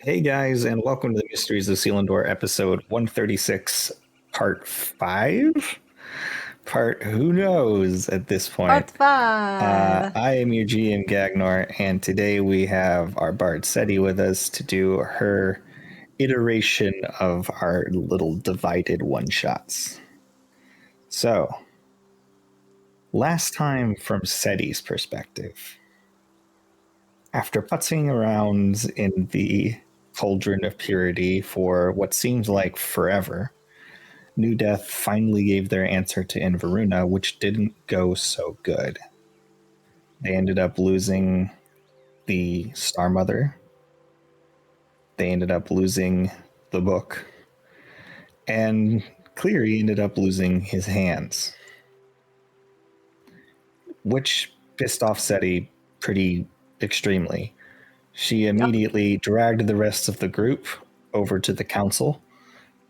Hey guys, and welcome to the Mysteries of Selindor, episode 136, part 5? Part who knows at this point. Part 5. I am your GM Gagnor, and today we have our bard Seti with us to do her iteration of our little divided one-shots. So, last time from Seti's perspective, after putzing around in the cauldron of purity for what seems like forever, New Death finally gave their answer to Inveruna, which didn't go so good. They ended up losing the Star Mother. They ended up losing the book. And Cleary ended up losing his hands, which pissed off Seti pretty extremely. She immediately dragged the rest of the group over to the council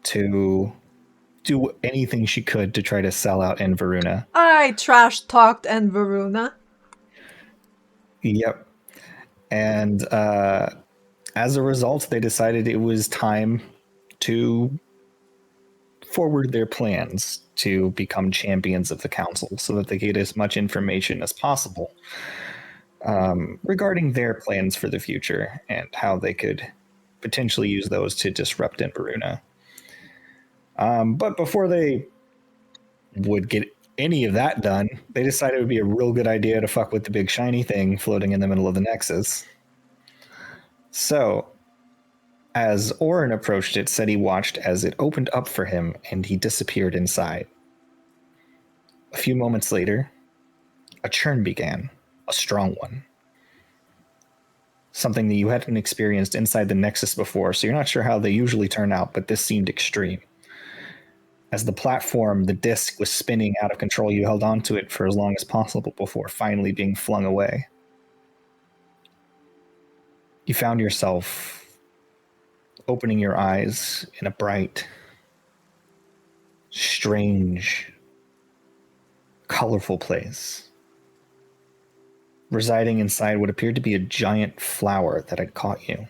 to do anything she could to try to sell out Inveruna. I trash talked Varuna. Yep. And as a result, they decided it was time to forward their plans to become champions of the council so that they get as much information as possible regarding their plans for the future and how they could potentially use those to disrupt Inveruna. But before they would get any of that done, they decided it would be a real good idea to fuck with the big shiny thing floating in the middle of the Nexus. So, as Orin approached it, Seti watched as it opened up for him and he disappeared inside. A few moments later, a churn began, a strong one. Something that you hadn't experienced inside the Nexus before, so you're not sure how they usually turn out, but this seemed extreme. As the platform, the disc, was spinning out of control, you held onto it for as long as possible before finally being flung away. You found yourself opening your eyes in a bright, strange, colorful place, residing inside what appeared to be a giant flower that had caught you.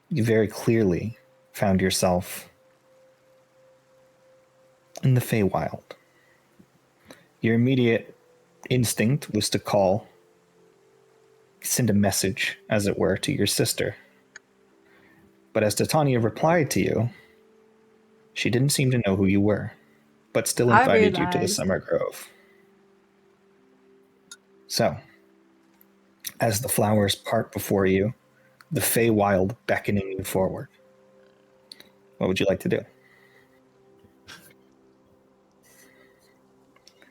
You very clearly found yourself in the Feywild. Your immediate instinct was to send a message, as it were, to your sister. But as Titania replied to you, she didn't seem to know who you were, but still invited you to the Summer Grove. So, as the flowers part before you, the Feywild beckoning you forward, what would you like to do?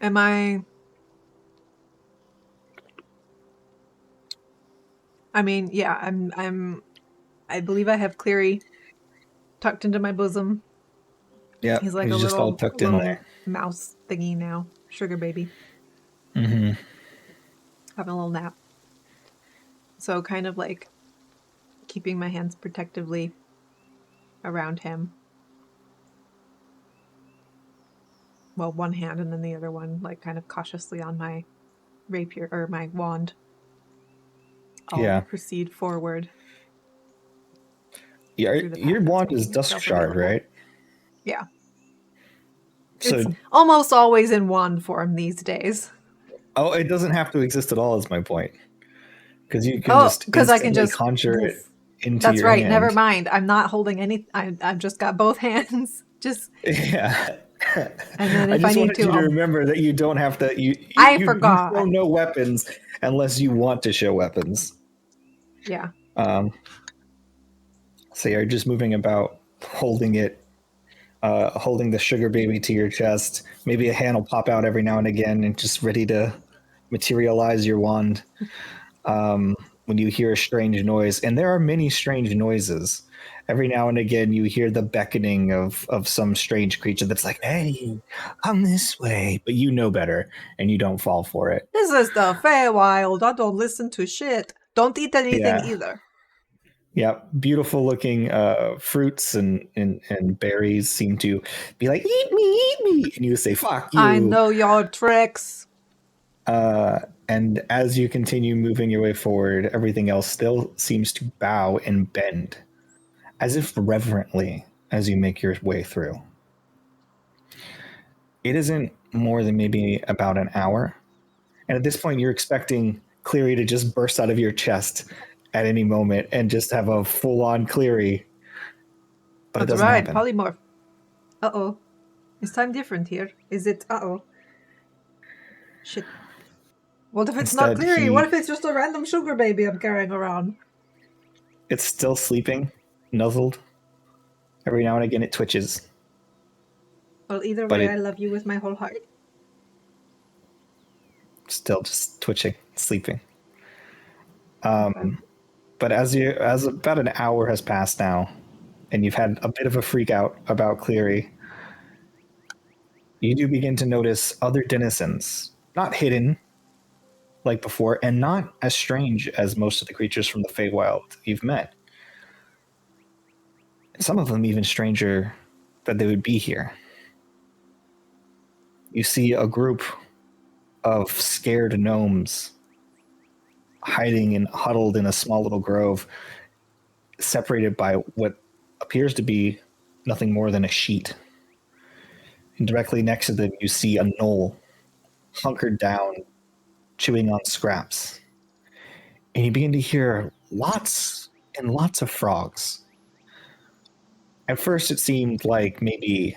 Am I mean, yeah, I believe I have Cleary tucked into my bosom. Yeah, he's like he's a just all little tucked in there. Mouse thingy now. Sugar baby. Mm-hmm. Having a little nap. So kind of like keeping my hands protectively around him. Well, one hand and then the other one like kind of cautiously on my rapier or my wand. I'll proceed forward. Yeah, your wand is Dusk Shard, right? Yeah. So it's almost always in wand form these days. Oh, it doesn't have to exist at all, is my point. Because you can I can just conjure it into That's your right. hand. Never mind. I'm not holding any. I've just got both hands. Just yeah. And then I just wanted you to remember that you don't have to. I forgot. You show no weapons unless you want to show weapons. Yeah. So you're just moving about, holding it, holding the sugar baby to your chest. Maybe a hand will pop out every now and again, and just ready to materialize your wand. When you hear a strange noise, and there are many strange noises. Every now and again, you hear the beckoning of some strange creature that's like, "Hey, come this way," but you know better, and you don't fall for it. This is the Feywild. I don't listen to shit. Don't eat anything either. Yeah, beautiful looking fruits and berries seem to be like, "Eat me," and you say, "Fuck you." I know your tricks. And as you continue moving your way forward, everything else still seems to bow and bend, as if reverently, as you make your way through. It isn't more than maybe about an hour. And at this point, you're expecting Cleary to just burst out of your chest at any moment and just have a full-on Cleary. But That's it doesn't right, happen. polymorph. Uh-oh. Is time different here? Is it... Uh-oh. Shit. What if it's not Instead, Cleary? What if it's just a random sugar baby I'm carrying around? It's still sleeping, nuzzled. Every now and again it twitches. Well, either way, I love you with my whole heart. Still just twitching, sleeping. Okay. But as about an hour has passed now, and you've had a bit of a freak out about Cleary, you do begin to notice other denizens, not hidden like before, and not as strange as most of the creatures from the Feywild you've met. Some of them even stranger that they would be here. You see a group of scared gnomes hiding and huddled in a small little grove, separated by what appears to be nothing more than a sheet. And directly next to them, you see a gnoll hunkered down, chewing on scraps. And you begin to hear lots and lots of frogs. At first, it seemed like maybe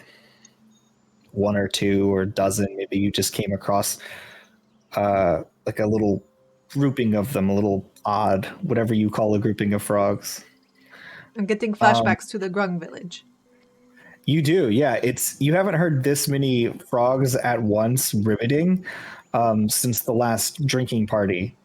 one or two or a dozen. Maybe you just came across like a little grouping of them, a little odd, whatever you call a grouping of frogs. I'm getting flashbacks to the Grung village. You do, yeah. You haven't heard this many frogs at once riveting since the last drinking party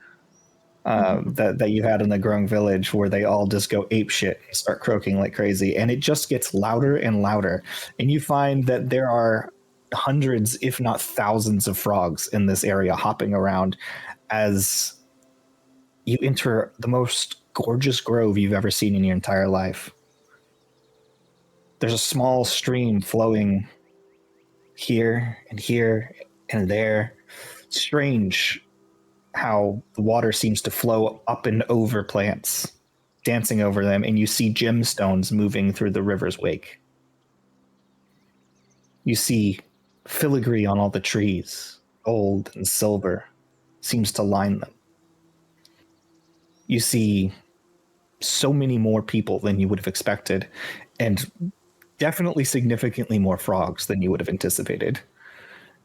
that you had in the Grung village, where they all just go ape shit and start croaking like crazy, and it just gets louder and louder. And you find that there are hundreds, if not thousands, of frogs in this area hopping around as you enter the most gorgeous grove you've ever seen in your entire life. There's a small stream flowing here and there. Strange how the water seems to flow up and over plants, dancing over them, and you see gemstones moving through the river's wake. You see filigree on all the trees, gold and silver seems to line them. You see so many more people than you would have expected, and definitely significantly more frogs than you would have anticipated,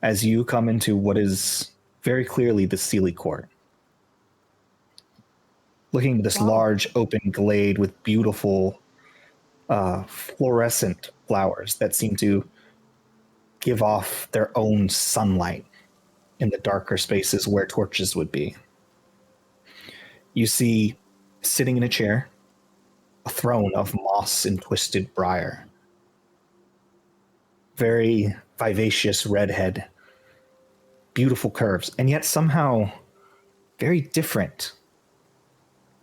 as you come into what is very clearly the Sealy Court. Looking at this large open glade with beautiful fluorescent flowers that seem to give off their own sunlight in the darker spaces where torches would be. You see, sitting in a chair, a throne of moss and twisted briar. Very vivacious redhead, beautiful curves, and yet somehow very different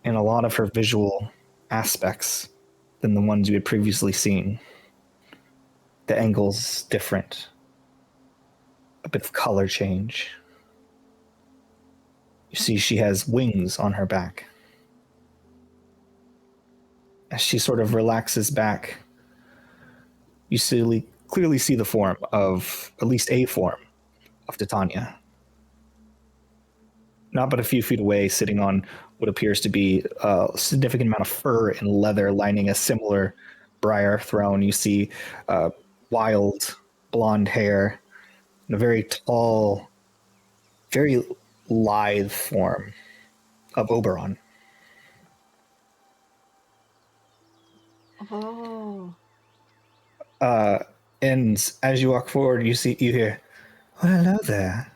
in a lot of her visual aspects than the ones you had previously seen. The angle's different, a bit of color change. You see she has wings on her back. As she sort of relaxes back, you clearly see the form of, at least a form, of Titania. Not but a few feet away, sitting on what appears to be a significant amount of fur and leather lining a similar briar throne. You see wild blonde hair and a very tall, very lithe form of Oberon. Oh. And as you walk forward, you hear, "Well, hello there.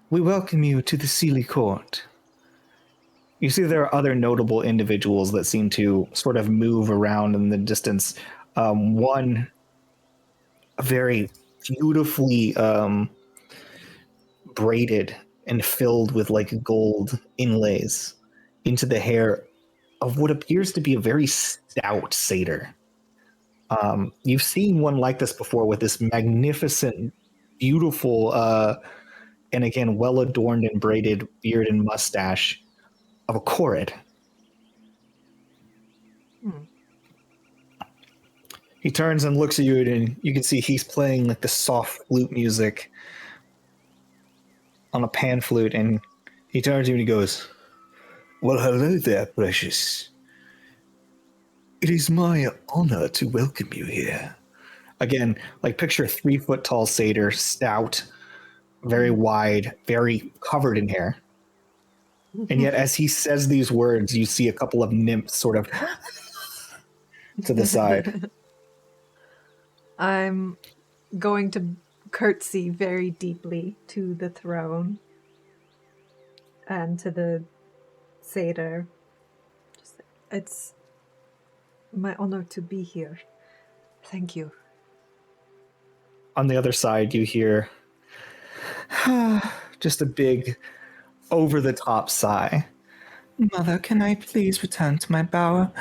We welcome you to the Sealy Court." You see there are other notable individuals that seem to sort of move around in the distance. One, a very beautifully braided and filled with like gold inlays into the hair of what appears to be a very stout satyr. You've seen one like this before with this magnificent, beautiful and again, well adorned and braided beard and mustache of a Korrid. He turns and looks at you, and you can see he's playing like the soft flute music on a pan flute, and he turns to you and he goes, "Well, hello there, precious. It is my honor to welcome you here." Again, like picture a 3-foot tall satyr, stout, very wide, very covered in hair. And yet, as he says these words, you see a couple of nymphs sort of to the side. I'm going to curtsy very deeply to the throne and to the satyr. It's my honor to be here. Thank you. On the other side, you hear just a big, over-the-top sigh. "Mother, can I please return to my bower?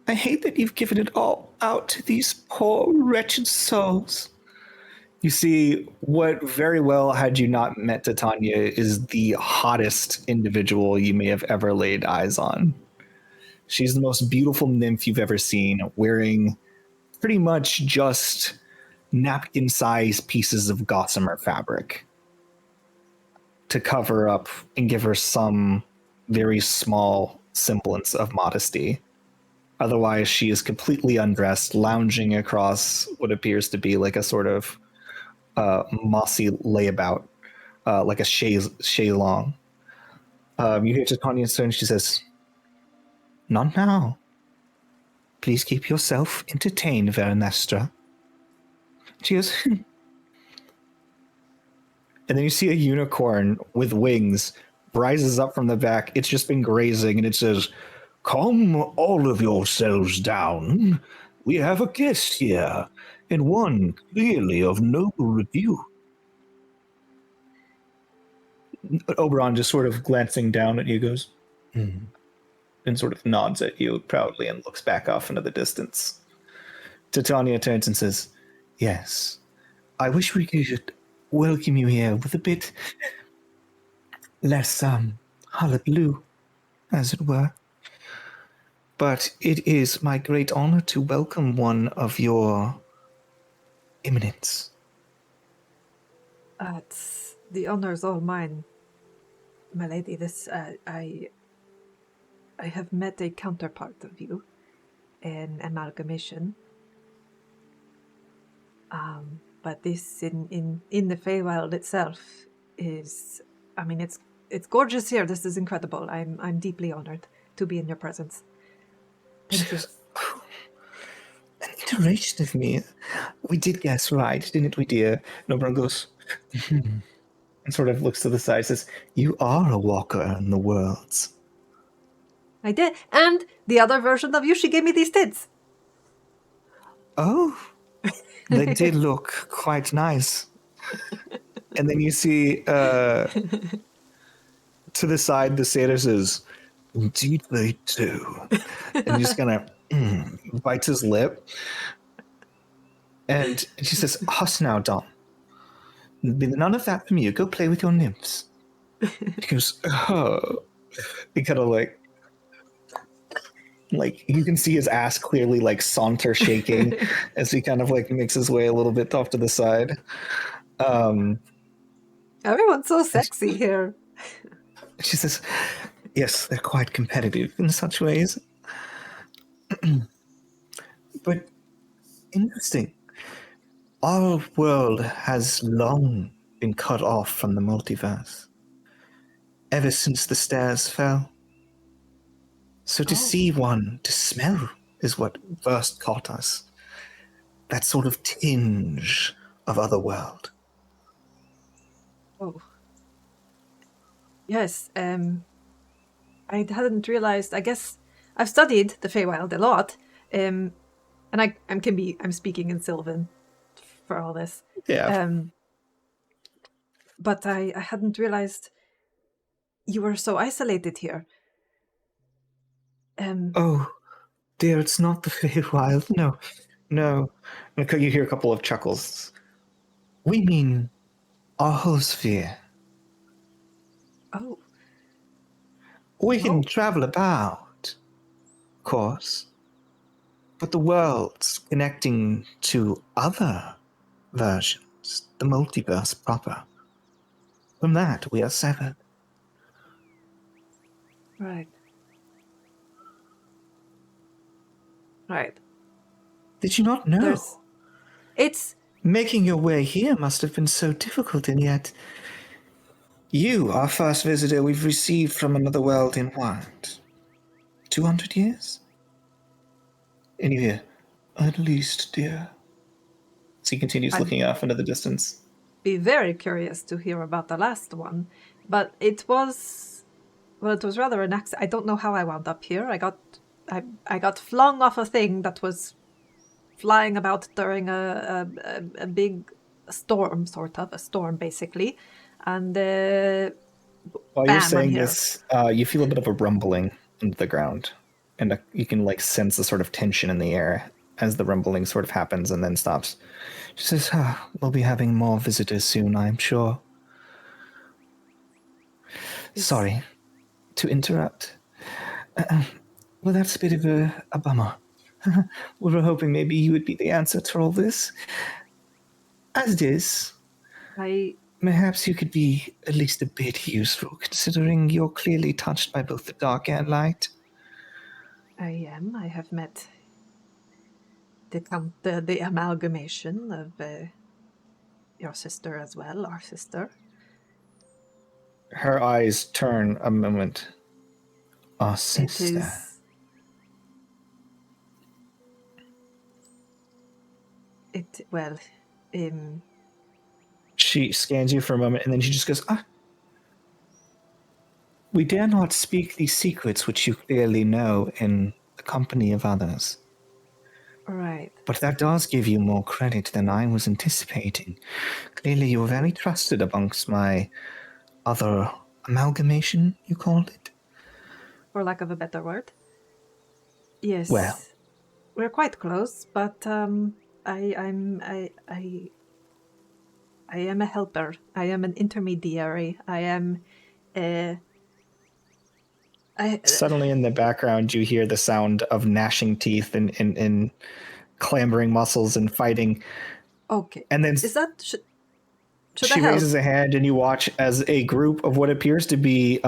I hate that you've given it all out to these poor, wretched souls." You see, what very well, had you not met Titania, is the hottest individual you may have ever laid eyes on. She's the most beautiful nymph you've ever seen, wearing pretty much just napkin-sized pieces of gossamer fabric to cover up and give her some very small semblance of modesty. Otherwise, she is completely undressed, lounging across what appears to be like a sort of mossy layabout, like a chaise long. You hear Titania's tone. She says, "Not now. Please keep yourself entertained, Veronestra." She goes, "Hmm." And then you see a unicorn with wings rises up from the back. It's just been grazing, and it says, "Calm all of yourselves down. We have a guest here, and one clearly of noble repute." Oberon just sort of glancing down at you goes, "Hmm," and sort of nods at you proudly and looks back off into the distance. Titania turns and says, "Yes, I wish we could welcome you here with a bit less hullabaloo, as it were. But it is my great honor to welcome one of your eminence." It's the honor's all mine, my lady. This I have met a counterpart of you in amalgamation. But this in the Feywild itself is, I mean, it's gorgeous here. This is incredible. I'm deeply honored to be in your presence. Thank you. An iteration of me. We did guess right, didn't we, dear? Nobron goes, and sort of looks to the side, says, "You are a walker in the worlds." I did. And the other version of you, she gave me these tits. Oh, they did look quite nice. And then you see to the side, the satyr says, "Indeed they do." And he's gonna bites his lip. And she says, "Hush now, Dom. None of that from you. Go play with your nymphs." He goes, "Oh." He kind of like you can see his ass clearly like saunter shaking as he kind of like makes his way a little bit off to the side. Everyone's so sexy here. She says, "Yes, they're quite competitive in such ways." But interesting. Our world has long been cut off from the multiverse, ever since the stairs fell. So to see one, to smell, is what first caught us. That sort of tinge of otherworld. Oh. Yes, I hadn't realized. I guess I've studied the Feywild a lot, and I'm speaking in Sylvan for all this. Yeah. But I hadn't realized you were so isolated here. Oh, dear, it's not the Feywild. No, no. You hear a couple of chuckles. We mean our whole sphere. Oh, We can no. travel about, of course, but the world's connecting to other versions, the multiverse proper. From that, we are severed. Right. Right. Did you not know? It's Making your way here must have been so difficult, and yet you, our first visitor we've received from another world in what? 200 years? Anyway, at least, dear. So he continues I'd looking off into the distance. be very curious to hear about the last one, but it was rather an accident. I don't know how I wound up here. I got flung off a thing that was flying about during a big storm, sort of a storm, basically, and While you're bam, I'm saying here. this, you feel a bit of a rumbling into the ground, and you can like sense a sort of tension in the air as the rumbling sort of happens and then stops. She says, we'll be having more visitors soon, I'm sure. Sorry to interrupt. Well, that's a bit of a bummer. We were hoping maybe you would be the answer to all this. As it is, perhaps you could be at least a bit useful, considering you're clearly touched by both the dark and light. I am. I have met the amalgamation of your sister as well, our sister. Her eyes turn a moment. Our sister. It is. She scans you for a moment and then she just goes, We dare not speak these secrets which you clearly know in the company of others. Right. But that does give you more credit than I was anticipating. Clearly you're very trusted amongst my other amalgamation, you called it? For lack of a better word. Yes. Well. We're quite close, but I am a helper. I am an intermediary. I am Suddenly in the background you hear the sound of gnashing teeth and clambering muscles and fighting. Okay. And then is that should she raises a hand and you watch as a group of what appears to be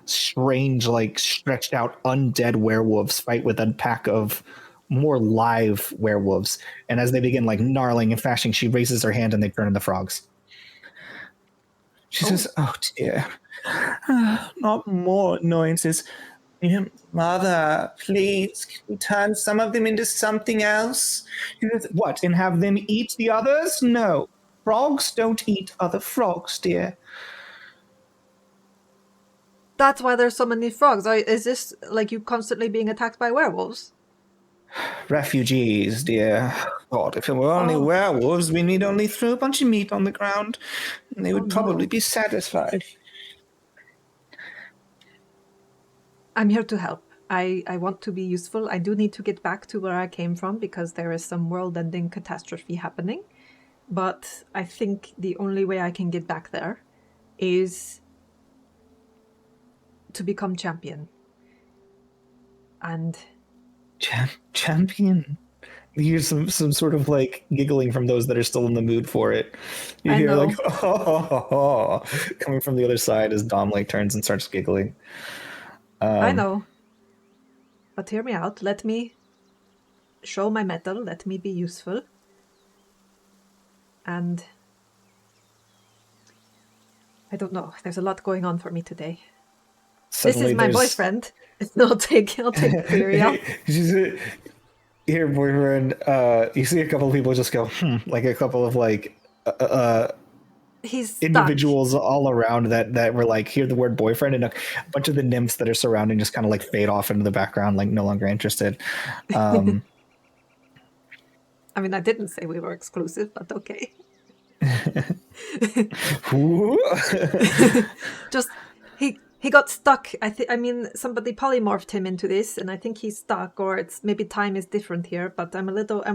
strange, like stretched out undead werewolves fight with a pack of more live werewolves. And as they begin like gnarling and flashing, she raises her hand and they turn into frogs. She says, oh dear, not more annoyances. Mother, please, can you turn some of them into something else? What, and have them eat the others? No. Frogs don't eat other frogs, dear. That's why there's so many frogs. Is this like you constantly being attacked by werewolves? Refugees, dear. God, if it were only werewolves, we need only throw a bunch of meat on the ground, and they would probably be satisfied. I'm here to help. I want to be useful. I do need to get back to where I came from because there is some world-ending catastrophe happening. But I think the only way I can get back there is to become champion. And champion? You hear some sort of like giggling from those that are still in the mood for it. You I hear know. like oh, coming from the other side as Dom like turns and starts giggling. I know. But hear me out. Let me show my mettle. Let me be useful. And I don't know. There's a lot going on for me today. Suddenly this is my boyfriend. I'll take query off. Here, boyfriend. You see a couple of people just go, like a couple of like he's individuals all around that were like, hear the word boyfriend, and a bunch of the nymphs that are surrounding just kind of like fade off into the background, like no longer interested. I mean, I didn't say we were exclusive, but okay. Just he He got stuck. I mean, somebody polymorphed him into this, and I think he's stuck, or it's maybe time is different here, but I'm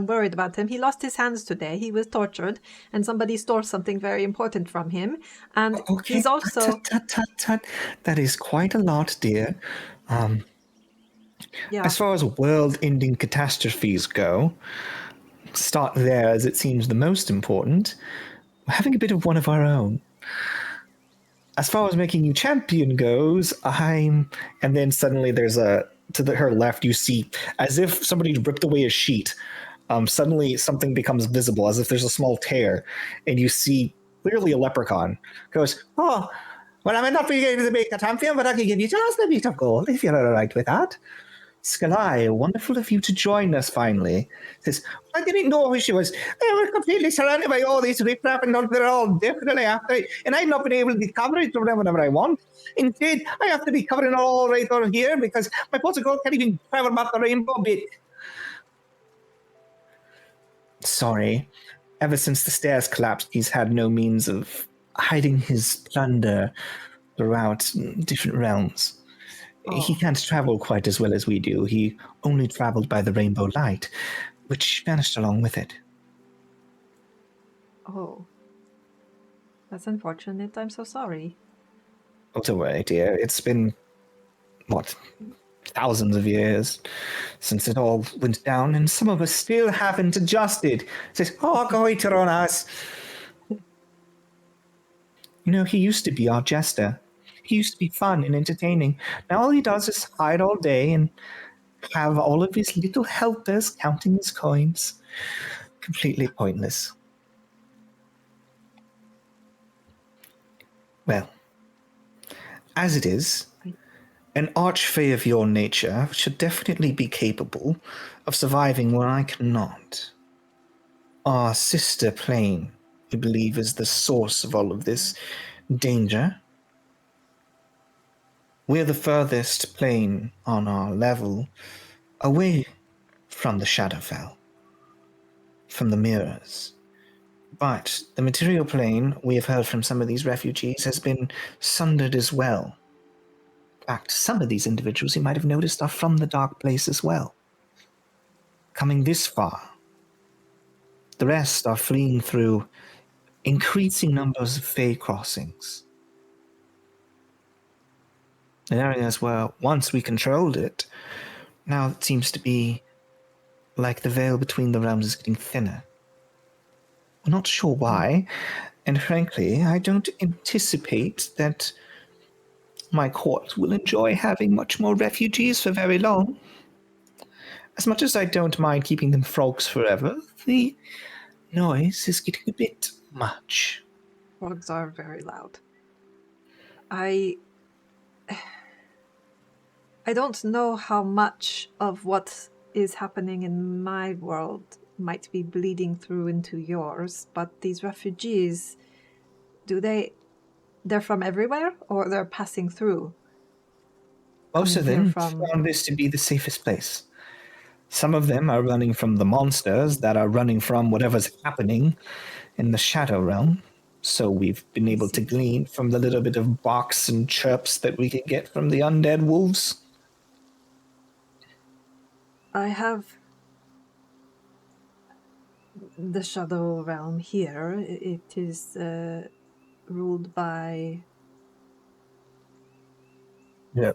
worried about him. He lost his hands today. He was tortured, and somebody stole something very important from him. And Okay, he's also... tut. That is quite a lot, dear. Yeah. As far as world-ending catastrophes go, start there as it seems the most important. We're having a bit of one of our own. As far as making you champion goes, and then suddenly there's her left, you see, as if somebody ripped away a sheet, suddenly something becomes visible, as if there's a small tear, and you see clearly a leprechaun. Goes, oh, well, I may not be able to make a champion, but I can give you just a bit of gold if you're all right with that. Skalai, wonderful of you to join us finally. Says, I didn't know who she was. I was completely surrounded by all these riffraff and they're all definitely after it. And I've not been able to cover it whenever I want. Instead, I have to be covering it all right over here because my pot of gold can't even travel back the rainbow bit. Sorry. Ever since the stairs collapsed, he's had no means of hiding his plunder throughout different realms. He can't travel quite as well as we do. He only traveled by the rainbow light, which vanished along with it. Oh. That's unfortunate. I'm so sorry. Oh, don't worry, dear. It's been, thousands of years since it all went down, and some of us still haven't adjusted. Says, oh, go eat your own ass. You know, he used to be our jester. He used to be fun and entertaining. Now all he does is hide all day and have all of his little helpers counting his coins. Completely pointless. Well, as it is, an archfey of your nature should definitely be capable of surviving where I cannot. Our sister plane, we believe, is the source of all of this danger. We're the furthest plane on our level away from the Shadowfell, from the mirrors. But the material plane, we have heard from some of these refugees, has been sundered as well. In fact, some of these individuals you might have noticed are from the Dark Place as well. Coming this far. The rest are fleeing through increasing numbers of Fey crossings. In areas where once we controlled it, now it seems to be like the veil between the realms is getting thinner. We're not sure why, and frankly, I don't anticipate that my court will enjoy having much more refugees for very long. As much as I don't mind keeping them frogs forever, the noise is getting a bit much. Frogs are very loud. I don't know how much of what is happening in my world might be bleeding through into yours, but these refugees, they're from everywhere, or they're passing through? Most of them found this to be the safest place. Some of them are running from the monsters that are running from whatever's happening in the Shadow Realm. So we've been able to glean from the little bit of barks and chirps that we could get from the undead wolves. I have the Shadow Realm here. It is ruled by... Yeah.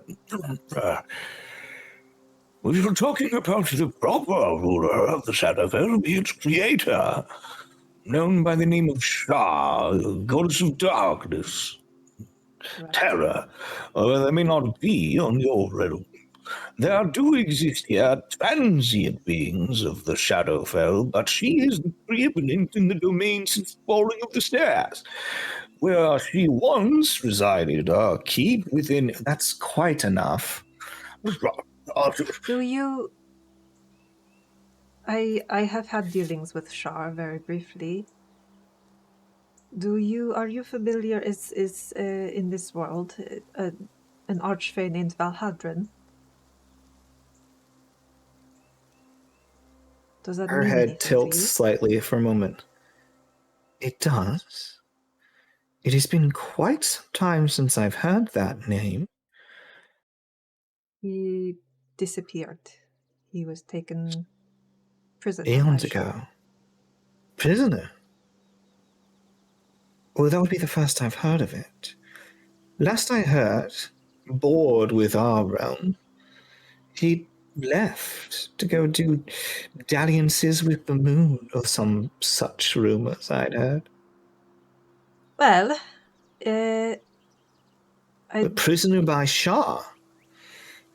We were talking about the proper ruler of the Shadowfell, its creator, known by the name of Shah, goddess of darkness, terror. They may not be on your realm. There do exist here transient beings of the Shadowfell, but she is the preeminent in the domain since the falling of the stairs. Where she once resided, keep within... That's quite enough. Do you... I have had dealings with Shar very briefly. Are you familiar, is in this world, an archfey named Valhadrin? Does that Her mean head anything tilts to you? slightly for a moment. It does. It has been quite some time since I've heard that name. He disappeared. He was taken prisoner by Eons Shah. ago. Prisoner? Well, that would be the first I've heard of it. Last I heard, bored with our realm, he left to go do dalliances with the moon or some such rumors I'd heard. Well, But prisoner by Shah?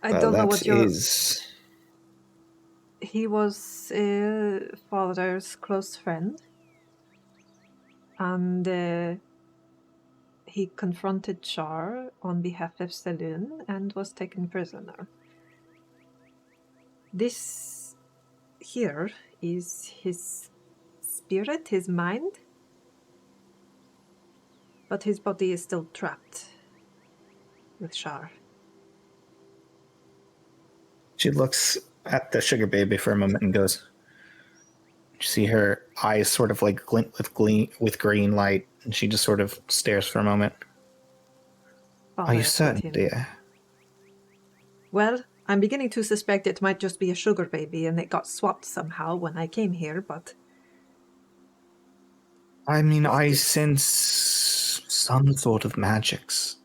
I Well, don't know that what your... is... He was father's close friend. And he confronted Shah on behalf of Selindor and was taken prisoner. This here is his spirit, his mind, but his body is still trapped with Shah. She looks at the sugar baby for a moment and goes, you see her eyes sort of like glint with green light, and she just sort of stares for a moment. Are you Father certain, put him. dear? Well, I'm beginning to suspect it might just be a sugar baby and it got swapped somehow when I came here, but... I mean, I It's- sense some sort of magics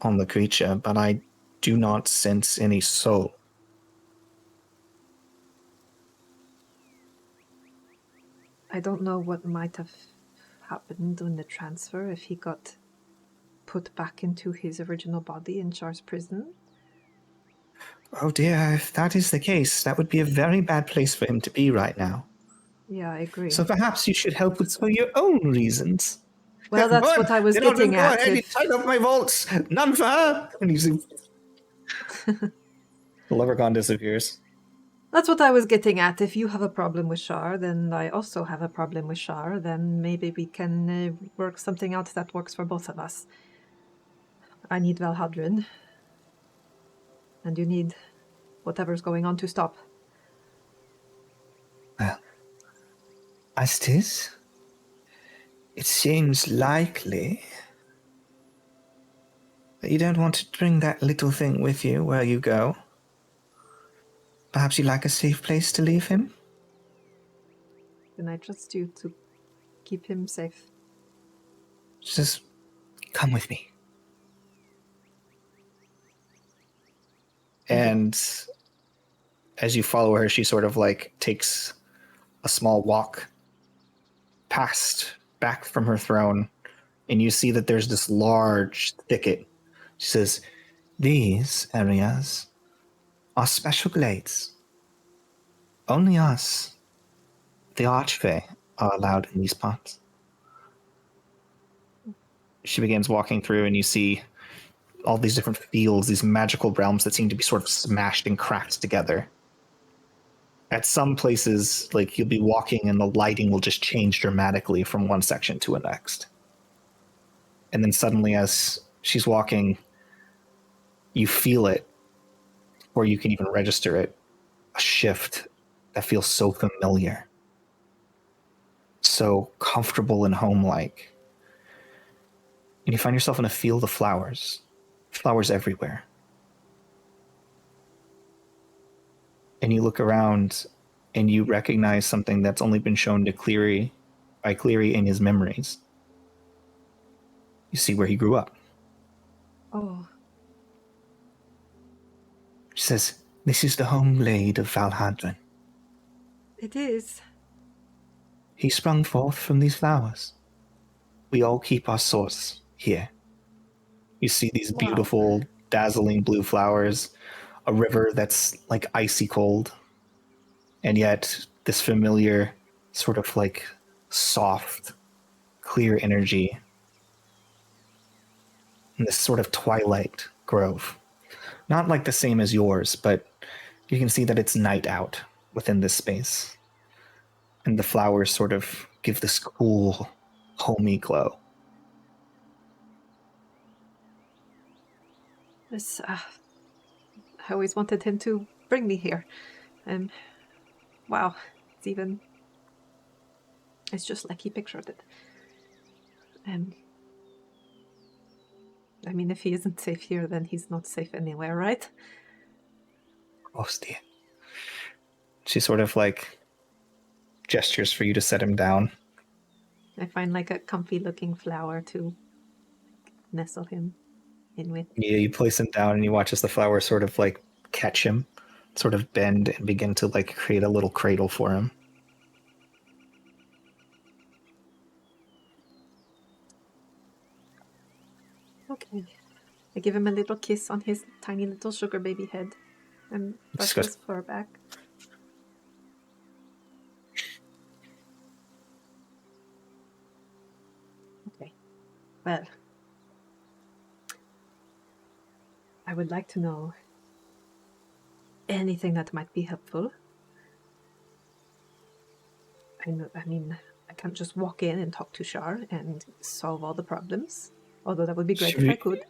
on the creature, but I do not sense any soul. I don't know what might have happened in the transfer, if he got put back into his original body in Char's prison. Oh dear, if that is the case, that would be a very bad place for him to be right now. Yeah, I agree. So perhaps you should help with some of your own reasons. Well, that's what I was getting Go at. ahead, tied up my vaults. None for her. And The leprechaun disappears. That's what I was getting at. If you have a problem with Shar, then I also have a problem with Shar. Then maybe we can work something out that works for both of us. I need Valhadrin. And you need whatever's going on to stop. Well, as it is, it seems likely that you don't want to bring that little thing with you where you go. Perhaps you'd like a safe place to leave him? Then I trust you to keep him safe. Just come with me. And as you follow her, she sort of like takes a small walk back from her throne, and you see that there's this large thicket. She says, these areas are special glades. Only us, the Archfey, are allowed in these parts. She begins walking through, and you see all these different fields, these magical realms that seem to be sort of smashed and cracked together. At some places, like you'll be walking and the lighting will just change dramatically from one section to the next. And then suddenly, as she's walking, you feel it, or you can even register it, a shift that feels so familiar, so comfortable and home-like. And you find yourself in a field of flowers everywhere. And you look around and you recognize something that's only been shown to Cleary in his memories. You see where he grew up. Oh. She says, this is the home glade of Valhadrin. It is. He sprung forth from these flowers. We all keep our source here. You see these Wow. beautiful, dazzling blue flowers, a river that's like icy cold, and yet this familiar sort of like soft, clear energy, and this sort of twilight grove. Not like the same as yours, but you can see that it's night out within this space. And the flowers sort of give this cool, homey glow. This, I always wanted him to bring me here. Wow. It's just like he pictured it. I mean, if he isn't safe here, then he's not safe anywhere, right? course, dear. She sort of like gestures for you to set him down. I find like a comfy looking flower to nestle him in with. Yeah, you place him down and you watch as the flowers sort of like catch him, sort of bend and begin to like create a little cradle for him. Okay. I give him a little kiss on his tiny little sugar baby head and brush Disgust- his fur back. Okay. Well, I would like to know anything that might be helpful. I mean, I can't just walk in and talk to Shar and solve all the problems. Although that would be great if I could.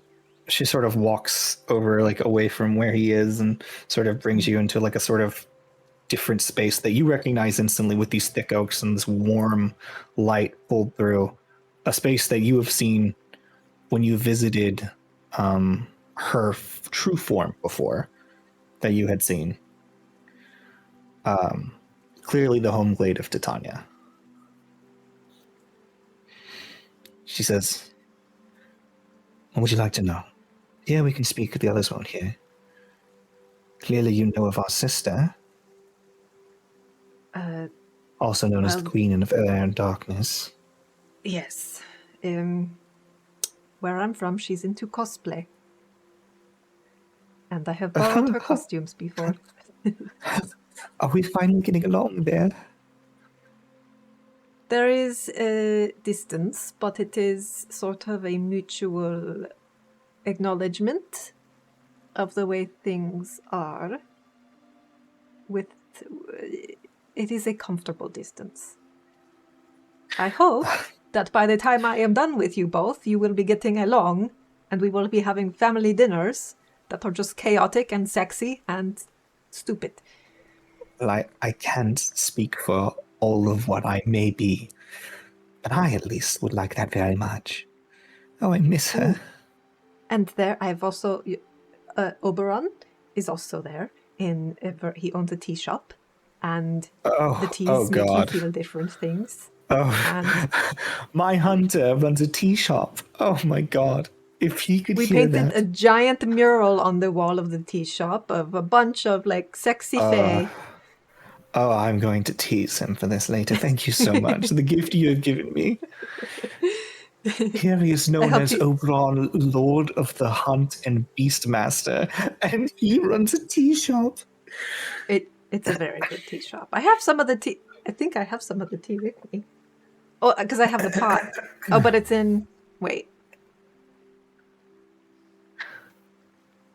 She sort of walks over like away from where he is and sort of brings you into like a sort of different space that you recognize instantly with these thick oaks and this warm light pulled through. A space that you have seen when you visited her true form before, that you had seen. Clearly the home glade of Titania. She says, "What would you like to know?" "Yeah, we can speak, the others won't hear." "Clearly you know of our sister, also known as the Queen of Air and Darkness." Yes. Where I'm from, she's into cosplay. And I have borrowed her costumes before. Are we finally getting along there? There is a distance, but it is sort of a mutual acknowledgement of the way things are. It is a comfortable distance. I hope that by the time I am done with you both, you will be getting along, and we will be having family dinners that are just chaotic and sexy and stupid. Well, I can't speak for all of what I may be, but I at least would like that very much. Oh, I miss her. Ooh. And there, I've also... Oberon is also there. He owns a tea shop, and the teas make you feel different things. And my hunter runs a tea shop. Oh my god. If he could we hear painted that. a giant mural on the wall of the tea shop of a bunch of like sexy fae. Oh, I'm going to tease him for this later. Thank you so much. The gift you have given me. Here he is known as Oberon, Lord of the Hunt and Beastmaster, and he runs a tea shop. It's a very good tea shop. I have some of the tea. I think I have some of the tea with me. Oh, because I have the pot. Oh, but it's in... Wait.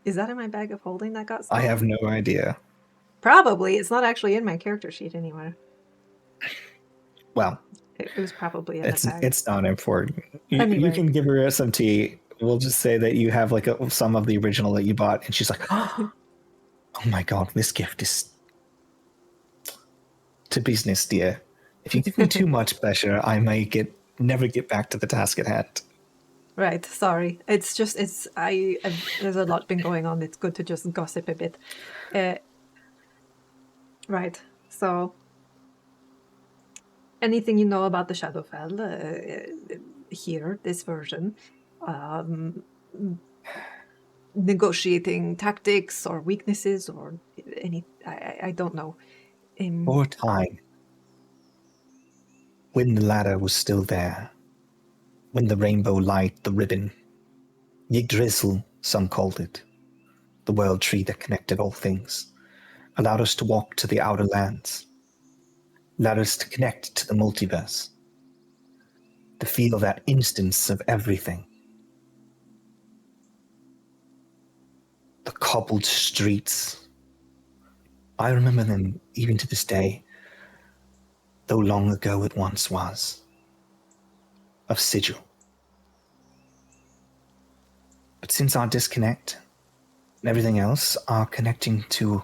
Is that in my bag of holding that got stolen? I have no idea. Probably. It's not actually in my character sheet anywhere. Well, it was probably in the bag. It's not important. Anyway. You can give her some tea. We'll just say that you have like some of the original that you bought, and she's like, "Oh my god, this gift is to business, dear. If you give me too much pleasure, I may never get back to the task at hand." Right, sorry. It's just, there's a lot been going on. It's good to just gossip a bit. Right, so anything you know about the Shadowfell, here, this version, negotiating tactics or weaknesses or any, I don't know. For a time, when the ladder was still there, when the rainbow light, the ribbon, Yggdrasil, some called it, the world tree that connected all things, allowed us to walk to the outer lands, allowed us to connect to the multiverse, to feel that instance of everything. The cobbled streets, I remember them even to this day, though long ago it once was, of sigil. But since our disconnect and everything else, our connecting to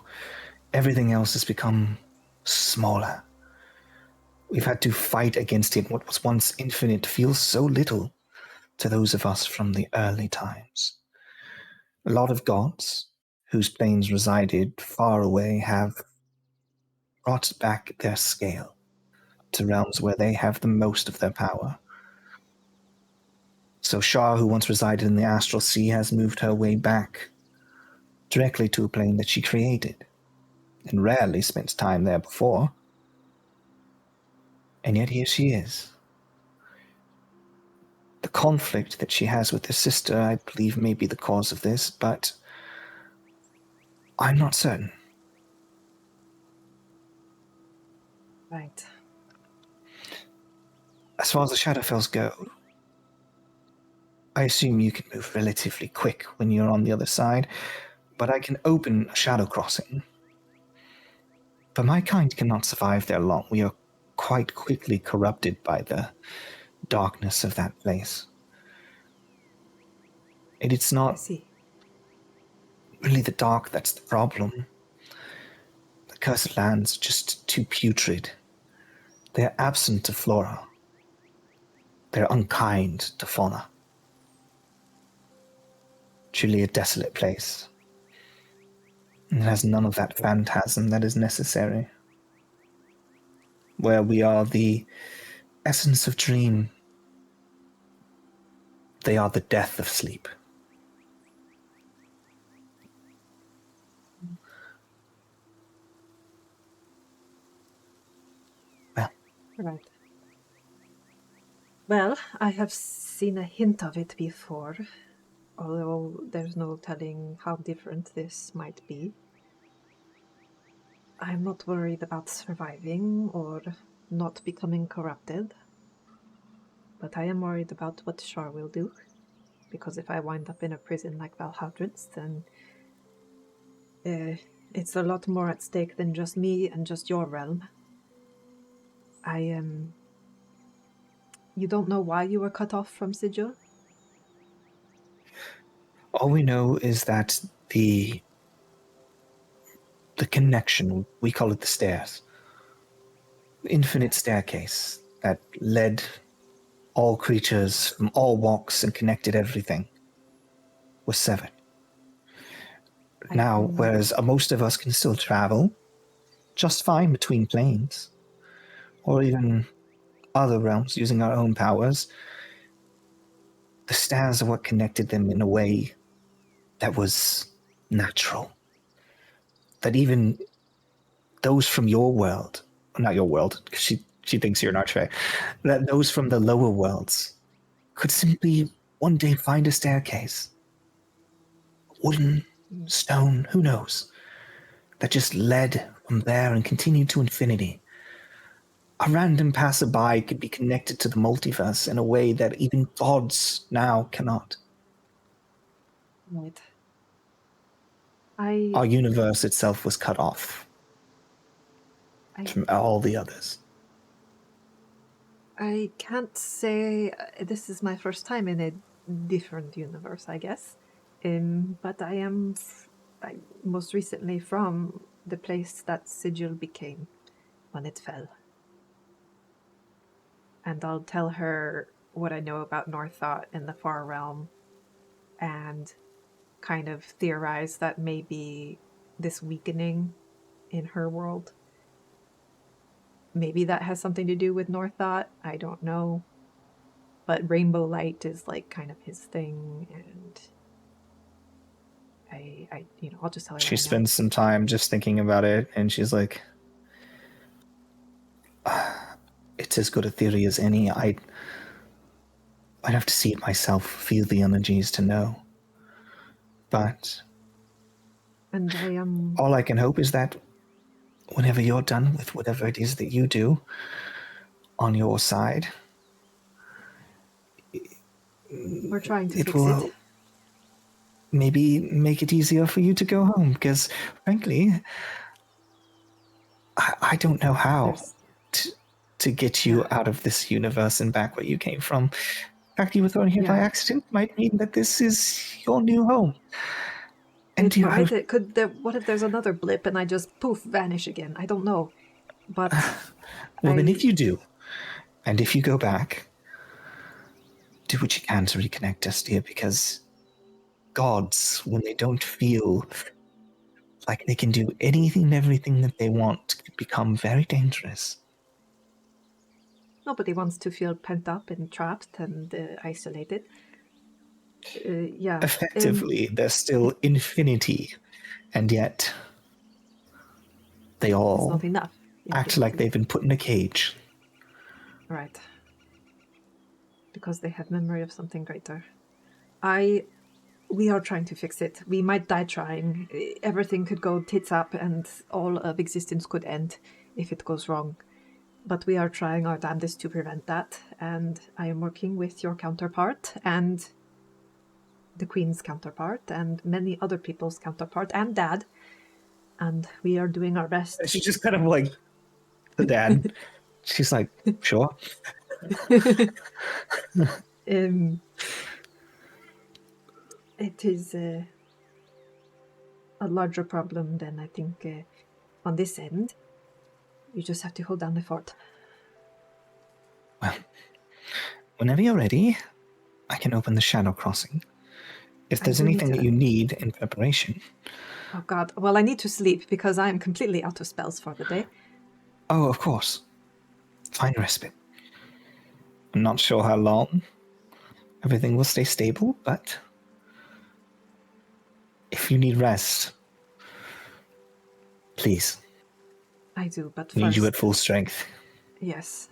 everything else has become smaller. We've had to fight against it. What was once infinite feels so little to those of us from the early times. A lot of gods whose planes resided far away have brought back their scale to realms where they have the most of their power. So Shah, who once resided in the astral sea, has moved her way back directly to a plane that she created, and rarely spent time there before. And yet here she is. The conflict that she has with her sister, I believe, may be the cause of this, but I'm not certain. Right. As far as the Shadowfells go, I assume you can move relatively quick when you're on the other side, but I can open a shadow crossing. But my kind cannot survive there long. We are quite quickly corrupted by the darkness of that place. And it's I not see. really the dark that's the problem. The cursed lands are just too putrid. They're absent of flora. They're unkind to fauna. Truly a desolate place. And it has none of that phantasm that is necessary. Where we are the essence of dream, they are the death of sleep. Well, Right. Well, I have seen a hint of it before, although there's no telling how different this might be. I'm not worried about surviving or not becoming corrupted, but I am worried about what Shar will do, because if I wind up in a prison like Valhaldred's, then it's a lot more at stake than just me and just your realm. You don't know why you were cut off from Sigil? all we know is that the connection, we call it the stairs, the infinite staircase that led all creatures from all walks and connected everything, was severed. Now, whereas most of us can still travel just fine between planes, or even other realms using our own powers, the stairs are what connected them in a way that was natural. That even those from your world, not your world, because she thinks you're an archfey, that those from the lower worlds could simply one day find a staircase. Wooden, stone, who knows? That just led from there and continued to infinity. A random passerby could be connected to the multiverse in a way that even gods now cannot. Right. Our universe itself was cut off from all the others. I can't say this is my first time in a different universe, I guess. But I am most recently from the place that Sigil became when it fell. And I'll tell her what I know about Norththought in the Far Realm and kind of theorize that maybe this weakening in her world, maybe that has something to do with Norththought. I don't know. But rainbow light is like kind of his thing, and I'll just tell her. She spends some time just thinking about it, and she's like, it's as good a theory as any. I'd have to see it myself, feel the energies to know. But And I am. All I can hope is that whenever you're done with whatever it is that you do on your side, We're trying to it fix will it. maybe make it easier for you to go home, because frankly, I don't know how to get you out of this universe and back where you came from. The fact you were thrown here by accident might mean that this is your new home. And it might. It could. What if there's another blip and I just poof vanish again? I don't know. But well, then if you do, and if you go back, do what you can to reconnect us, dear, because gods, when they don't feel like they can do anything and everything that they want, can become very dangerous. Nobody wants to feel pent up and trapped and isolated. Yeah. Effectively, they're still infinity, and yet they it's all not enough. act like Infinity. they've been put in a cage. Right. Because they have memory of something greater. We are trying to fix it. We might die trying. Everything could go tits up and all of existence could end if it goes wrong. But we are trying our damnedest to prevent that. And I am working with your counterpart and the Queen's counterpart and many other people's counterpart and Dad. And we are doing our best. She's just kind of like the dad. She's like, sure. It is a larger problem than I think on this end. You just have to hold down the fort. Well, whenever you're ready, I can open the shadow crossing. If there's anything that you need in preparation. Oh God, well, I need to sleep because I am completely out of spells for the day. Oh, of course. Find respite. I'm not sure how long everything will stay stable, but if you need rest, please. I do, but Need you first, at full strength. yes.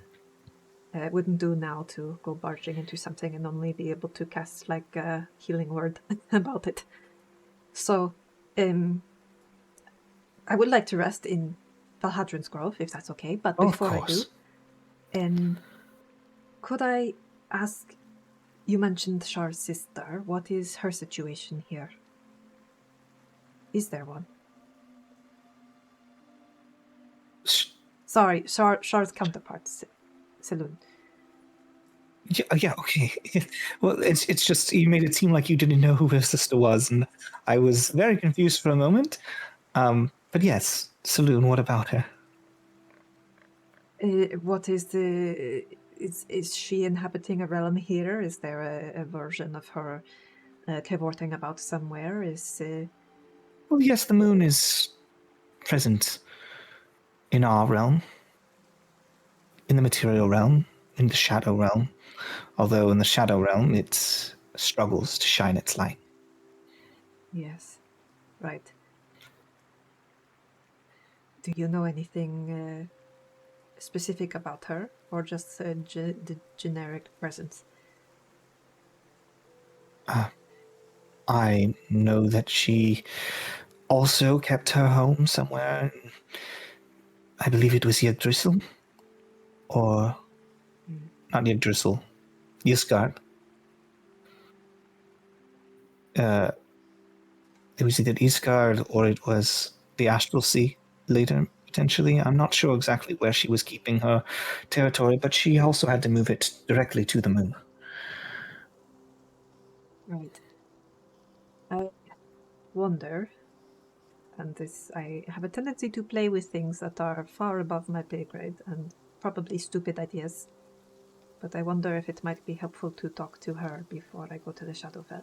It wouldn't do now to go barging into something and only be able to cast like a healing word about it. So, I would like to rest in Valhadrin's Grove, if that's okay, but before I do, could I ask, you mentioned Char's sister, what is her situation here? Is there one? Sorry, Char's counterpart, Selindor. Yeah, okay. Well, it's just you made it seem like you didn't know who her sister was, and I was very confused for a moment. But yes, Saloon, what about her? What is the... Is she inhabiting a realm here? Is there a version of her cavorting about somewhere? Well, yes, the moon is present in our realm, in the material realm, in the shadow realm. Although in the shadow realm, it struggles to shine its light. Yes, right. Do you know anything specific about her, or just the generic presence? I know that she also kept her home somewhere. I believe it was Yggdrasil, or not Yggdrasil, Ysgard. It was either Ysgard or it was the Astral Sea later, potentially. I'm not sure exactly where she was keeping her territory, but she also had to move it directly to the moon. Right. I wonder, and this, I have a tendency to play with things that are far above my pay grade and probably stupid ideas, but I wonder if it might be helpful to talk to her before I go to the Shadowfell.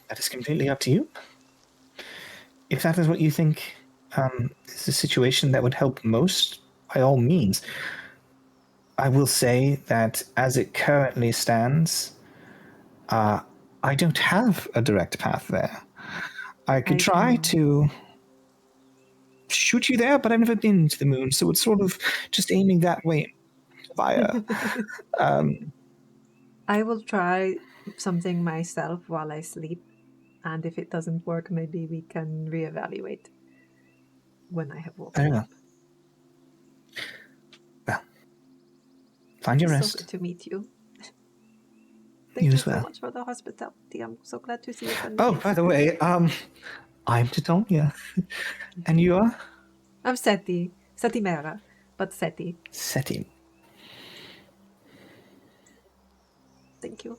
That is completely up to you. If that is what you think is the situation that would help most, by all means. I will say that as it currently stands, I don't have a direct path there. I could try to shoot you there, but I've never been to the moon, so it's sort of just aiming that way via. I will try something myself while I sleep, and if it doesn't work, maybe we can reevaluate when I have woken up. Well, find your rest. So good to meet you. You Thank you as well. so much for the hospitality. I'm so glad to see you. Oh, by the way, I'm Titonia. And you are? I'm Setimera, but Seti. Seti. Thank you.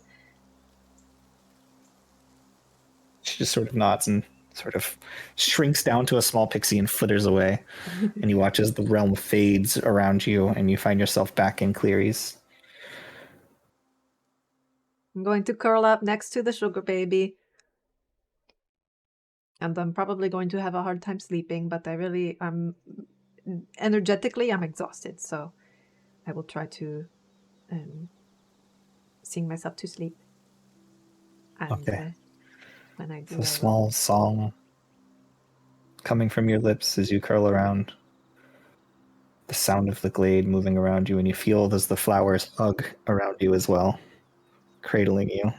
She just sort of nods and sort of shrinks down to a small pixie and flitters away. And you watch as the realm fades around you and you find yourself back in Cleary's. I'm going to curl up next to the sugar baby. and I'm probably going to have a hard time sleeping, but energetically, I'm exhausted, so I will try to sing myself to sleep. And Okay. when I do, It's a I will. small song coming from your lips as you curl around. The sound of the glade moving around you, and you feel as the flowers hug around you as well, cradling you.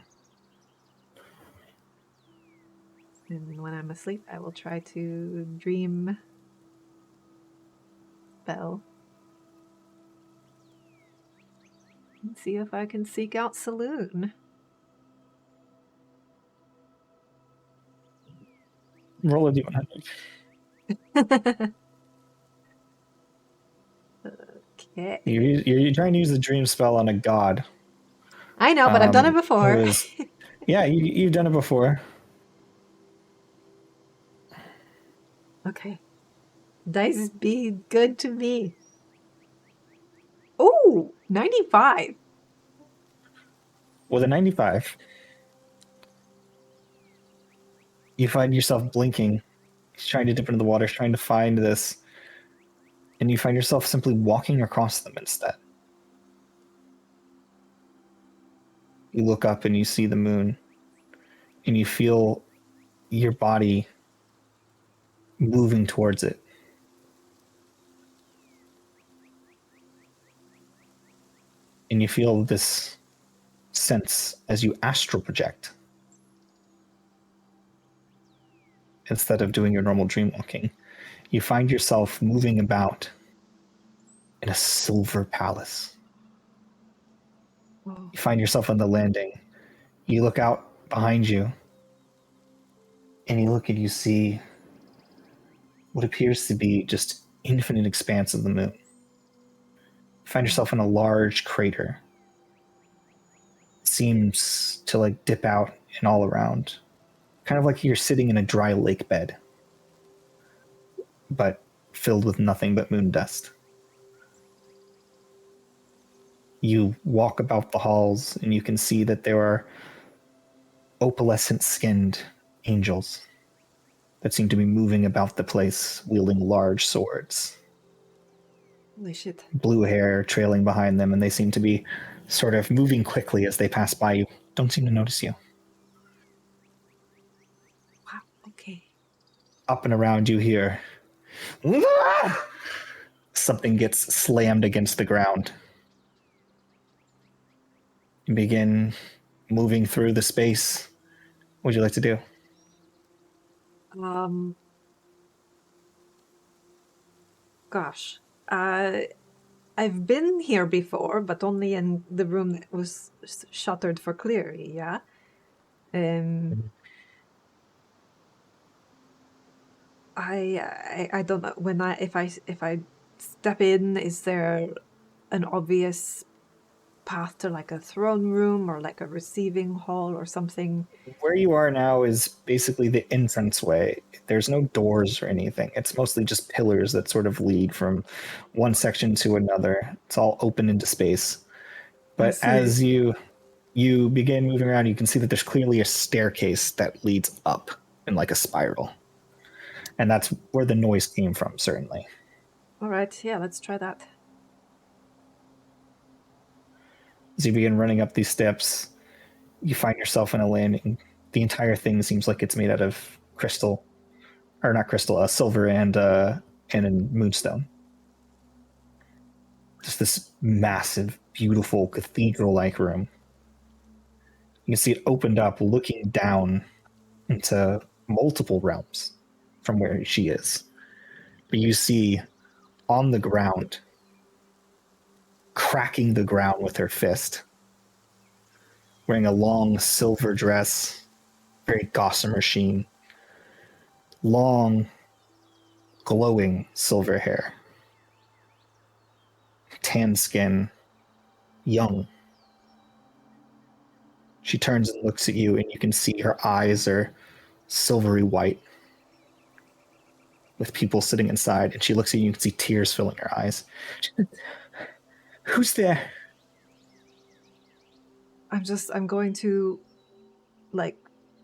And when I'm asleep, I will try to dream Belle and see if I can seek out Saloon. Roll a d100. Okay. You're trying to use the dream spell on a god. I know, but I've done it before. Yeah, you've done it before. Okay. Dice be good to me. Oh, 95. With a 95, you find yourself blinking. He's trying to dip into the water, trying to find this, and you find yourself simply walking across them instead. You look up and you see the moon, and you feel your body moving towards it. And you feel this sense as you astral project. Instead of doing your normal dream walking, you find yourself moving about in a silver palace. Oh, You find yourself on the landing. You look out behind you, and you look and you see what appears to be just infinite expanse of the moon. You find yourself in a large crater. It seems to like dip out and all around. Kind of like you're sitting in a dry lake bed, but filled with nothing but moon dust. You walk about the halls and you can see that there are opalescent skinned angels that seem to be moving about the place, wielding large swords. holy shit. Blue hair trailing behind them, and they seem to be sort of moving quickly as they pass by you. Don't seem to notice you. Wow, okay. Up and around you here, something gets slammed against the ground. You begin moving through the space. What would you like to do? Gosh. I've been here before, but only in the room that was shuttered for Cleary, yeah? I don't know if I step in, is there an obvious path to like a throne room or like a receiving hall or something? Where you are now is basically the entranceway. There's no doors or anything. It's mostly just pillars that sort of lead from one section to another. It's all open into space. But as you begin moving around, you can see that there's clearly a staircase that leads up in like a spiral. And that's where the noise came from, certainly. All right, yeah, let's try that. As you begin running up these steps, you find yourself in a landing. The entire thing seems like it's made out of crystal, or not crystal, silver and moonstone. Just this massive, beautiful cathedral-like room. You can see it opened up, looking down into multiple realms from where she is. But you see on the ground, cracking the ground with her fist, wearing a long silver dress, very gossamer sheen, long, glowing silver hair, tan skin, young. She turns and looks at you, and you can see her eyes are silvery white with people sitting inside. And she looks at you, and you can see tears filling her eyes. Who's there? I'm going to like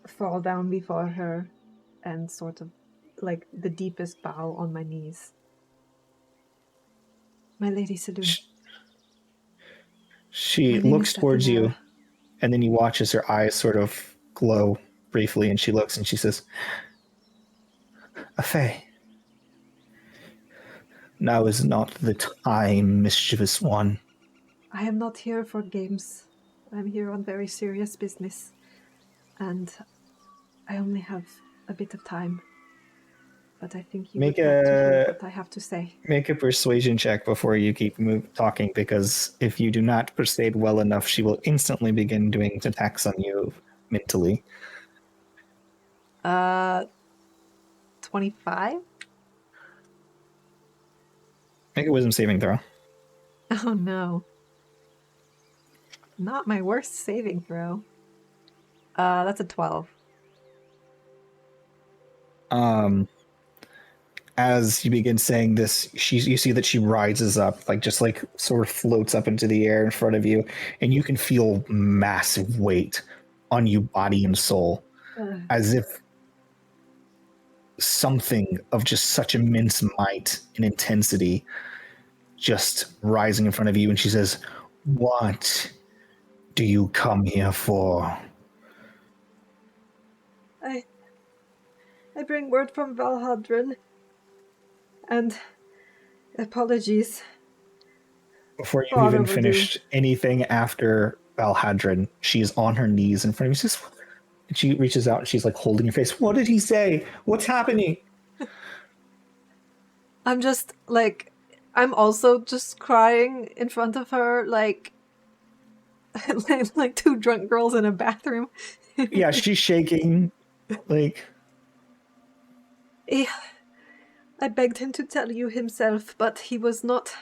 fall down before her and sort of like the deepest bow on my knees. My Lady Selindor. She My name looks is towards you, Setimera. and then you watch as her eyes sort of glow briefly, and she looks and she says, "A fae. Now is not the time, mischievous one. I am not here for games. I'm here on very serious business. And I only have a bit of time. But I think you Make would like to hear a what I have to say. make a persuasion check before you keep talking, because if you do not persuade well enough, she will instantly begin doing attacks on you mentally." 25? Make a wisdom saving throw. Oh no. Not my worst saving throw. That's a 12. As you begin saying this, you see that she rises up, like just like sort of floats up into the air in front of you, and you can feel massive weight on you, body and soul, as if something of just such immense might and intensity just rising in front of you. And she says, "What do you come here for?" I bring word from Valhadrin. And apologies. Before you Far even overdue. finished anything after Valhadrin, she's on her knees in front of you. She reaches out and she's like holding your face. "What did he say? What's happening?" I'm just like, I'm also just crying in front of her, like like two drunk girls in a bathroom. Yeah, she's shaking. Like, I begged him to tell you himself, but he was not.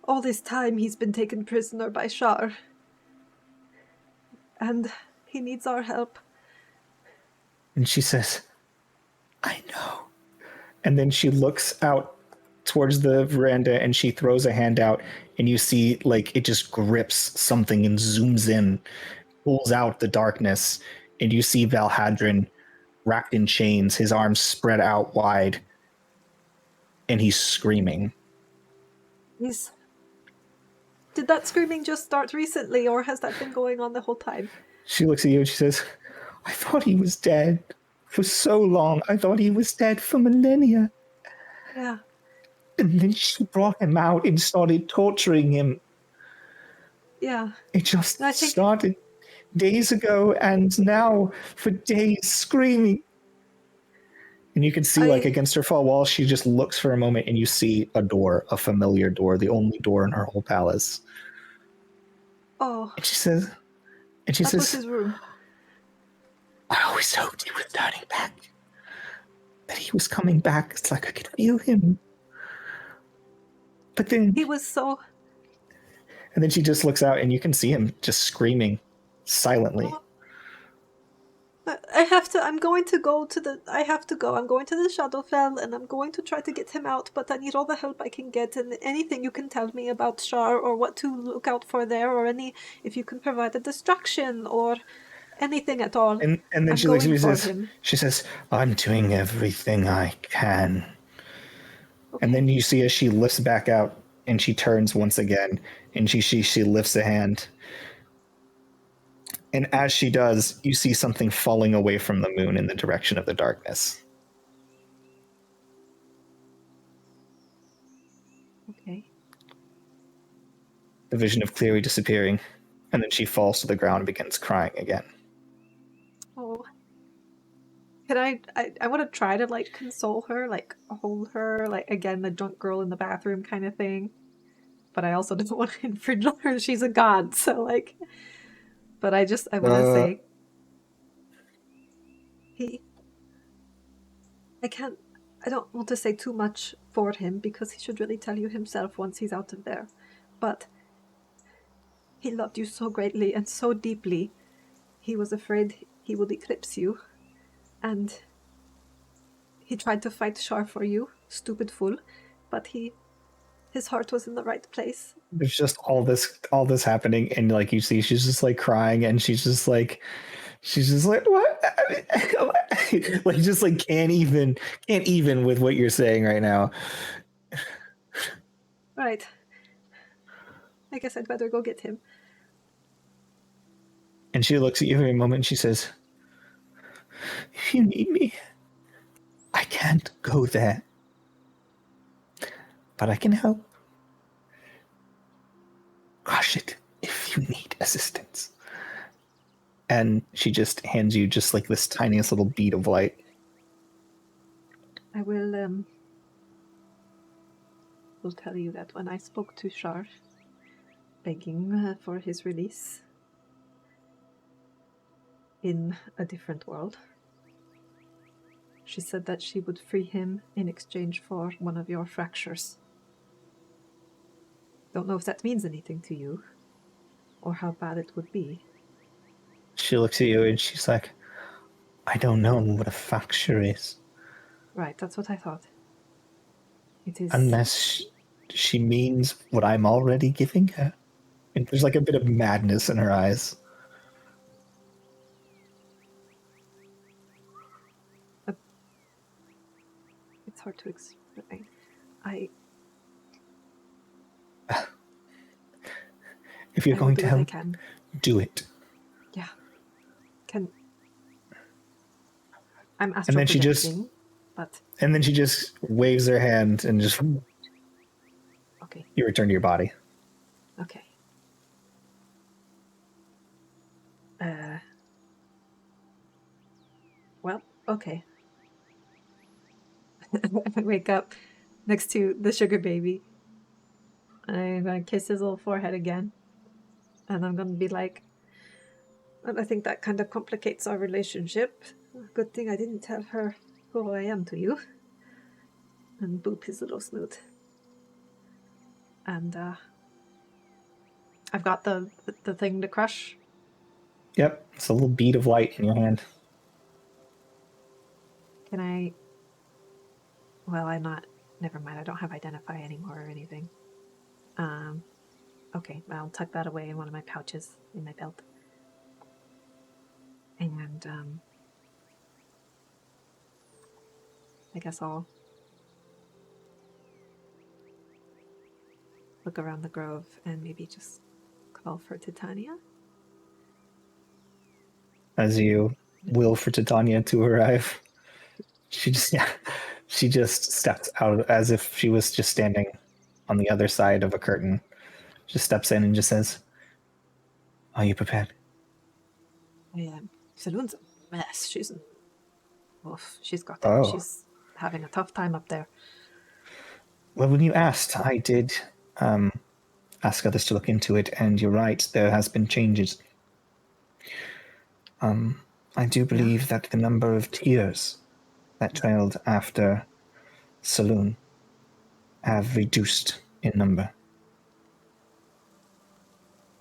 All this time he's been taken prisoner by Shar. And he needs our help. and she says, "I know." And then she looks out towards the veranda and she throws a hand out, and you see like it just grips something and zooms in, pulls out the darkness, and you see Valhadrin wrapped in chains, his arms spread out wide, and he's screaming. Did that screaming just start recently, or has that been going on the whole time? She looks at you and she says, "I thought he was dead for so long. I thought he was dead for millennia." Yeah. And then she brought him out and started torturing him. Yeah. It just I think started days ago, and now for days screaming. And you can see, like, against her far wall, she just looks for a moment, and you see a door, a familiar door, the only door in her whole palace. Oh. And she says, that was his room. "I always hoped he was turning back. That he was coming back. It's like I could feel him. But then he was so..." And then she just looks out, and you can see him just screaming silently. Oh. I have to. I'm going to go to the. I have to go. I'm going to the Shadowfell, and I'm going to try to get him out. But I need all the help I can get, and anything you can tell me about Shar, or what to look out for there, or if you can provide a distraction or anything at all. And then I'm she looks at going me and for him. she says, "I'm doing everything I can." Okay. And then you see as she lifts back out, and she turns once again, and she lifts a hand. And as she does, you see something falling away from the moon in the direction of the darkness. Okay. The vision of Cleary disappearing, and then she falls to the ground and begins crying again. Oh. Can I want to try to like console her, like hold her, like again the drunk girl in the bathroom kind of thing. But I also don't want to infringe on her. She's a god, so like. But I want to say. I don't want to say too much for him because he should really tell you himself once he's out of there. But he loved you so greatly and so deeply. He was afraid he would eclipse you. And he tried to fight Shar for you, stupid fool. But his heart was in the right place. There's just all this happening, and like you see she's just like crying, and she's just like She's just like, what? Like, just like can't even with what you're saying right now. Right. I guess I'd better go get him. And she looks at you for a moment and she says, if you need me, I can't go there. But I can help. Crush it if you need assistance. And she just hands you just like this tiniest little bead of light. I will tell you that when I spoke to Shar, begging for his release in a different world, she said that she would free him in exchange for one of your fractures. Don't know if that means anything to you, or how bad it would be. She looks at you and she's like, I don't know what a fracture is. Right, that's what I thought. It is... Unless she means what I'm already giving her. And there's like a bit of madness in her eyes. It's hard to explain. If you're going to do what I help, can. do it. Yeah. I'm And then she just astral-projecting, but... And then she just waves her hand and just... Okay. You return to your body. Okay. Well, okay. I wake up next to the sugar baby. I'm gonna kiss his little forehead again. And I'm gonna be like, well, I think that kind of complicates our relationship. Good thing I didn't tell her who I am to you. And boop his little snoot. And I've got the thing to crush. Yep, it's a little bead of light in your hand. Can I... Well, I'm not... Never mind, I don't have Identify anymore or anything. Okay, I'll tuck that away in one of my pouches in my belt. And, I guess I'll look around the grove and maybe just call for Titania. As you will for Titania to arrive, she just steps out as if she was just standing on the other side of a curtain. Just steps in and just says, are you prepared? Selindor's a mess. She's got it. Oh. She's having a tough time up there. Well, when you asked, I did ask others to look into it, and you're right, there has been changes. I do believe that the number of tears that trailed after Saloon have reduced in number.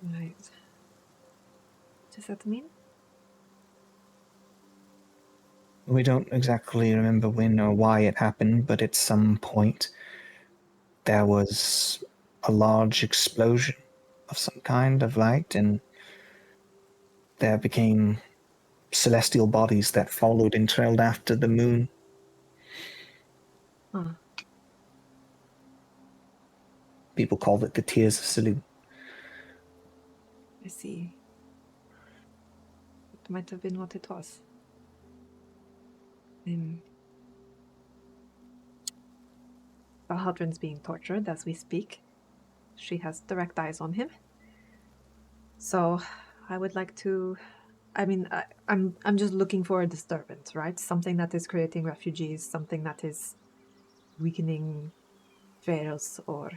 Right. What does that mean? We don't exactly remember when or why it happened, but at some point there was a large explosion of some kind of light, and there became celestial bodies that followed and trailed after the moon. Huh. People called it the Tears of Saloon. I see. It might have been what it was. Valhadrin's being tortured as we speak. She has direct eyes on him. So, I would like to... I mean, I'm just looking for a disturbance, right? Something that is creating refugees, something that is weakening Veils, or...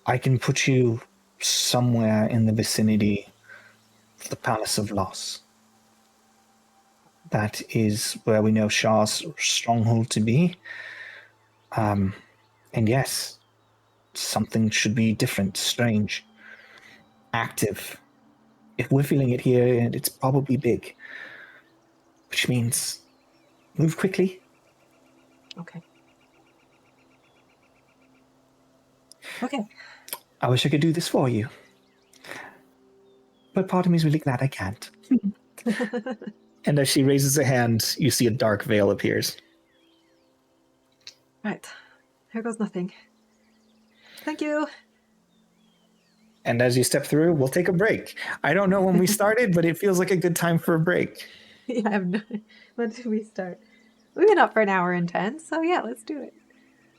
I can put you somewhere in the vicinity of the Palace of Loss. That is where we know Shah's stronghold to be. And yes, something should be different, strange, active. If we're feeling it here, it's probably big. Which means move quickly. Okay. Okay. I wish I could do this for you. But part of me is really glad I can't. And as she raises a hand, you see a dark veil appears. Right. Here goes nothing. Thank you. And as you step through, we'll take a break. I don't know when we started, but it feels like a good time for a break. Yeah, I have no. When did we start? We've been up for an hour and 10, so yeah, let's do it.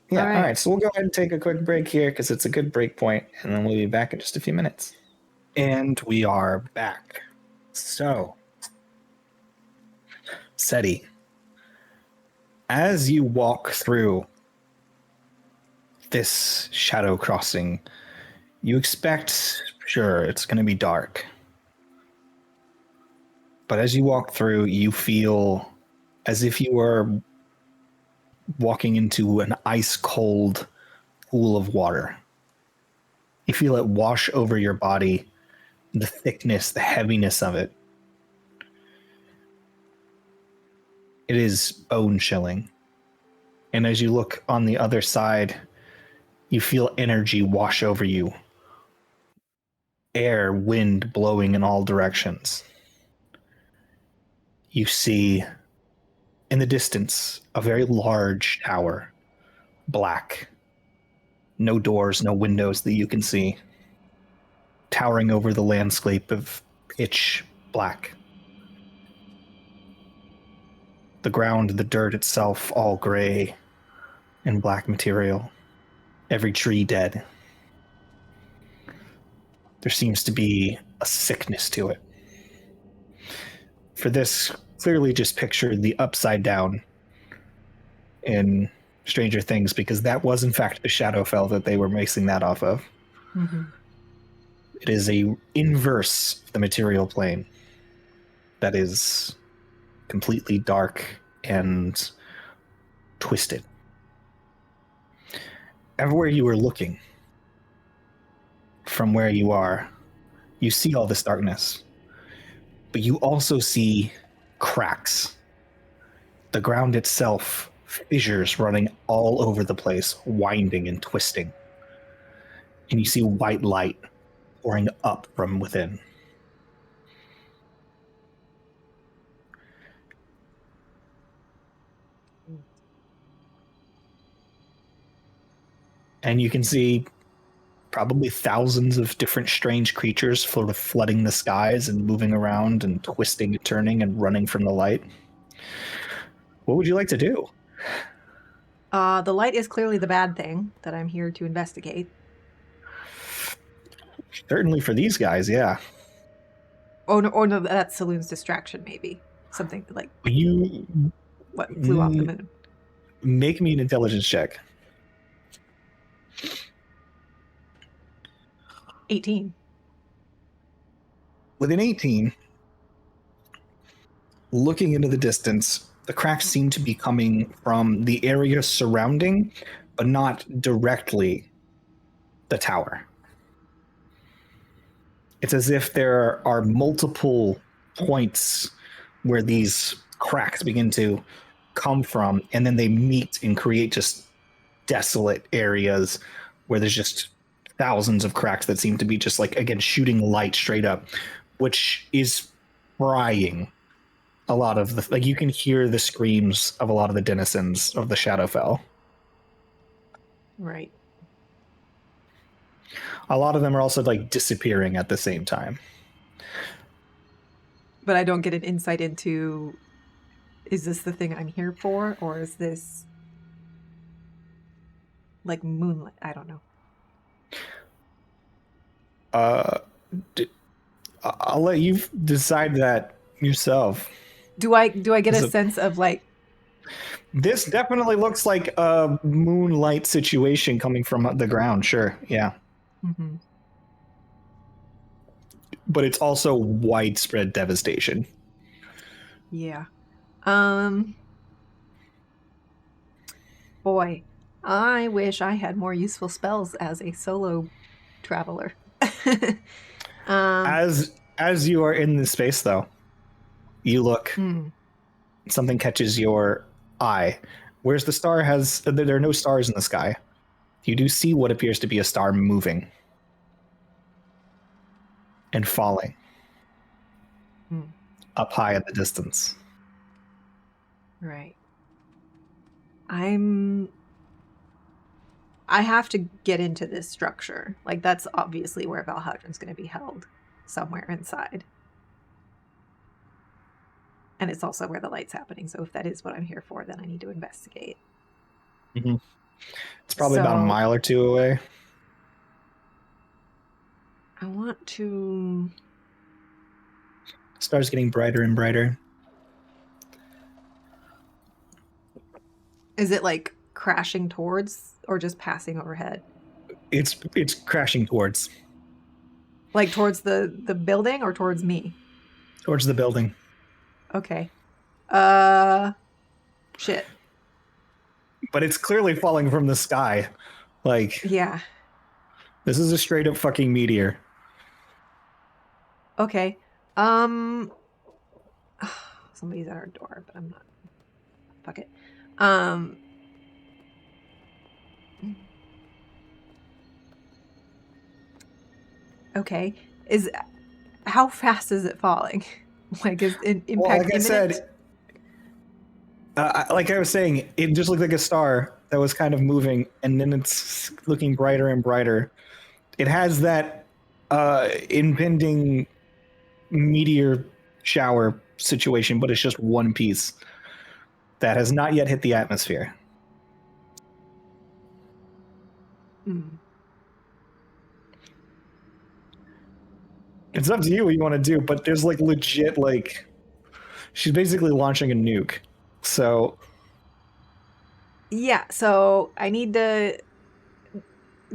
Yeah, All all right. right. So we'll go ahead and take a quick break here because it's a good break point, and then we'll be back in just a few minutes. And we are back. So, Seti, as you walk through this shadow crossing, you expect, sure, it's going to be dark. But as you walk through, you feel as if you are walking into an ice-cold pool of water. You feel it wash over your body, the thickness, the heaviness of it. It is bone-chilling. And as you look on the other side, you feel energy wash over you. Air, wind blowing in all directions. You see in the distance a very large tower, black. No doors, no windows that you can see. Towering over the landscape of pitch black. The ground, the dirt itself, all gray and black material. Every tree dead. There seems to be a sickness to it. For this, clearly just picture the Upside Down in Stranger Things, because that was in fact the Shadowfell that they were basing that off of. Mm-hmm. It is a inverse of the material plane that is completely dark and twisted. Everywhere you are looking, from where you are, you see all this darkness, but you also see cracks. The ground itself, fissures running all over the place, winding and twisting. And you see white light pouring up from within. And you can see probably thousands of different strange creatures sort of flooding the skies and moving around and twisting and turning and running from the light. What would you like to do? The light is clearly the bad thing that I'm here to investigate. Certainly for these guys, yeah. Oh no, that's Saloon's distraction, maybe. Something like You what flew off the moon. make me an intelligence check. 18. With an 18, looking into the distance, the cracks seem to be coming from the area surrounding, but not directly the tower. It's as if there are multiple points where these cracks begin to come from, and then they meet and create just desolate areas where there's just thousands of cracks that seem to be just like, again, shooting light straight up, which is frying a lot of the, like, you can hear the screams of a lot of the denizens of the Shadowfell. Right. A lot of them are also like disappearing at the same time. But I don't get an insight into, is this the thing I'm here for, or is this like moonlight? I don't know. I'll let you decide that yourself. Do I get a sense of like, This definitely looks like a moonlight situation coming from the ground. Sure, yeah. mm-hmm. But it's also widespread devastation. Yeah. Boy, I wish I had more useful spells as a solo traveler. As you are in this space, though, you look. Something catches your eye. Where's the star? There are no stars in the sky. You do see what appears to be a star moving and falling. up high in the distance. Right. I have to get into this structure. Like, that's obviously where Valhadron's going to be held, somewhere inside. And it's also where the light's happening. So if that is what I'm here for, then I need to investigate. Mm-hmm. It's probably about a mile or two away. I want to... Stars getting brighter and brighter. Is it like crashing towards or just passing overhead? It's crashing towards. Like towards the building or towards me? Towards the building. Okay. Shit. But it's clearly falling from the sky. Like, yeah. This is a straight up fucking meteor. Okay. Somebody's at our door, but I'm not. Fuck it. Okay. How fast is it falling? Like, is impact well, like imminent? I said, like I was saying, it just looked like a star that was kind of moving, and then it's looking brighter and brighter. It has that impending meteor shower situation, but it's just one piece that has not yet hit the atmosphere. It's up to you what you want to do, but there's like legit, like, she's basically launching a nuke. So yeah, so I need to...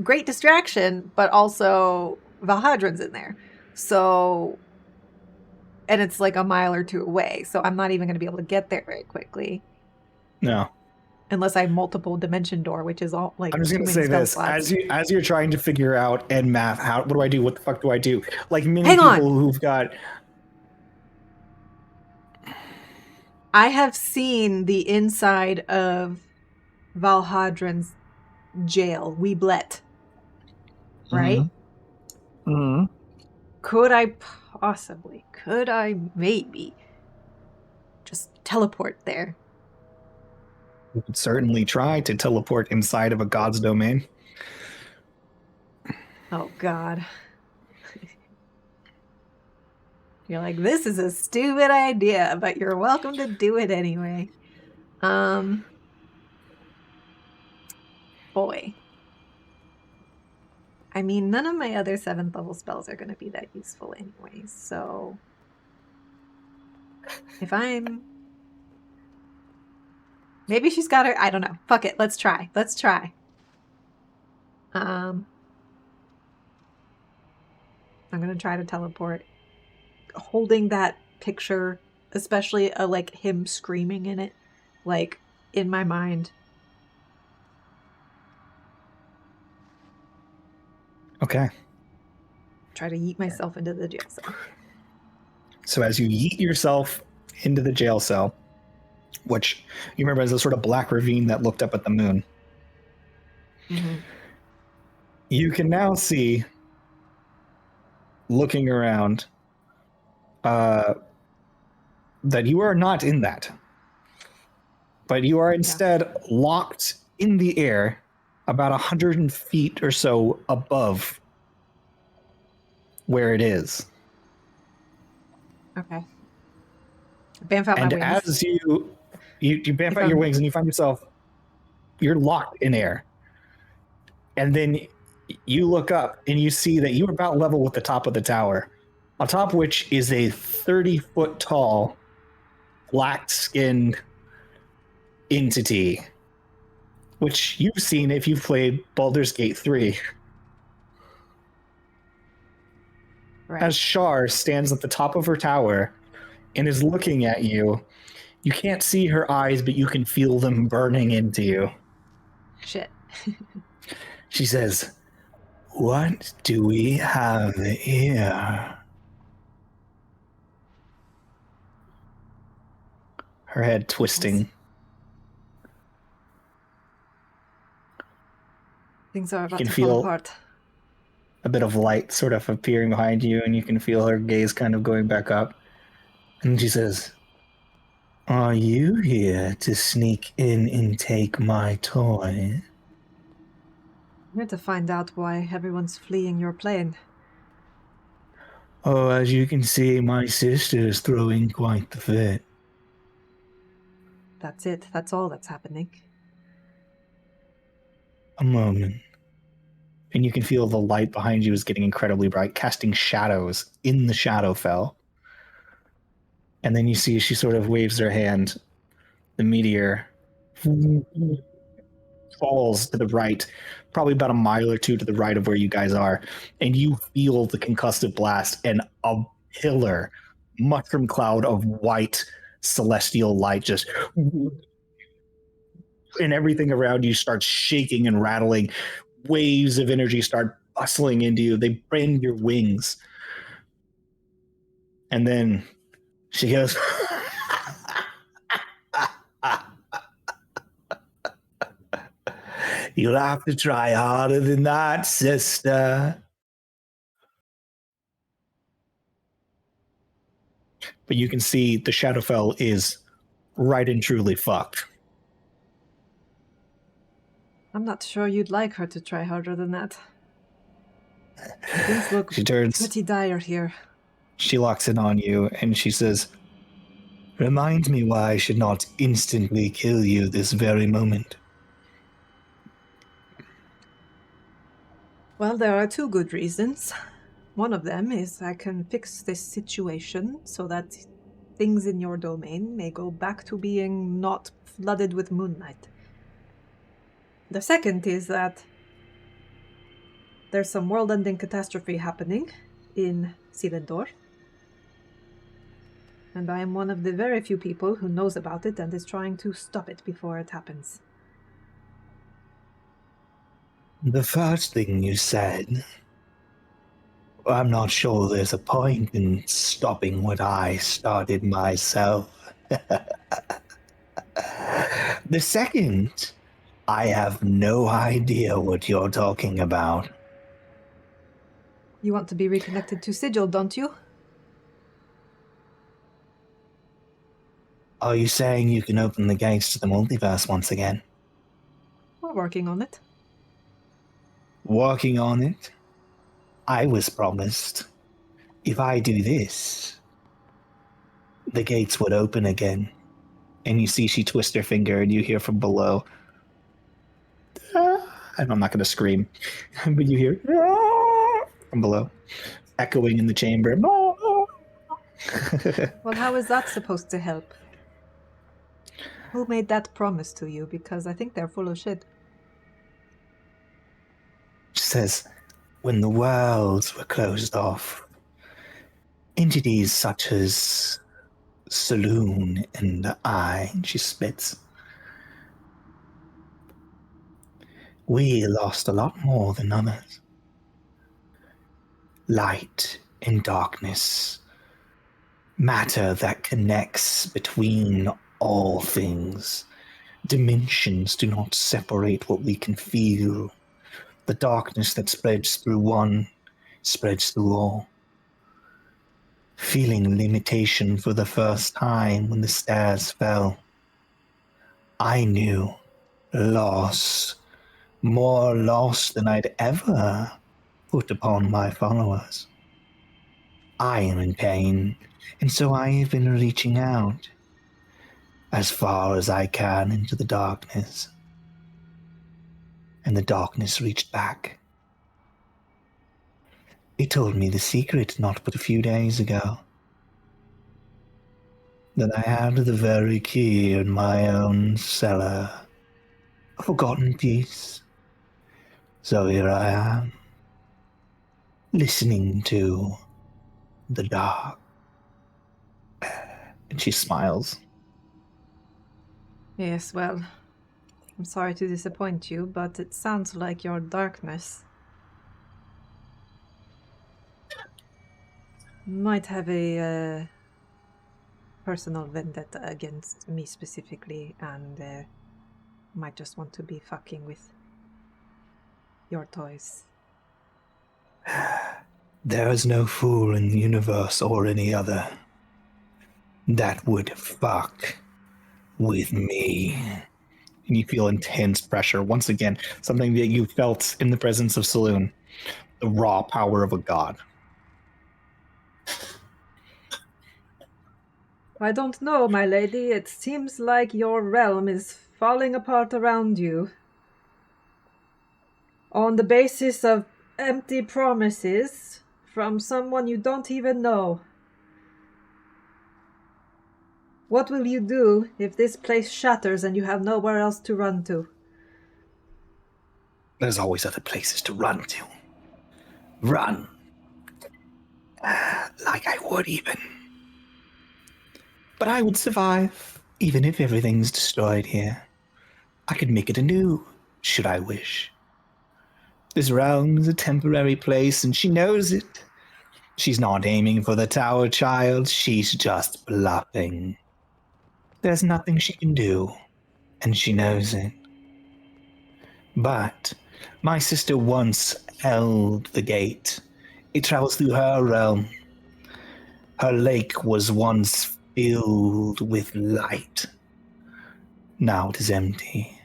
Great distraction, but also Valhadron's in there. So... And it's like a mile or two away, so I'm not even going to be able to get there very quickly. No. Unless I have multiple dimension door, which is all like... I'm just going to say this. As you're trying to figure out and math, what do I do? What the fuck do I do? Like many people who've got... I have seen the inside of Valhadron's jail, Weeblet. Right? Mm-hmm. Could I maybe just teleport there? You could certainly try to teleport inside of a god's domain. Oh, God. You're like, this is a stupid idea, but you're welcome to do it anyway. Boy. I mean, none of my other 7th level spells are going to be that useful anyway, so... If I'm... Maybe she's got her... I don't know. Fuck it. Let's try. I'm going to try to teleport. Holding that picture, especially like him screaming in it, like in my mind. Okay. Try to yeet myself into the jail cell. So as you yeet yourself into the jail cell, which you remember as a sort of black ravine that looked up at the moon, you can now see, looking around, that you are not in that. But you are instead locked in the air about 100 feet or so above where it is. Okay. Bamf out my wings. And as you bamf out your wings and you find yourself, you're locked in air. And then you look up and you see that you are about level with the top of the tower, on top of which is a 30-foot tall, black-skinned entity, which you've seen if you've played Baldur's Gate 3. Right. As Shar stands at the top of her tower and is looking at you, you can't see her eyes, but you can feel them burning into you. Shit. She says, "What do we have here?" Her head twisting. Things are about to fall apart. A bit of light sort of appearing behind you, and you can feel her gaze kind of going back up. And she says, "Are you here to sneak in and take my toy?" I'm here to find out why everyone's fleeing your plane. "Oh, as you can see, my sister is throwing quite the fit." That's it. That's all that's happening. "A moment." And you can feel the light behind you is getting incredibly bright, casting shadows in the Shadowfell. And then you see she sort of waves her hand. The meteor falls to the right, probably about a mile or two to the right of where you guys are. And you feel the concussive blast, and a pillar, mushroom cloud of white celestial light just, and everything around you starts shaking and rattling. Waves of energy start bustling into you. They bend your wings. And then she goes, "You'll have to try harder than that, sister." But you can see the Shadowfell is right and truly fucked. I'm not sure you'd like her to try harder than that. Things look She turns, pretty dire here. she locks in on you, and she says, "Remind me why I should not instantly kill you this very moment." Well, there are two good reasons. One of them is I can fix this situation so that things in your domain may go back to being not flooded with moonlight. The second is that there's some world-ending catastrophe happening in Selindor. And I am one of the very few people who knows about it and is trying to stop it before it happens. The first thing you said, I'm not sure there's a point in stopping what I started myself. The second, I have no idea what you're talking about. You want to be reconnected to Sigil, don't you? Are you saying you can open the gates to the multiverse once again? We're working on it. Working on it? I was promised, if I do this, the gates would open again. And you see she twists her finger, and you hear from below, and I'm not going to scream, but you hear from below, echoing in the chamber. Well, how is that supposed to help? Who made that promise to you? Because I think they're full of shit. She says, when the worlds were closed off, entities such as Saloon and I, and she spits, we lost a lot more than others. Light and darkness, matter that connects between all things. Dimensions do not separate what we can feel. The darkness that spreads through one spreads through all. Feeling limitation for the first time when the stairs fell, I knew loss, more loss than I'd ever put upon my followers. I am in pain, and so I have been reaching out as far as I can into the darkness. And the darkness reached back. It told me the secret not but a few days ago. That I had the very key in my own cellar. A forgotten piece. So here I am, listening to the dark. And she smiles. Yes, well, I'm sorry to disappoint you, but it sounds like your darkness might have a personal vendetta against me specifically, and might just want to be fucking with your toys. There is no fool in the universe or any other. that would fuck with me. And you feel intense pressure. Once again, something that you felt in the presence of Saloon. The raw power of a god. I don't know, my lady. It seems like your realm is falling apart around you. On the basis of empty promises from someone you don't even know. What will you do if this place shatters and you have nowhere else to run to? There's always other places to run to. Run. Like I would even. But I would survive, even if everything's destroyed here. I could make it anew, should I wish. This realm is a temporary place, and she knows it. She's not aiming for the tower, child. She's just bluffing. There's nothing she can do, and she knows it. But my sister once held the gate. It travels through her realm. Her lake was once filled with light. Now it is empty.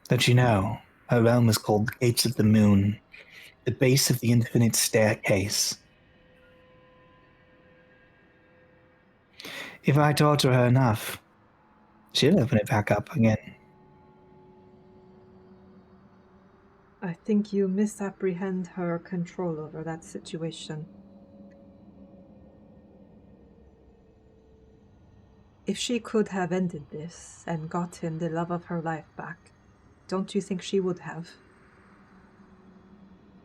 Don't you know, her realm is called the Gates of the Moon, the base of the infinite staircase. If I torture her enough, she'll open it back up again. I think you misapprehend her control over that situation. If she could have ended this and gotten the love of her life back, don't you think she would have?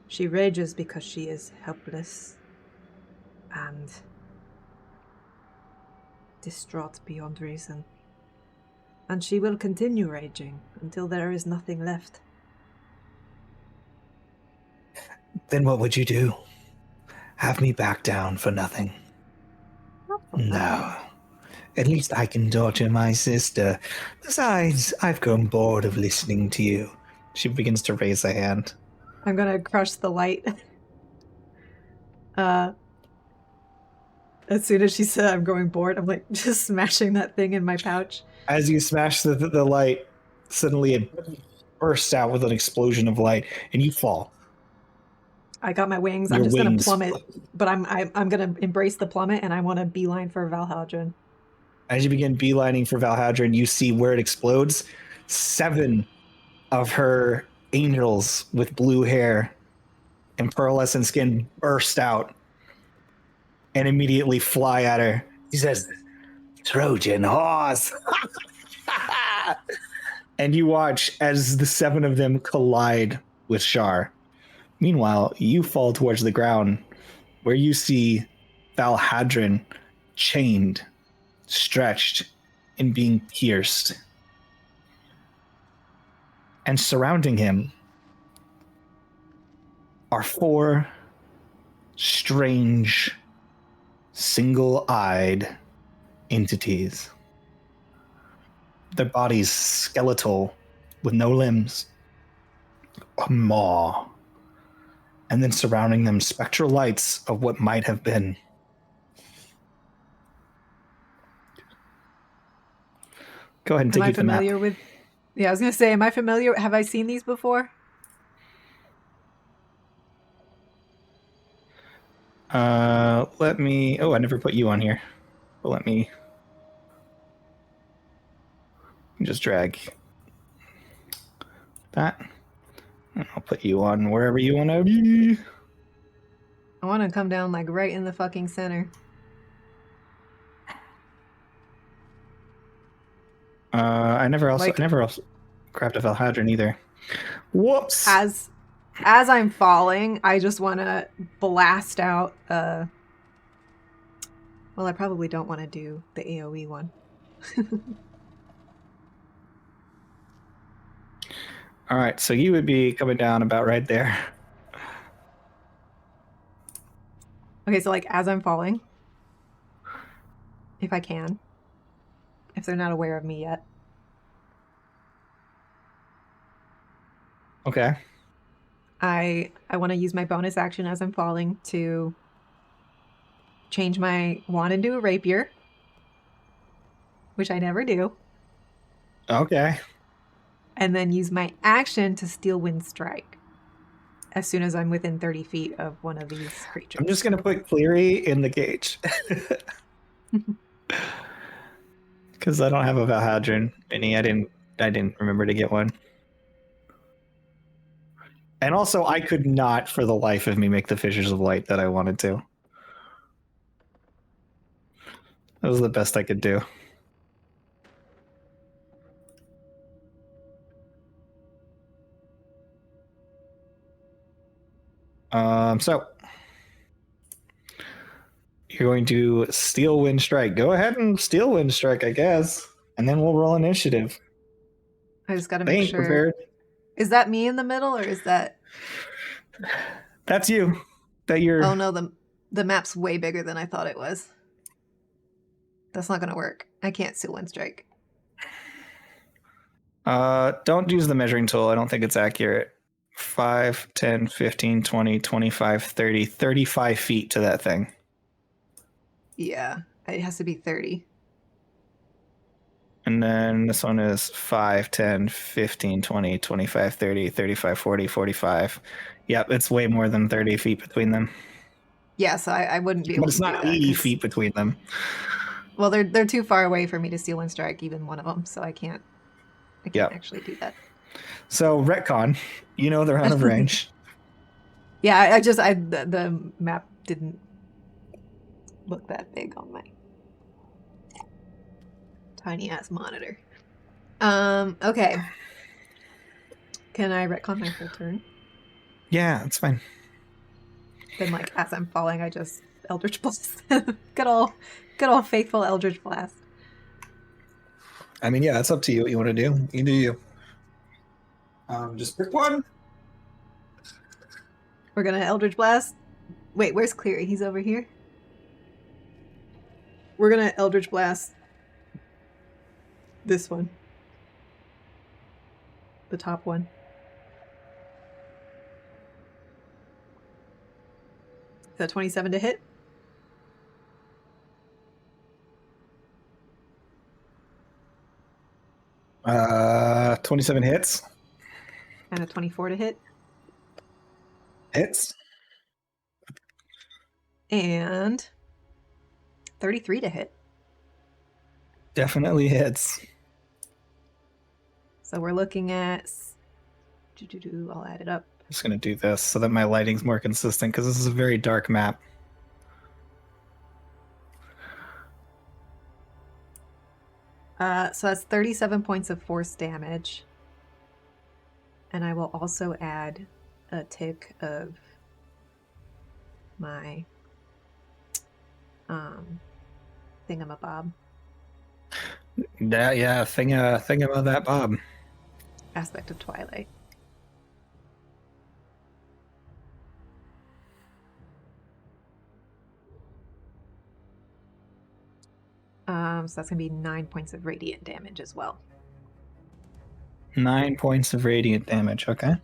She rages because she is helpless and distraught beyond reason. And she will continue raging until there is nothing left. Then what would you do? Have me back down for nothing? No. At least I can torture my sister. Besides, I've grown bored of listening to you. She begins to raise a hand. I'm gonna crush the light. As soon as she said I'm growing bored, I'm like just smashing that thing in my pouch. As you smash the light, suddenly it bursts out with an explosion of light, and you fall. I got my wings. Your I'm just gonna wings- plummet, but I'm gonna embrace the plummet, and I want to beeline for Valhadrin. As you begin beelining for Valhadrin, you see where it explodes. 7 of her angels with blue hair and pearlescent skin burst out and immediately fly at her. He says, Trojan horse. And you watch as the 7 of them collide with Shar. Meanwhile, you fall towards the ground where you see Valhadrin chained, stretched, and being pierced. And surrounding him are 4 strange, single-eyed entities. Their bodies skeletal with no limbs, a maw, and then surrounding them spectral lights of what might have been. Go ahead and take Am I you to the map. familiar with? Yeah, I was gonna say, am I familiar? Have I seen these before? Let me. Oh, I never put you on here. But let me just drag that. And I'll put you on wherever you want to be. I want to come down like right in the fucking center. I never also Like- grabbed a Valhadrin either. Whoops. As I'm falling, I just want to blast out. Well, I probably don't want to do the AoE one. All right, so you would be coming down about right there. Okay, so like as I'm falling, if I can, if they're not aware of me yet. Okay. I want to use my bonus action as I'm falling to change my wand into a rapier, which I never do, Okay. and then use my action to steal wind strike as soon as I'm within 30 feet of one of these creatures. I'm just gonna put Cleary in the cage. Because I don't have a Valhadron mini. I didn't remember to get one. And also, I could not, for the life of me, make the Fissures of Light that I wanted to. That was the best I could do. So you're going to steal Wind Strike. Go ahead and steal Wind Strike, I guess, and then we'll roll initiative. I just got to They make ain't sure. prepared. Is that me in the middle, or is that? That's you. That you're. Oh no, the map's way bigger than I thought it was. That's not gonna work. I can't steal wind strike. Don't use the measuring tool. I don't think it's accurate. 5, 10, 15, 20, 25, 30, 35 feet to that thing. Yeah, it has to be 30. And then this one is 5, 10, 15, 20, 25, 30, 35, 40, 45. Yep, it's way more than 30 feet between them. Yeah, so I wouldn't be able But it's to not do that, 80 feet between them. Well, they're too far away for me to steal wind strike, even one of them, so I can't Yep. actually do that. So, retcon, you know they're out of range. Yeah, the map didn't look that big on my tiny ass monitor. Okay. Can I retcon my full turn? Yeah, it's fine. Then, like, as I'm falling, I just Eldritch Blast. good old faithful Eldritch Blast. I mean, yeah, it's up to you what you want to do. You do you. Just pick one. We're gonna Eldritch Blast. Wait, where's Cleary? He's over here. We're gonna Eldritch Blast this one. The top one. Is that 27 to hit? Uh, 27 hits. And a 24 to hit. Hits. And 33 to hit. Definitely hits. So we're looking at... I'll add it up. Just going to do this so that my lighting's more consistent because this is a very dark map. So that's 37 points of force damage. And I will also add a tick of my thingamabob. Yeah, thing about that Bob. Aspect of Twilight. So that's going to be 9 points of radiant damage as well. 9 points of radiant damage, okay.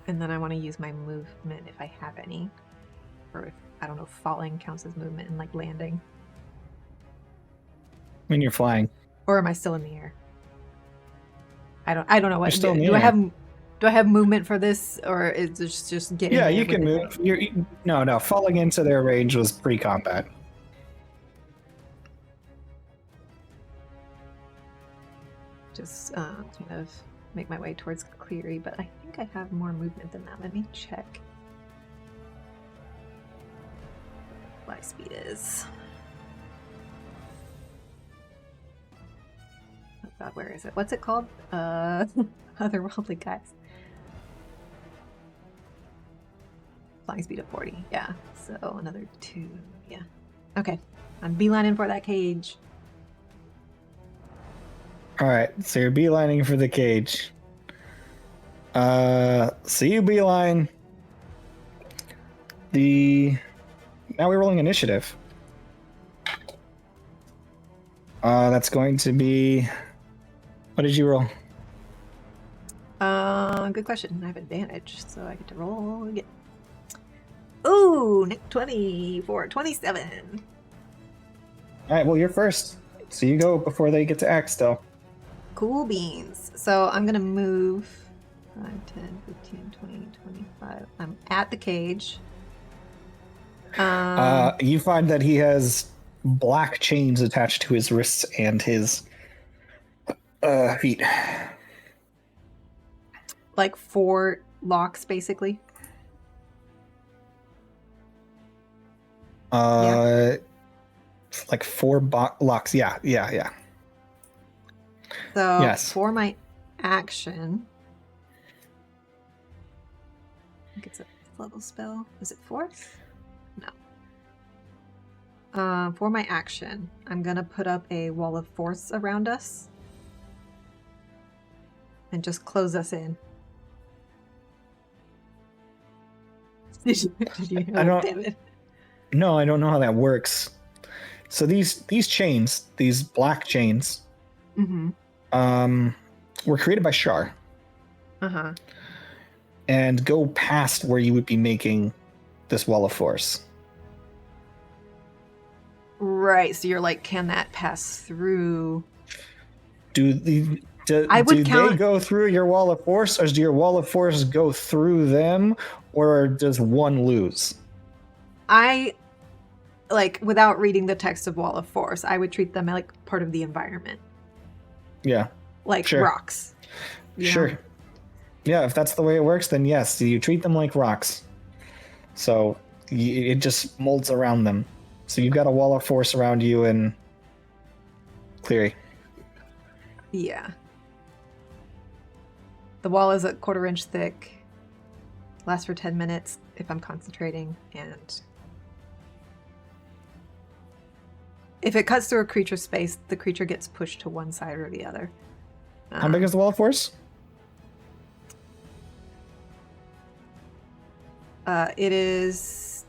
And then I want to use my movement if I have any. Or if, I don't know, falling counts as movement and like landing. When you're flying. Or am I still in the air? I don't know what. You're still in the do air. Do I have movement for this, or is it just getting? Yeah, there you can with move. No, falling into their range was pre-combat. Just kind of make my way towards Cleary, but I think I have more movement than that. Let me check. Fly speed is. Oh God, where is it? What's it called? Otherworldly guys. Flying speed of 40. Yeah. So another 2. Yeah. Okay. I'm beelining for that cage. All right, so you're beelining for the cage. So you beeline. Now we're rolling initiative. That's going to be. What did you roll? Good question. I have advantage, so I get to roll again. Ooh, 24, 27. All right, well, you're first. So you go before they get to act still. Cool beans. So I'm going to move 5, 10, 15, 20, 25. I'm at the cage. You find that he has black chains attached to his wrists and his feet. Like 4 locks, basically. Like 4 locks. Yeah. So Yes. for my action, I think it's a level spell. Is it 4th? No. For my action, I'm gonna put up a wall of force around us and just close us in. I don't- Damn it. No, I don't know how that works. So these chains, these black chains, Mm-hmm. were created by Shar Uh-huh. and go past where you would be making this wall of force. Right, so you're like, can that pass through? Do I would they count- go through your wall of force, or does your wall of force go through them, or does one lose? I, like, without reading the text of Wall of Force, I would treat them like part of the environment. Yeah. Like Sure. rocks. you know? Sure. Yeah, if that's the way it works, then yes, you treat them like rocks. So it just molds around them. So you've got a wall of force around you and Cleary. Yeah. The wall is a 1/4 inch thick. Lasts for 10 minutes if I'm concentrating, and if it cuts through a creature's space, the creature gets pushed to one side or the other. How big is the wall of force? It is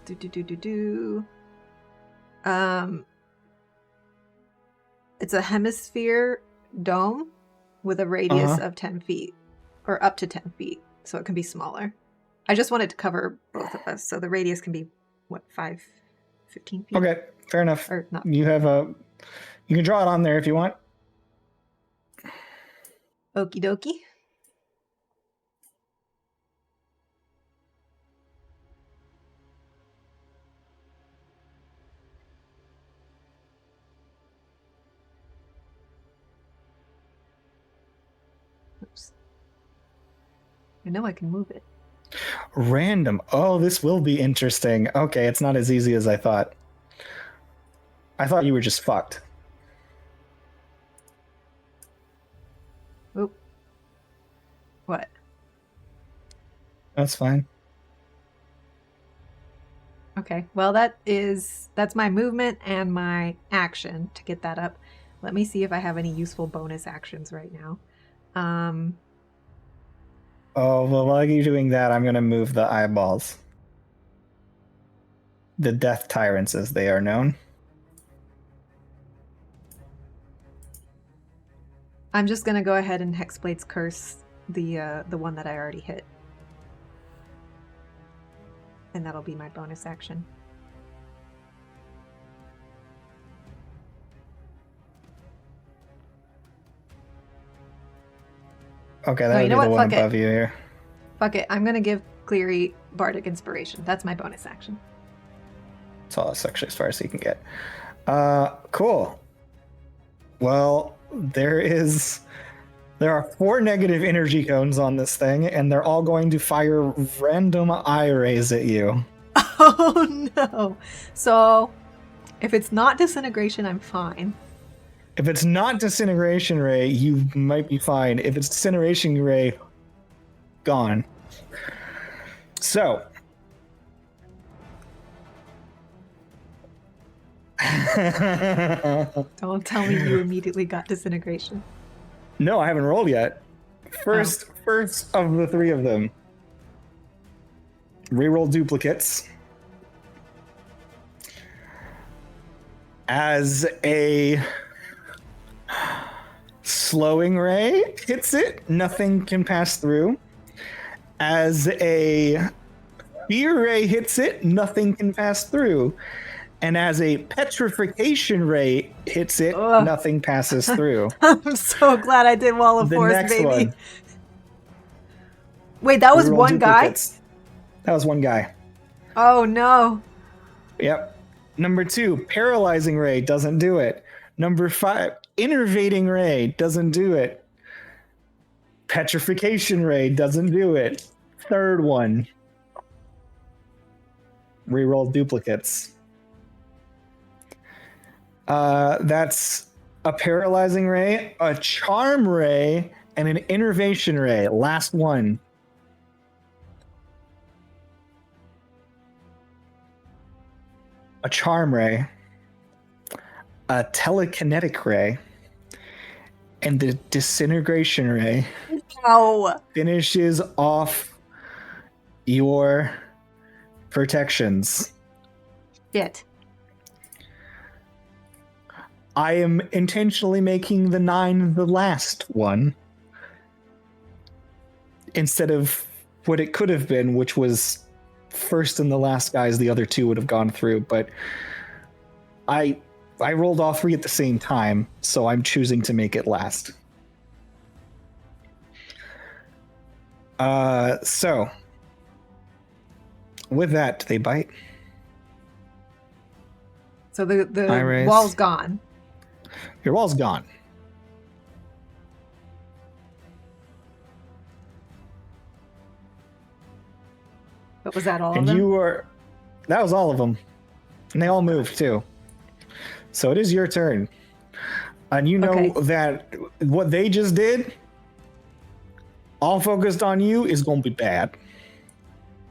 it's a hemisphere dome with a radius of 10 feet, or up to 10 feet, so it can be smaller. I just wanted to cover both of us, so the radius can be, 15 feet? Okay, fair enough. Or not. You can draw it on there if you want. Okie dokie. Oops. I know I can move it. Random. Oh, this will be interesting. Okay, it's not as easy as I thought. I thought you were just fucked. Oop. What? That's fine. Okay, well that's my movement and my action to get that up. Let me see if I have any useful bonus actions right now. Oh, well, while you're doing that, I'm going to move the eyeballs. The Death Tyrants, as they are known. I'm just gonna go ahead and Hexblade's Curse the one that I already hit. And that'll be my bonus action. Okay, that would be the one Fuck above it. you here. Fuck it, I'm gonna give Cleary Bardic Inspiration. That's my bonus action. That's actually as far as you can get. Cool. Well, there are 4 negative energy cones on this thing, and they're all going to fire random eye rays at you. Oh no! So, if it's not disintegration, I'm fine. If it's not disintegration ray, you might be fine. If it's disintegration ray, gone. So. Don't tell me you immediately got disintegration. No, I haven't rolled yet. First of the 3 of them. Reroll duplicates. As a slowing ray hits it, nothing can pass through. As a Fear ray hits it, nothing can pass through. And as a petrification ray hits it, Ugh. nothing passes through. I'm so glad I did Wall of The Force, next baby. one. Wait, that was Reroll one guy? duplicates. That was one guy. Oh no. Yep. Number 2, paralyzing ray doesn't do it. Number 5, innervating ray doesn't do it. Petrification ray doesn't do it. Third one. Reroll duplicates. That's a paralyzing ray, a charm ray, and an innervation ray. Last one. A charm ray, a telekinetic ray, and the disintegration ray Ow. finishes off your protections. Shit. I am intentionally making the 9 the last one instead of what it could have been, which was first and the last guys the other 2 would have gone through, but I rolled all 3 at the same time, so I'm choosing to make it last. So with that, do they bite? So the Iris. wall's gone. Your wall's gone. But was that all And of them? you were... That was all of them. And they all moved, too. So it is your turn. And you know Okay. that what they just did, all focused on you, is going to be bad.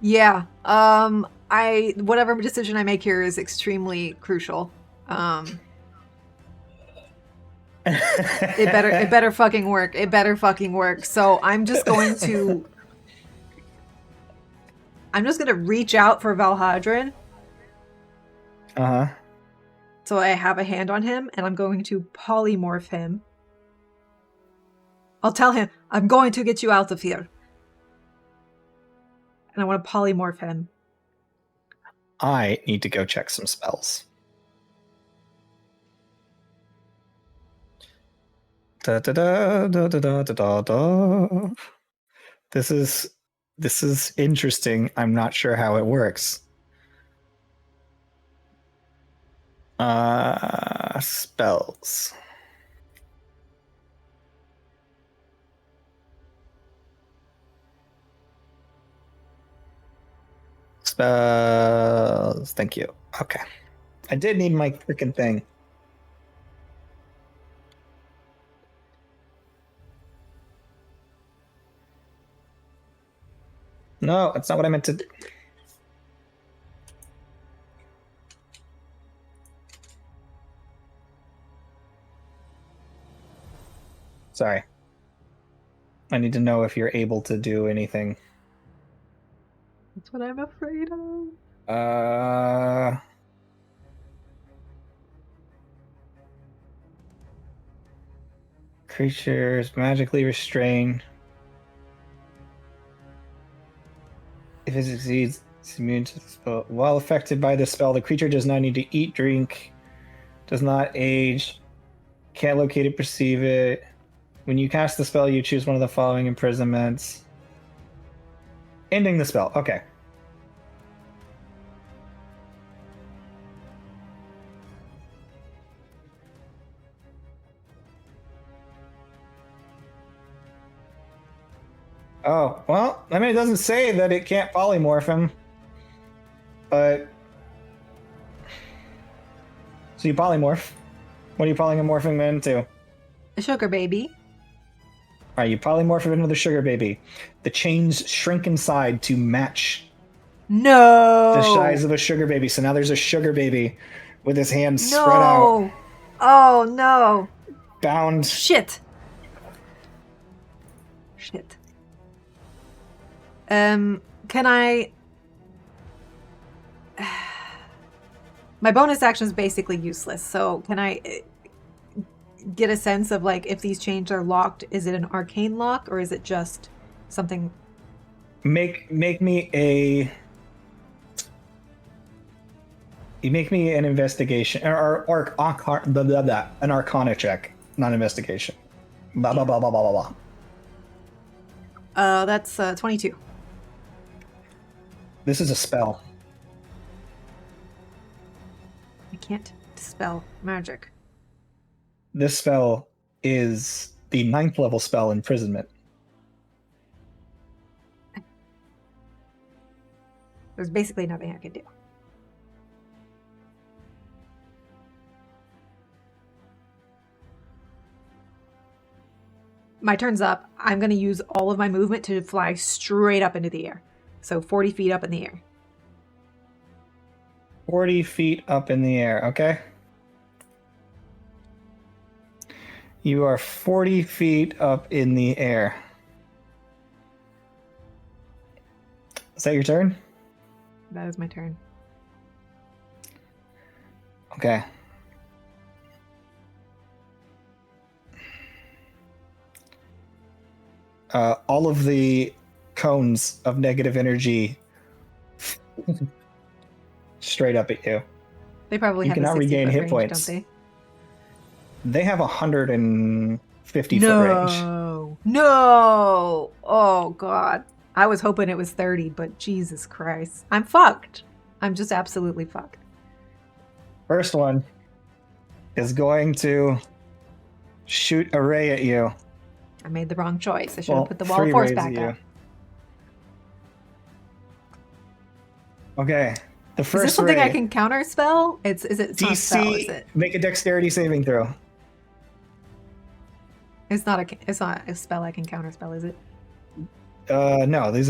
Yeah. Whatever decision I make here is extremely crucial. It better fucking work. It better fucking work. So I'm just going to reach out for Valhadrin. Uh-huh. So I have a hand on him, and I'm going to polymorph him. I'll tell him, I'm going to get you out of here. And I want to polymorph him. I need to go check some spells. Da da da da da da da da. This is interesting. I'm not sure how it works. Spells. Spells. Thank you. Okay. I did need my freaking thing. No, that's not what I meant to do. Sorry. I need to know if you're able to do anything. That's what I'm afraid of. Creatures magically restrained. If it succeeds, it's immune to the spell. While affected by the spell, the creature does not need to eat, drink, does not age, can't locate it, perceive it. When you cast the spell, you choose one of the following imprisonments. Ending the spell. Okay. Oh, well, I mean, it doesn't say that it can't polymorph him. But... So you polymorph. What are you polymorphing him into? A sugar baby. Alright, you polymorph him into the sugar baby. The chains shrink inside to match No. the size of a sugar baby. So now there's a sugar baby with his hands No. spread out, Oh no. bound. Shit. Can I... My bonus action is basically useless, so can I get a sense of, like, if these chains are locked, is it an arcane lock, or is it just something... Make me a You make me an investigation or an arcana check, not investigation. Blah blah blah blah blah blah blah. That's 22. This is a spell. I can't dispel magic. This spell is the 9th level spell, Imprisonment. There's basically nothing I can do. My turn's up. I'm going to use all of my movement to fly straight up into the air. So 40 feet up in the air. 40 feet up in the air, okay? You are 40 feet up in the air. Is that your turn? That is my turn. Okay. All of the cones of negative energy straight up at you. They probably You have cannot a 60 regain foot hit range, points. don't They have 150 they? foot range. No! Oh, God. I was hoping it was 30, but Jesus Christ. I'm fucked. I'm just absolutely fucked. First one is going to shoot a ray at you. I made the wrong choice. I should have Well, put the wall of 3 force rays back at you. up. Okay. The Is first this something ray, I can counter spell? Is it it's not a spell, is DC, it? make a dexterity saving throw. It's not a spell I can counter spell, is it? No, this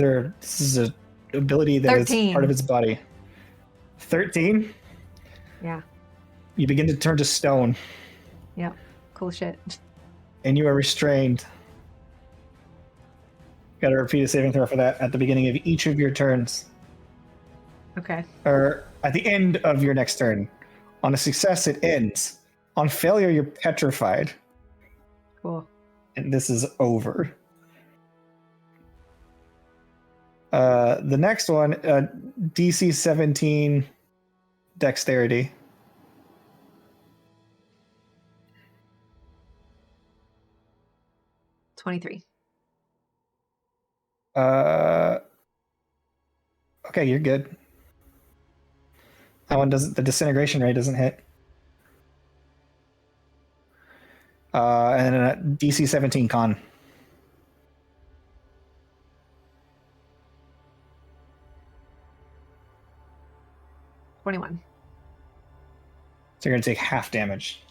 is a ability that is 13. part of its body. 13? Yeah. You begin to turn to stone, Yeah. Cool shit. and you are restrained. Gotta repeat a saving throw for that at the beginning of each of your turns. Okay. Or at the end of your next turn. On a success, it ends. On failure, you're petrified. Cool. And this is over. The next one, DC 17 dexterity. $23. Okay, you're good. That one doesn't. The disintegration ray doesn't hit. And then a DC 17 con. $21. So you're gonna take half damage.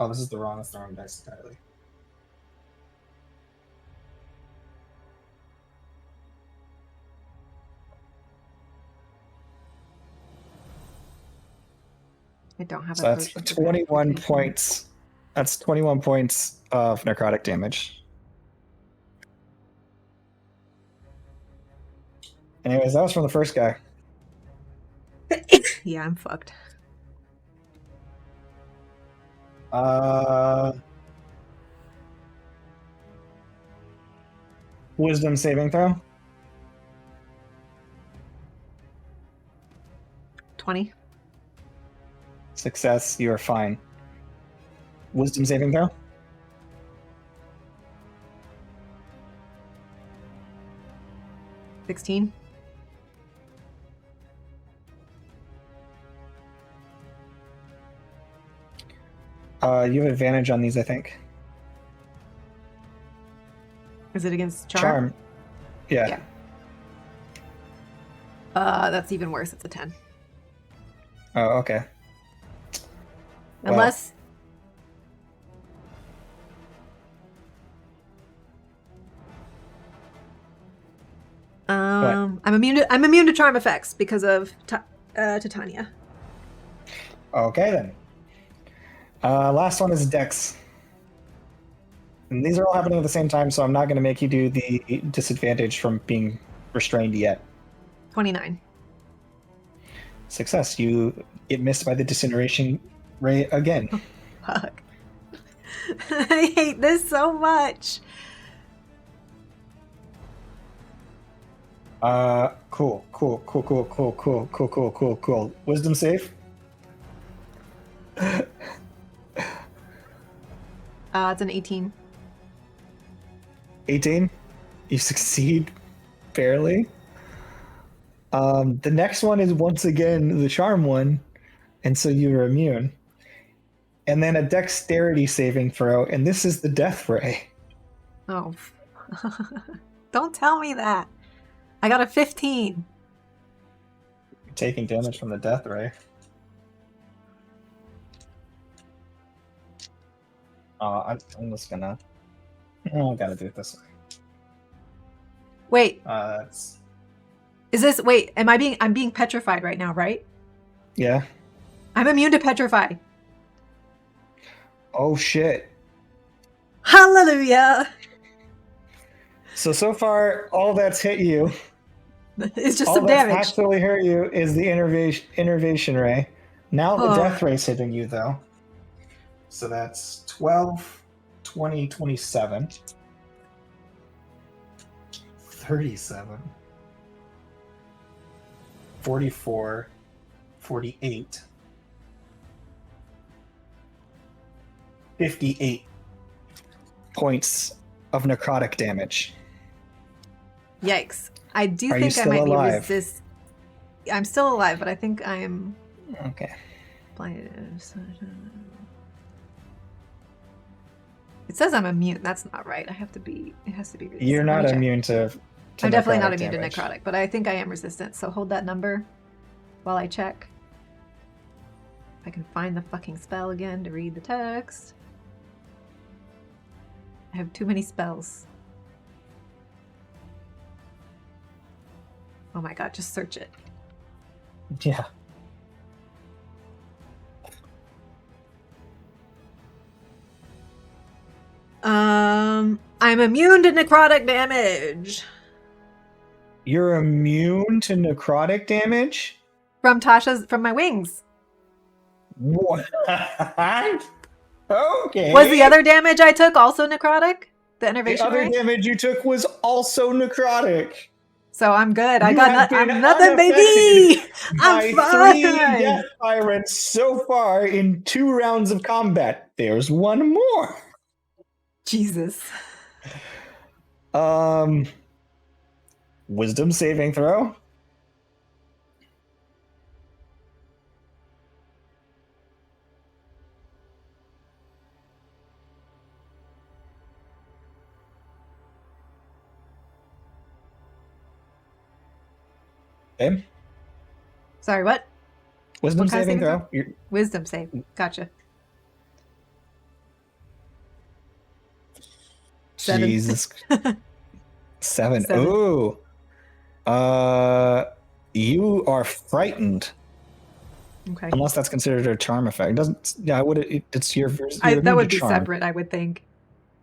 Oh, this is the wrong. That's the wrong dice entirely. I don't have So a that's potion for 21 purification. points. That's 21 points of necrotic damage. Anyways, that was from the first guy. Yeah, I'm fucked. Wisdom saving throw. 20. Success, you are fine. Wisdom saving throw. $16. You have advantage on these, I think. Is it against charm? Charm. Yeah. Yeah. That's even worse. It's a 10. Oh, okay. Well, Unless I'm immune to charm effects because of Titania. Okay then. Last one is Dex. And these are all happening at the same time, so I'm not going to make you do the disadvantage from being restrained yet. 29. Success. You get missed by the disintegration ray again. Fuck. I hate this so much. Cool. Wisdom save. It's an 18. 18. You succeed barely. The next one is once again the charm one, and so you're immune. And then a dexterity saving throw, and this is the death ray. Oh. Don't tell me that. I got a 15. You're taking damage from the death ray. I'm just gonna. I gotta do it this way. Wait, It's... is this... Wait, I'm being petrified right now, right? Yeah. I'm immune to petrify. Oh shit. Hallelujah! So far, all that's hit you, It's just all some that's damage. actually hurt you is the innervation ray. Now the death ray's hitting you, though. So that's 12, 20, 27, 37, 44, 48, 58 points of necrotic damage. Yikes. I do Are you think I still might alive? be resist. I'm still alive, but I think I am Okay. blinded. It says I'm immune. That's not right. It has to be resistant. You're Let not me check. immune to I'm definitely necrotic not immune damage. to necrotic, but I think I am resistant. So hold that number while I check. If I can find the fucking spell again to read the text. I have too many spells. Oh my god, just search it. Yeah. I'm immune to necrotic damage You're immune to necrotic damage? from my wings. What? Okay. Was the other damage I took also necrotic? The The innervation other ray? damage you took was also necrotic. So I'm good. I You got have been I'm nothing, unaffected baby. By I'm 3 fine. death tyrants so far in 2 rounds of combat. There's one more. Jesus. Wisdom saving throw. Okay. Sorry, what? Wisdom What kind of saving saving throw. You're- Wisdom save. Gotcha. 7. Jesus. 7. 7. Ooh. You are frightened. Okay. Unless that's considered a charm effect. It doesn't. Yeah, I would. It's your. That would be separate, I would think.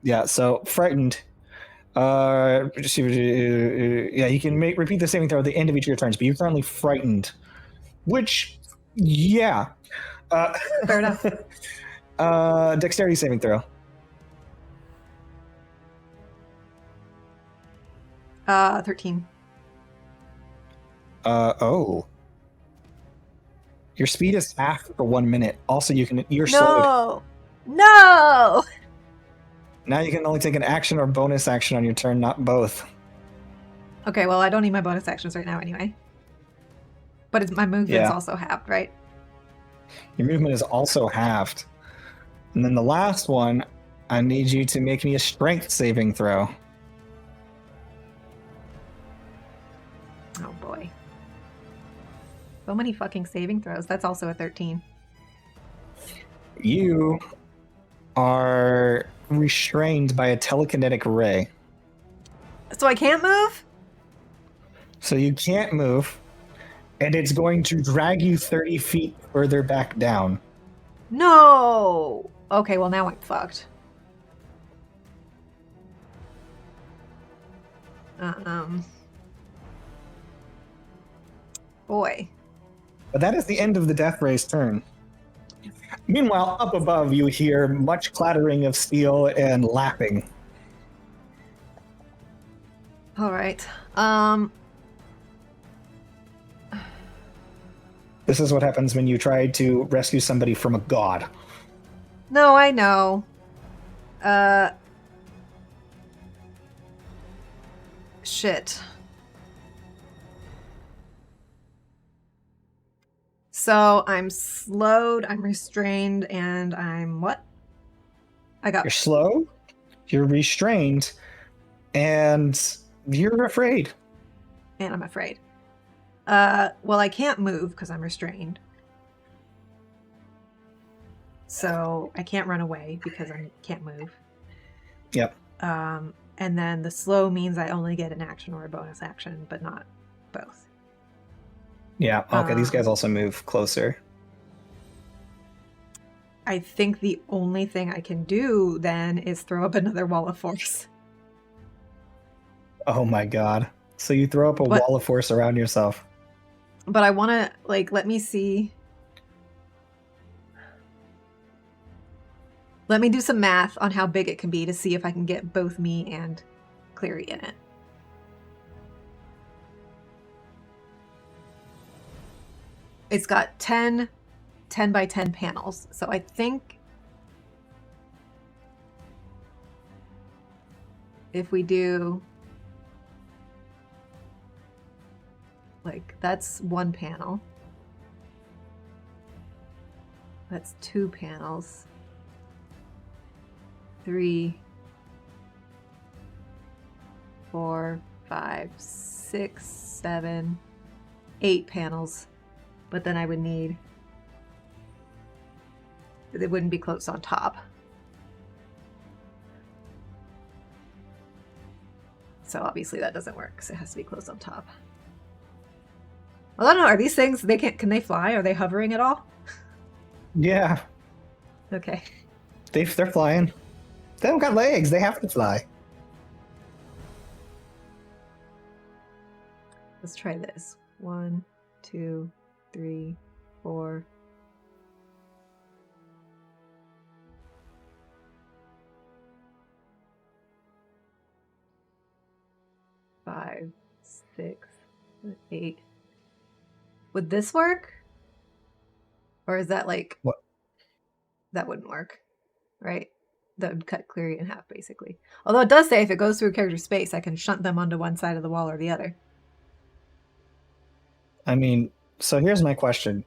Yeah. So frightened. Yeah, you can repeat the saving throw at the end of each of your turns, but you're currently frightened. Which, yeah. Fair enough. Dexterity saving throw. 13. Oh. Your speed is half for 1 minute. Also, you're slowed. No! Now you can only take an action or bonus action on your turn, not both. Okay, well, I don't need my bonus actions right now anyway. But my movement's Yeah. also halved, right? Your movement is also halved. And then the last one, I need you to make me a strength saving throw. Oh boy. So many fucking saving throws. That's also a 13. You are restrained by a telekinetic ray. So I can't move? So you can't move, and it's going to drag you 30 feet further back down. No! Okay, well now I'm fucked. Boy. But that is the end of the Death Ray's turn. Meanwhile, up above, you hear much clattering of steel and lapping. All right. This is what happens when you try to rescue somebody from a god. No, I know. Shit. So I'm slowed, I'm restrained, and I'm what? You're slow, you're restrained, and you're afraid. And I'm afraid. Well, I can't move because I'm restrained. So I can't run away because I can't move. Yep. And then the slow means I only get an action or a bonus action, but not both. Yeah, okay, these guys also move closer. I think the only thing I can do then is throw up another wall of force. Oh my god. So you throw up a wall of force around yourself. But I want to, like, let me see. Let me do some math on how big it can be to see if I can get both me and Cleary in it. It's got 10 by 10 panels. So I think if we do, like, that's one panel. That's 2 panels. 3, 4, 5, 6, 7, 8 panels. But then I would need, it wouldn't be close on top. So obviously that doesn't work because it has to be close on top. Well, I don't know. Are these things, can they fly? Are they hovering at all? Yeah. Okay. They're flying. They don't got legs. They have to fly. Let's try this. 1, 2, 3, 4. 5, 6, 8. Would this work? Or is that like... What? That wouldn't work, right? That would cut Cleary in half, basically. Although it does say if it goes through a character's space, I can shunt them onto one side of the wall or the other. I mean, so here's my question.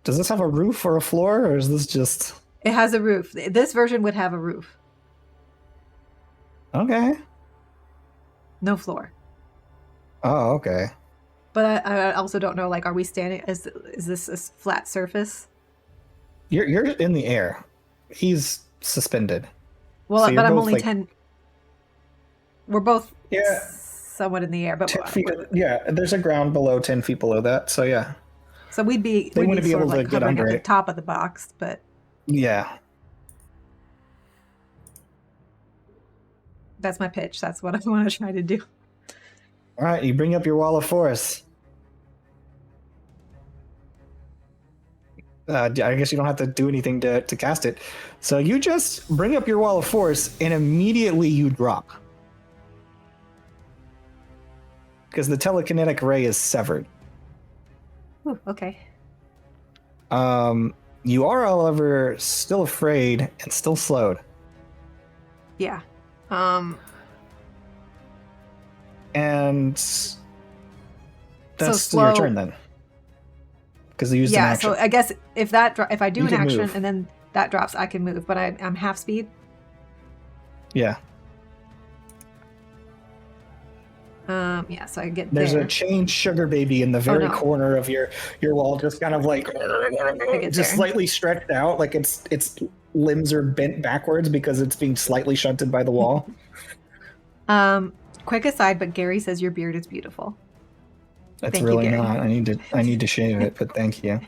Does this have a roof or a floor, or is this just... It has a roof. This version would have a roof. Okay. No floor. Oh, okay. But I also don't know, like, are we standing... Is this a flat surface? You're in the air. He's suspended. Well, So but I'm only like, 10... We're both yeah, somewhat in the air. But 10 feet, yeah, there's a ground below 10 feet below that, so yeah. So we'd be wouldn't be sort able of like to get hovering under at the it. top of the box, but Yeah. that's my pitch. That's what I want to try to do. All right, you bring up your wall of force. I guess you don't have to do anything to cast it. So you just bring up your wall of force, and immediately you drop. Because the telekinetic ray is severed. Ooh, okay. You are, however, still afraid and still slowed. Yeah. And that's slow, your turn then. Because they used an action. So I guess if I do You an can action move. and then that drops, I can move. But I'm half speed. Yeah. Yeah, so I get There's there. a chained sugar baby in the very no. corner of your wall, just kind of like just there. slightly stretched out, like its limbs are bent backwards because it's being slightly shunted by the wall. Quick aside, but Gary says your beard is beautiful. That's Thank really you, Gary. not. I need to shave it, but thank you.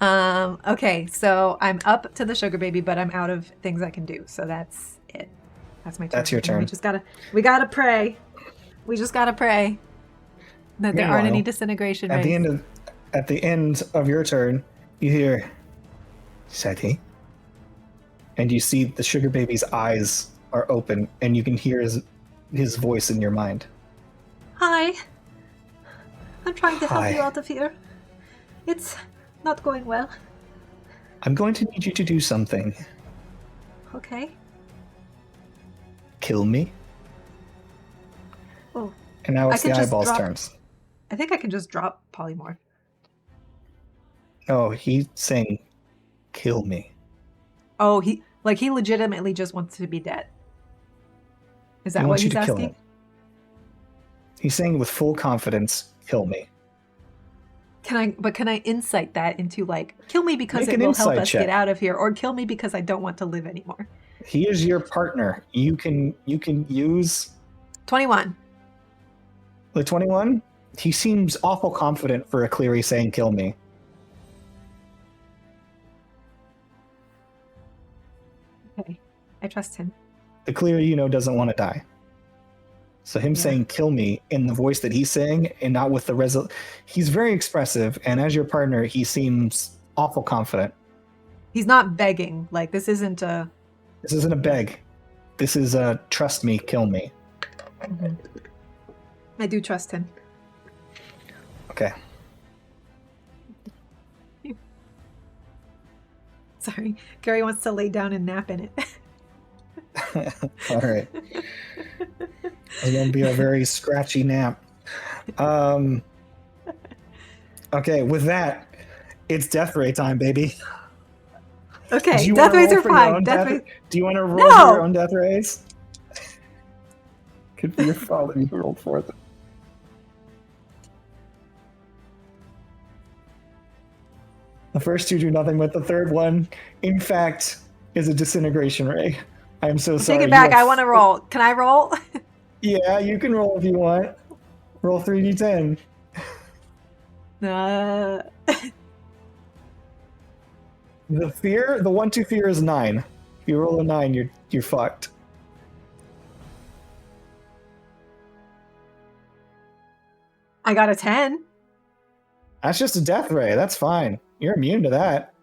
Okay, so I'm up to the sugar baby, but I'm out of things I can do. So that's it. That's my turn. That's your And turn. We gotta pray. We just gotta pray that there aren't any Meanwhile, disintegration At rays. the end of your turn, you hear Seti, and you see the sugar baby's eyes are open, and you can hear his voice in your mind. Hi. I'm trying to help Hi. you out of here. It's not going well. I'm going to need you to do something. Okay. Kill me. Oh, And now it's I the can just eyeballs' drop- turns. I think I can just drop polymorph. Oh, he's saying, kill me. Oh, he legitimately just wants to be dead. Is He that what wants you he's to kill asking? him. He's saying with full confidence, kill me. Can I insight that into like kill me because Make it an will help insight us check. get out of here, or kill me because I don't want to live anymore? He is your partner. You can use 21. the 21. He seems awful confident for a Cleary saying kill me. Okay. I trust him. The Cleary, doesn't want to die. So him Yeah. saying kill me in the voice that he's saying and not with the he's very expressive, and as your partner, he seems awful confident. He's not begging. Like this isn't a This isn't a beg. This is a trust me, kill me. I do trust him. Okay. Sorry. Gary wants to lay down and nap in it. All right. It's going to be a very scratchy nap. Okay, with that, it's death ray time, baby. Okay, Do you death wanna rays roll are for your fine. own Death rays. Do you want to roll No! for your own death rays? Could be your fault if you rolled for them. The first two do nothing, but the third one, in fact, is a disintegration ray. I'm so sorry. Take it back. I want to roll. Can I roll? Yeah, you can roll if you want. Roll 3d10. Uh, The 1-2 fear is 9. If you roll a 9, you're fucked. I got a 10. That's just a death ray. That's fine. You're immune to that.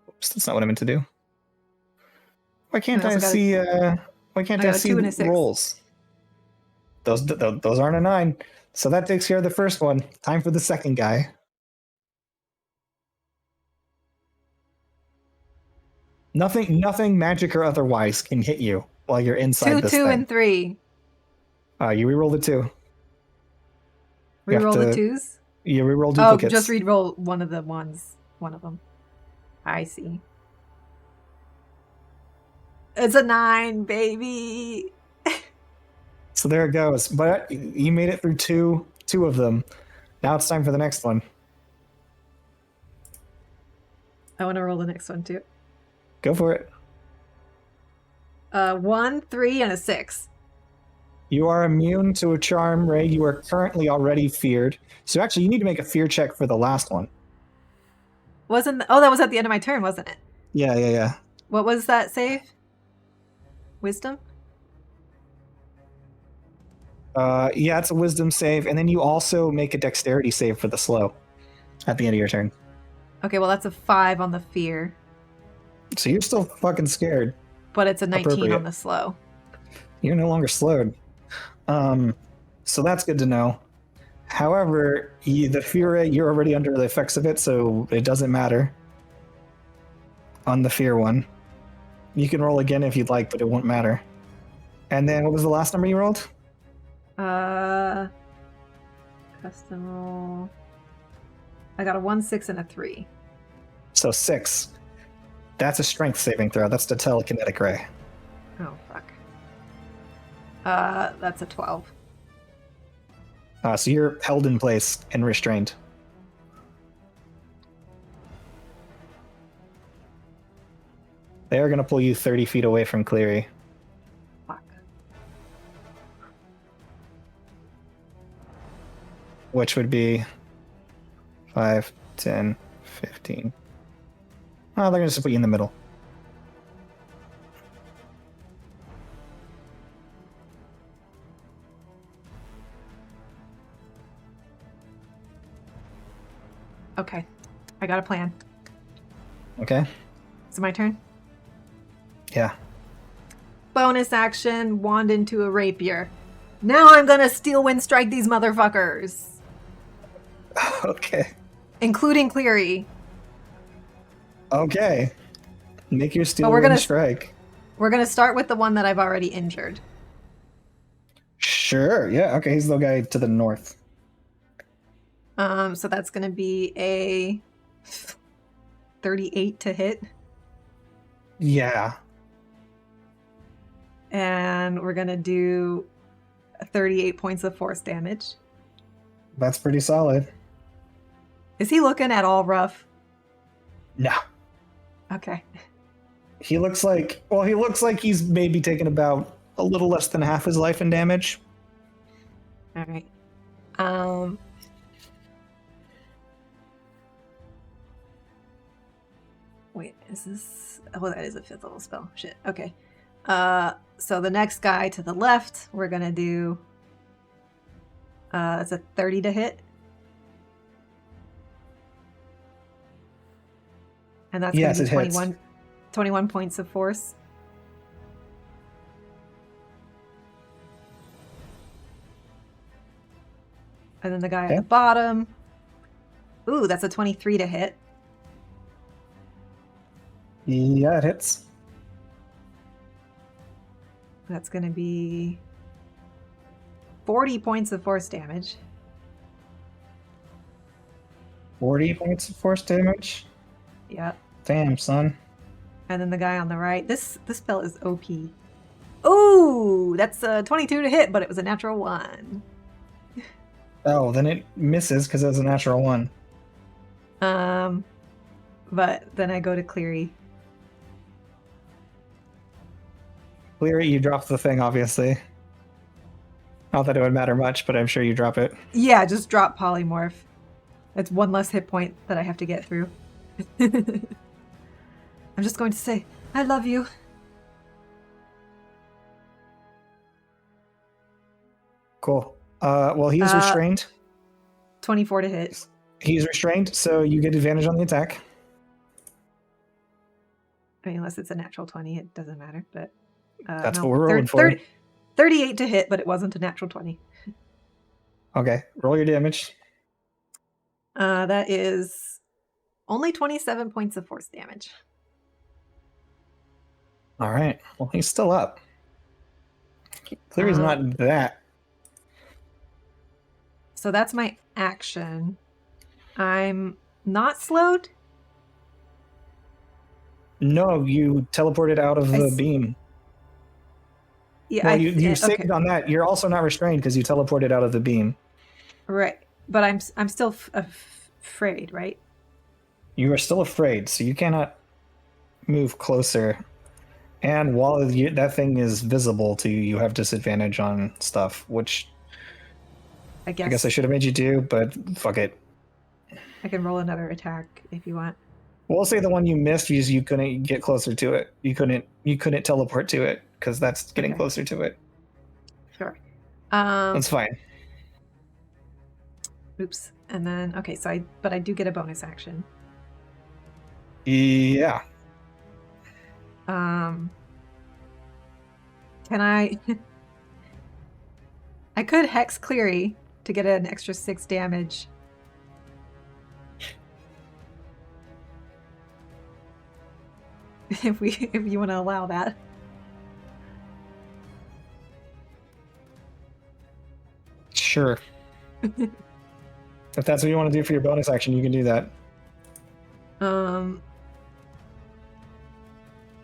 Oops, that's not what I meant to do. Why can't I I also got a- see? Why can't I I got a see 2 and a 6. rolls? Those aren't a 9. So that takes care of the first one. Time for the second guy. Nothing magic or otherwise can hit you while you're inside 2, this 2, thing. and 3. You reroll the 2. Reroll the 2s? You reroll Oh, duplicates. just reroll one of the ones. One of them. I see. It's a 9, baby. So there it goes. But you made it through two of them. Now it's time for the next one. I want to roll the next one too. Go for it. 1, 3, and a 6. You are immune to a charm, Ray. You are currently already feared. So actually, you need to make a fear check for the last one. That was at the end of my turn, wasn't it? Yeah. What was that save? Wisdom? Yeah, it's a wisdom save, and then you also make a dexterity save for the slow at the end of your turn. Okay, well that's a 5 on the fear, So you're still fucking scared. but it's a 19 Appropriate. on the slow. You're no longer slowed. So that's good to know. However, the fear rate, you're already under the effects of it, so it doesn't matter on the fear one. You can roll again if you'd like, but it won't matter. And then what was the last number you rolled? Custom roll. I got a 1, 6, and a 3. So 6. That's a strength saving throw. That's the telekinetic ray. Oh, fuck. That's a 12. So you're held in place and restrained. They are going to pull you 30 feet away from Cleary. Fuck. Which would be 5, 10, 15. Oh, they're going to just put you in the middle. Okay. I got a plan. Okay? Is it my turn? Yeah. Bonus action, wand into a rapier. Now I'm gonna steel wind strike these motherfuckers, Okay. including Cleary. Okay. Make your steel we're wind gonna- strike. We're gonna start with the one that I've already injured. Sure. Yeah. Okay. He's the guy to the north. So that's gonna be a 38 to hit, Yeah. and we're gonna do 38 points of force damage. That's pretty solid. Is he looking at all rough? No. Okay. He looks like he's maybe taken about a little less than half his life in damage. All right. Wait, is this? Oh, that is a 5th level spell. Shit. Okay. So the next guy to the left, we're gonna do. It's a 30 to hit, and that's Yes, gonna it be hits. 21 points of force. And then the guy Okay. at the bottom. Ooh, that's a 23 to hit. Yeah, it hits. That's going to be 40 points of force damage. 40 points of force damage. Yep. Damn, son. And then the guy on the right. This spell is OP. Ooh, that's a 22 to hit, but it was a natural 1. Oh, then it misses because it was a natural 1. But then I go to Cleary. Cleary, you drop the thing, obviously. Not that it would matter much, but I'm sure you drop it. Yeah, just drop polymorph. It's one less hit point that I have to get through. I'm just going to say, I love you. Cool. Well, he's restrained. 24 to hit. He's restrained, so you get advantage on the attack. I mean, unless it's a natural 20, it doesn't matter. But That's no, what we're rolling for. 38 to hit, but it wasn't a natural 20. Okay, roll your damage. That is only 27 points of force damage. All right. Well, he's still up. Cleary's not that. So that's my action. I'm not slowed. No, you teleported out of the beam. Yeah, Well, you saved okay. on that. You're also not restrained because you teleported out of the beam. Right, but I'm still afraid, right? You are still afraid, so you cannot move closer. And while that thing is visible to you, you have disadvantage on stuff, which I I guess I guess should have made you do, but fuck it. I can roll another attack if you want. We'll say the one you missed because you couldn't get closer to it. You couldn't teleport to it because that's getting Okay. closer to it. Sure. That's fine. Oops. And then okay, so I do get a bonus action. Yeah. Can I? I could hex Cleary to get an extra 6 damage. If you want to allow that. Sure. If that's what you want to do for your bonus action, you can do that.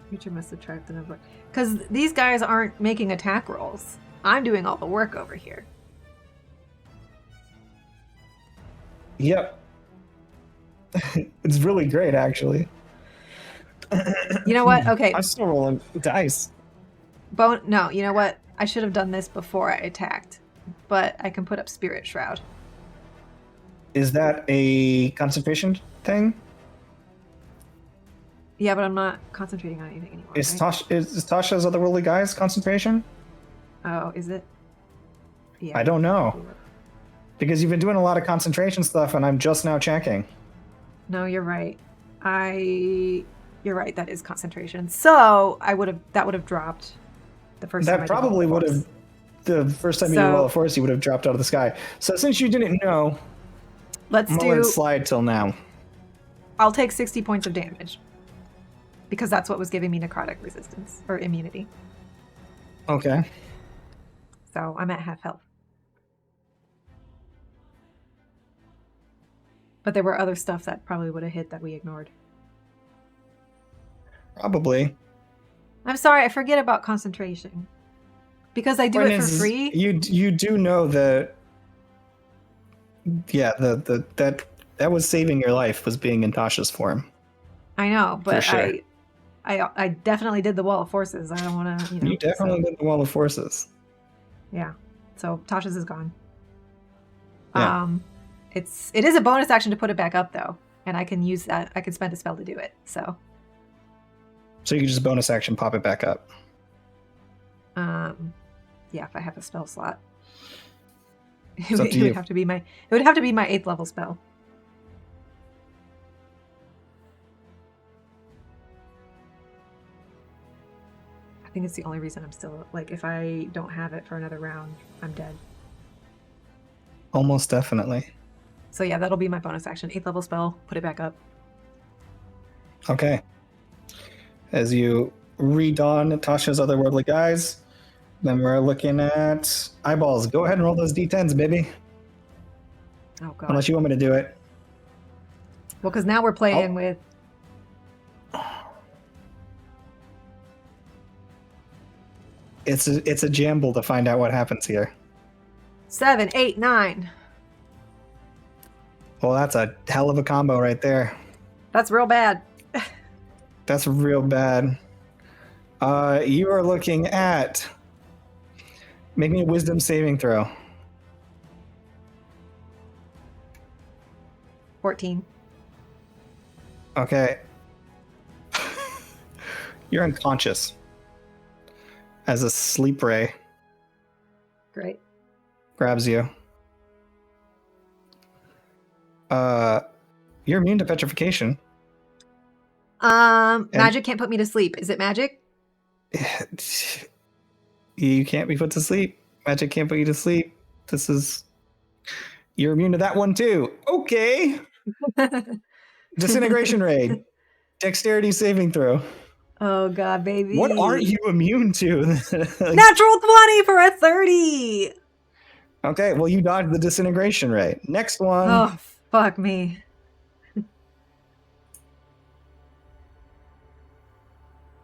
Creature must subtract the number. Because these guys aren't making attack rolls. I'm doing all the work over here. Yep. It's really great, actually. You know what? Okay. I'm still rolling dice. No, you know what? I should have done this before I attacked. But I can put up Spirit Shroud. Is that a concentration thing? Yeah, but I'm not concentrating on anything anymore. Is right? Tasha's otherworldly guys concentration? Oh, is it? Yeah. I don't know. Because you've been doing a lot of concentration stuff, and I'm just now checking. No, you're right. You're right. That is concentration. So that would have dropped the first time. That probably would have. the first time you did Wall of Force, you would have dropped out of the sky. So since you didn't know, let's I'm gonna let it slide till now. I'll take 60 points of damage. Because that's what was giving me necrotic resistance, or immunity. Okay. So I'm at half health. But there were other stuff that probably would have hit that we ignored. Probably. I'm sorry, I forget about concentration. Because I do it for free. You do know that. Yeah, that was saving your life, was being in Tasha's form. I know, but sure. I definitely did the Wall of Forces. I don't want to, You definitely did the Wall of Forces. Yeah. So Tasha's is gone. Yeah. It is a bonus action to put it back up though, and I can use that. I can spend a spell to do it. So you can just bonus action pop it back up. Yeah, if I have a spell slot. It's up to you. It would have to be my 8th level spell. I think it's the only reason I'm still, like, if I don't have it for another round, I'm dead. Almost definitely. So yeah, that'll be my bonus action. 8th level spell, put it back up. Okay. As you redon Tasha's otherworldly guise, then we're looking at eyeballs. Go ahead and roll those d10s, baby. Oh god. Unless you want me to do it. Well, because now we're playing with... It's a jamble to find out what happens here. 7, 8, 9. Well, that's a hell of a combo right there. That's real bad. That's real bad. You are looking at... Make me a wisdom saving throw. 14. Okay. You're unconscious. As a sleep ray Great. grabs you. You're immune to petrification. Magic can't put me to sleep. Is it magic? You can't be put to sleep. Magic can't put you to sleep. You're immune to that one too. Okay. Disintegration ray. Dexterity saving throw. Oh god, baby. What aren't you immune to? Natural 20 for a 30. Okay, well you dodged the disintegration ray. Next one. Oh, fuck me.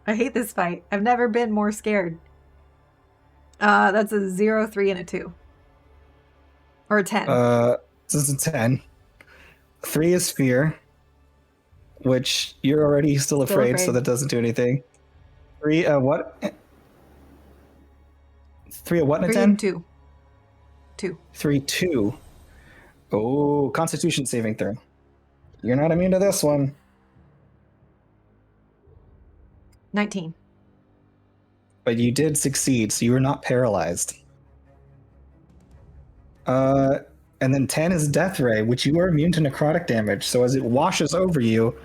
I hate this fight. I've never been more scared. That's a 0, 3, and a 2. Or a 10. This is a 10. 3 is fear, which you're already still afraid, so that doesn't do anything. 3, what? 3, a what and a 10? 2. 2. 3, 2. Oh, Constitution saving throw. You're not immune to this one. 19. But you did succeed, so you were not paralyzed. And then 10 is Death Ray, which you are immune to necrotic damage. So as it washes over you,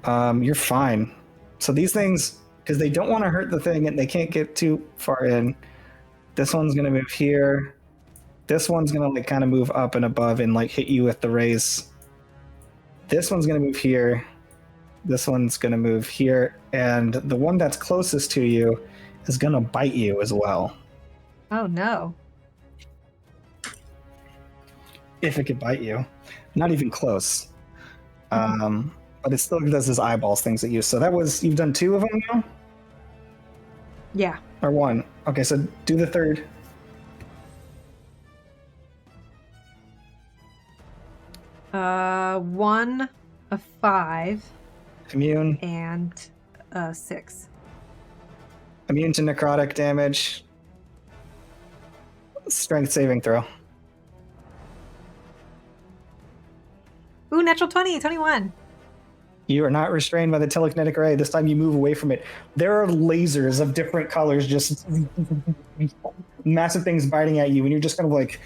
you're fine. So these things, because they don't want to hurt the thing and they can't get too far in, this one's going to move here. This one's going to like kind of move up and above and like hit you with the rays. This one's going to move here. This one's going to move here. And the one that's closest to you is going to bite you as well. Oh no. If it could bite you. Not even close. But it still does his eyeballs things at you. So that was, you've done 2 of them now? Yeah. Or 1? Okay, so do the third. One, a 5. Immune. And a 6. Immune to necrotic damage. Strength saving throw. Ooh, natural 20, 21. You are not restrained by the telekinetic ray. This time you move away from it. There are lasers of different colors, just massive things biting at you, and you're just kind of like...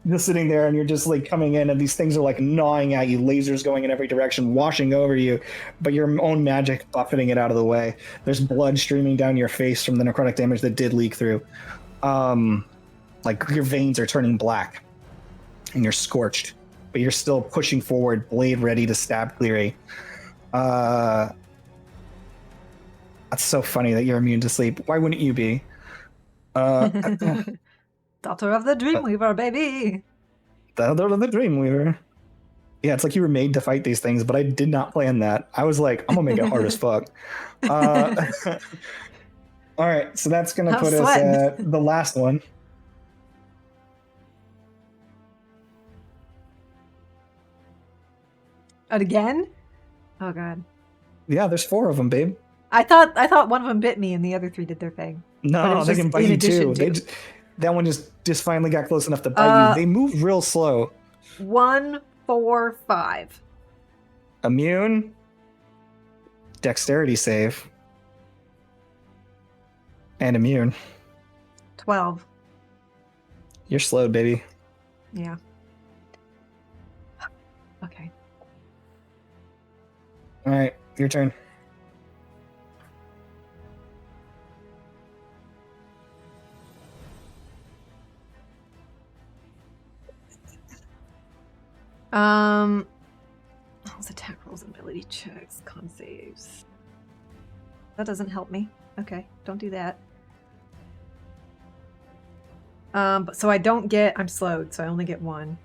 just sitting there, and you're just like coming in, and these things are like gnawing at you, lasers going in every direction, washing over you, but your own magic buffeting it out of the way. There's blood streaming down your face from the necrotic damage that did leak through. Like your veins are turning black, and you're scorched, but you're still pushing forward, blade ready to stab Cleary. That's so funny that you're immune to sleep. Why wouldn't you be? Daughter of the Dreamweaver, baby. The Dreamweaver. Yeah, it's like you were made to fight these things, but I did not plan that. I was like, I'm gonna make it hard as fuck. All right, so that's gonna put us at the last one. Again? Oh god. Yeah, there's 4 of them, babe. I thought one of them bit me and the other 3 did their thing. No, they can bite you too. That one just finally got close enough to bite you. They move real slow. 1, 4, 5. Immune. Dexterity save. And immune. 12. You're slowed, baby. Yeah. Okay. All right, your turn. Those attack rolls, ability checks, con saves. That doesn't help me. Okay, don't do that. But so I don't get. I'm slowed, so I only get 1.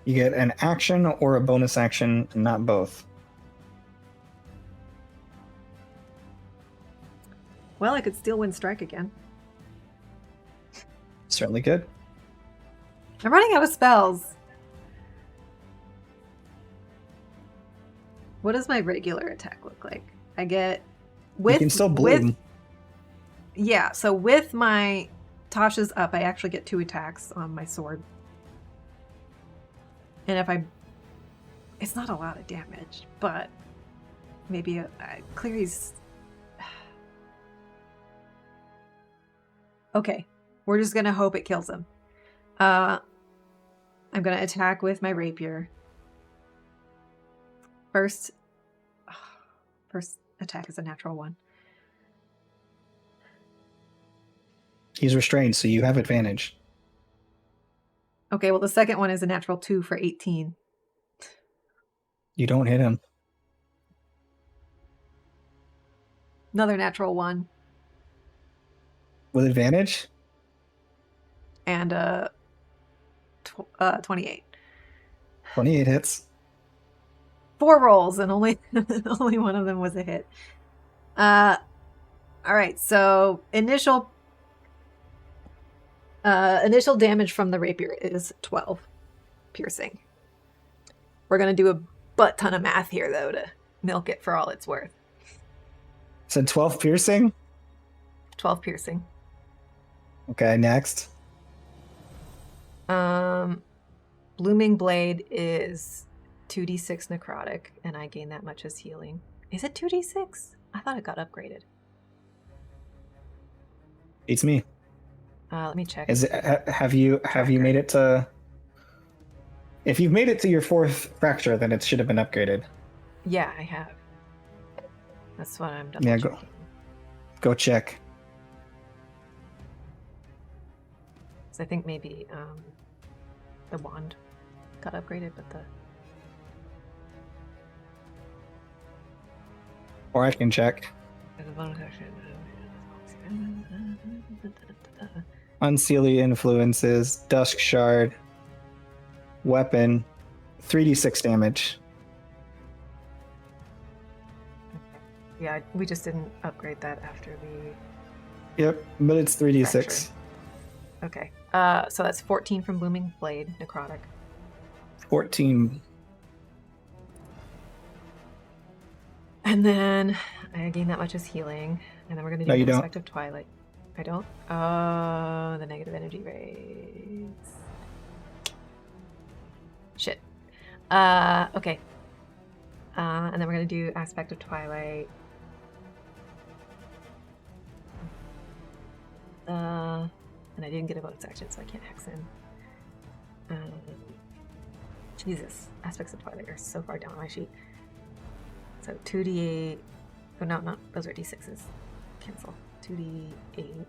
You get an action or a bonus action, not both. Well, I could steal wind strike again. Certainly could. I'm running out of spells. What does my regular attack look like? I get with. You can still bleed. Yeah, so with my Tasha's up, I actually get 2 attacks on my sword. And if it's not a lot of damage, but maybe Cleary's. Okay, we're just gonna hope it kills him. I'm gonna attack with my rapier. First attack is a natural 1. He's restrained, so you have advantage. Okay, well the second one is a natural 2 for 18. You don't hit him. Another natural 1. With advantage? And 28. 28 hits. 4 rolls, and only one of them was a hit. All right, so initial damage from the rapier is 12 piercing. We're gonna do a butt ton of math here, though, to milk it for all it's worth. So 12 piercing? 12 piercing. Okay, next. Blooming Blade is 2d6 necrotic, and I gain that much as healing. Is it 2d6? I thought it got upgraded. It's me. Let me check. Is it? Have you made it to? If you've made it to your 4th fracture, then it should have been upgraded. Yeah, I have. That's what I'm double checking. Go check. So I think maybe the wand got upgraded, but the. Or I can check. Unseelie influences, Dusk Shard, weapon, 3d6 damage. Yeah, we just didn't upgrade that after we. Yep, but it's 3d6. Fractured. Okay, so that's 14 from Blooming Blade, necrotic. 14. And then I gain that much as healing, and then we're gonna do the Aspect of Twilight. I don't? Oh, the negative energy rates. Shit. Okay. And then we're gonna do Aspect of Twilight. And I didn't get a bonus action, so I can't hex in. Jesus, aspects of Twilight are so far down my sheet. So 2d8. Oh, no, those are d6s. Cancel. 2d8.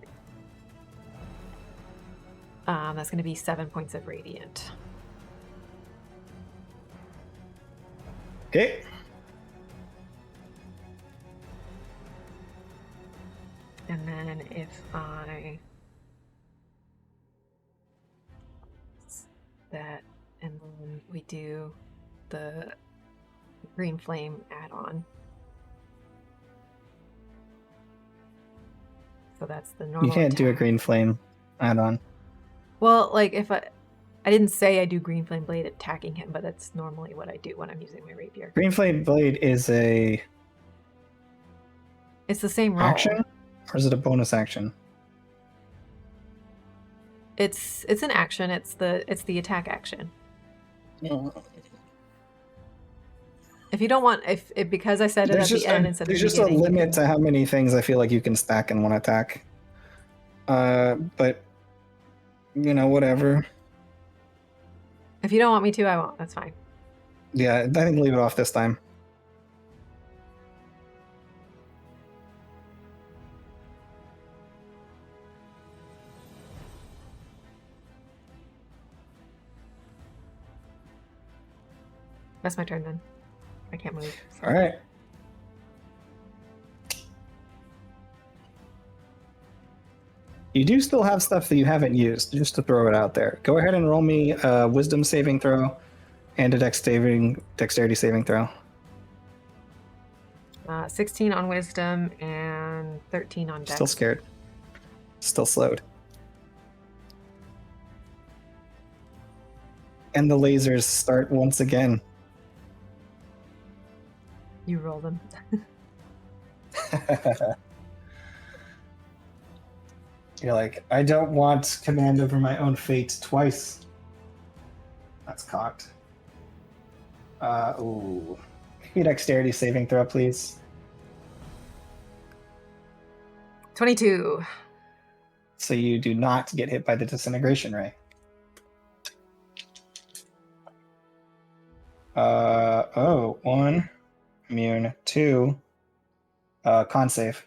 That's going to be 7 points of radiant. Okay. And then if I... that, and then we do the green flame add-on. So that's the normal You can't do a attack. green flame add-on. Well, like if I didn't say I do green flame blade attacking him, but that's normally what I do when I'm using my rapier. Green flame blade is a It's the same roll. action, or is it a bonus action? It's an action. It's the attack action. If you don't want, if because I said it at the end instead of the there's just a beginning, limit to how many things I feel like you can stack in one attack. But you know, whatever. if you don't want me to, I won't. That's fine. Yeah, I think leave it off this time. That's my turn then. I can't move. So. All right. You do still have stuff that you haven't used, just to throw it out there. Go ahead and roll me a wisdom saving throw and a dexterity saving throw. 16 on wisdom and 13 on dex. Still scared. Still slowed. And the lasers start once again. You roll them. You're like, I don't want command over my own fate twice. That's cocked. Ooh. Give me a dexterity saving throw, please. 22. So you do not get hit by the disintegration ray. One. Immune. 2. Con save.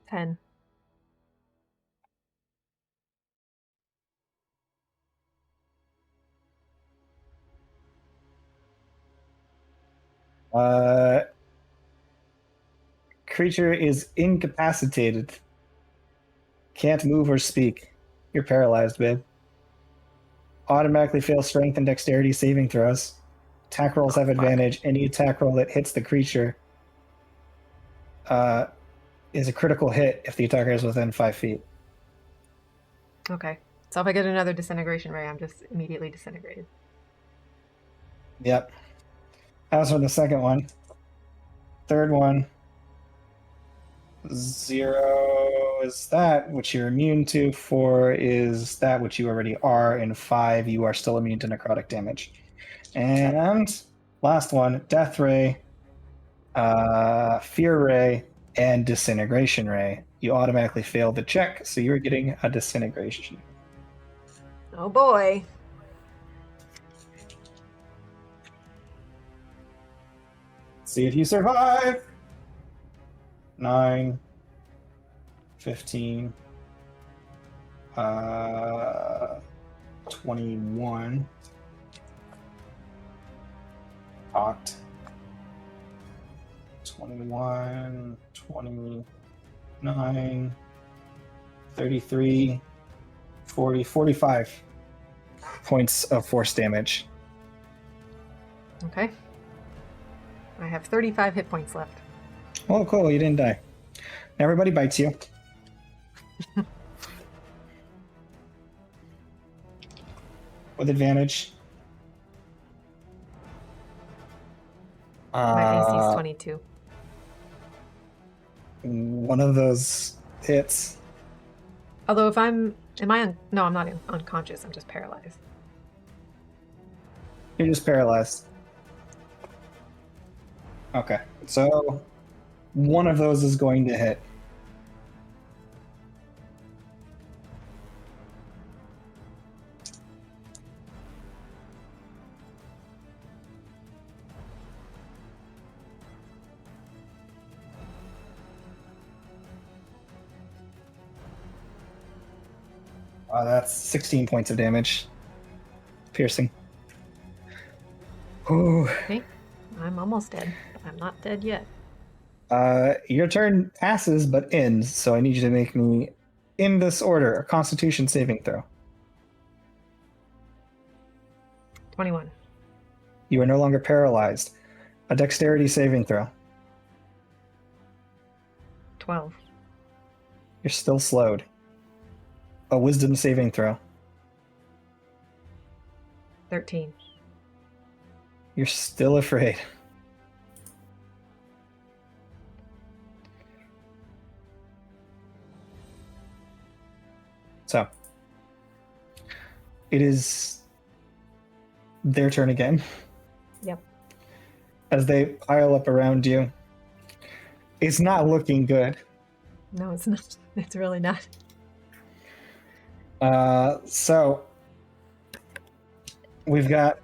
Ten. Creature is incapacitated. Can't move or speak. You're paralyzed, babe. Automatically fail strength and dexterity saving throws. Attack rolls have advantage. Any attack roll that hits the creature is a critical hit if the attacker is within 5 feet. Okay. So if I get another disintegration ray, I'm just immediately disintegrated. Yep. As for the second one, third one, 0 is that which you're immune to, 4 is that which you already are, and 5 you are still immune to necrotic damage. And last one, Death Ray, Fear Ray, and Disintegration Ray. You automatically failed the check, so you're getting a disintegration. Oh boy. See if you survive. 9, 15, 21. Talked. 21, 29, 33, 40, 45 points of force damage. Okay. I have 35 hit points left. Oh, cool. You didn't die. Everybody bites you. With advantage. My AC is 22. One of those hits. Although if no, I'm not unconscious. I'm just paralyzed. You're just paralyzed. Okay, so one of those is going to hit. That's 16 points of damage. Piercing. Ooh. Okay. I'm almost dead, but I'm not dead yet. Your turn passes but ends, so I need you to make me, in this order, a Constitution saving throw. 21. You are no longer paralyzed. A Dexterity saving throw. 12. You're still slowed. A Wisdom saving throw. 13. You're still afraid. So, it is their turn again. Yep. As they pile up around you. It's not looking good. No, it's not. It's really not. So, we've got...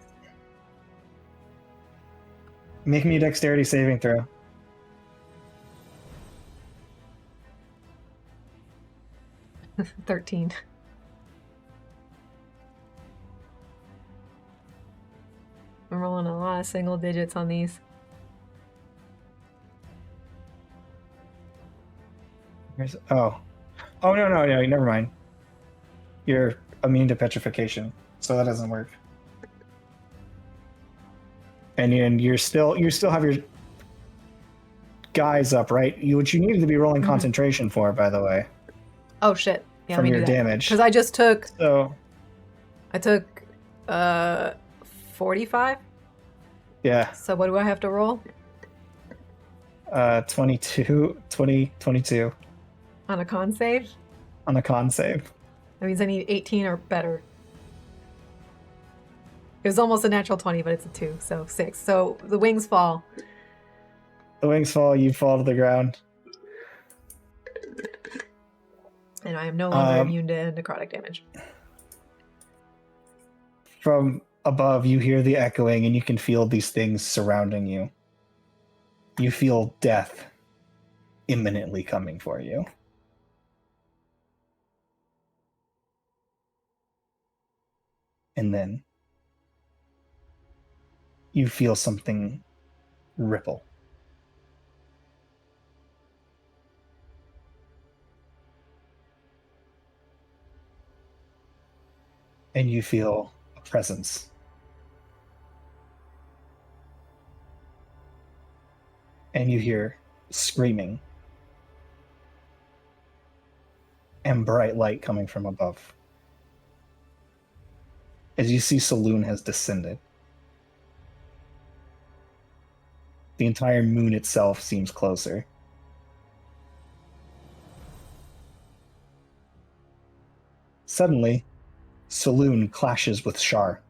Make me a Dexterity saving throw. $13. I'm rolling a lot of single digits on these. Oh, no, never mind. You're immune to petrification, so that doesn't work. And you still have your guys up, right? What you needed to be rolling concentration for, by the way. Oh shit! Yeah, from let me your do that. damage. Because I just took. So I took 45. yeah, So what do I have to roll? 22 On a con save? on a con save. That means I need 18 or better. It was almost a natural 20, but it's a 2, so 6. So the wings fall. The wings fall, you fall to the ground. And I am no longer immune to necrotic damage. From above, you hear the echoing and you can feel these things surrounding you. You feel death imminently coming for you. And then you feel something ripple. And you feel a presence. And you hear screaming and bright light coming from above. As you see, Saloon has descended. The entire moon itself seems closer. Suddenly, Saloon clashes with Shar.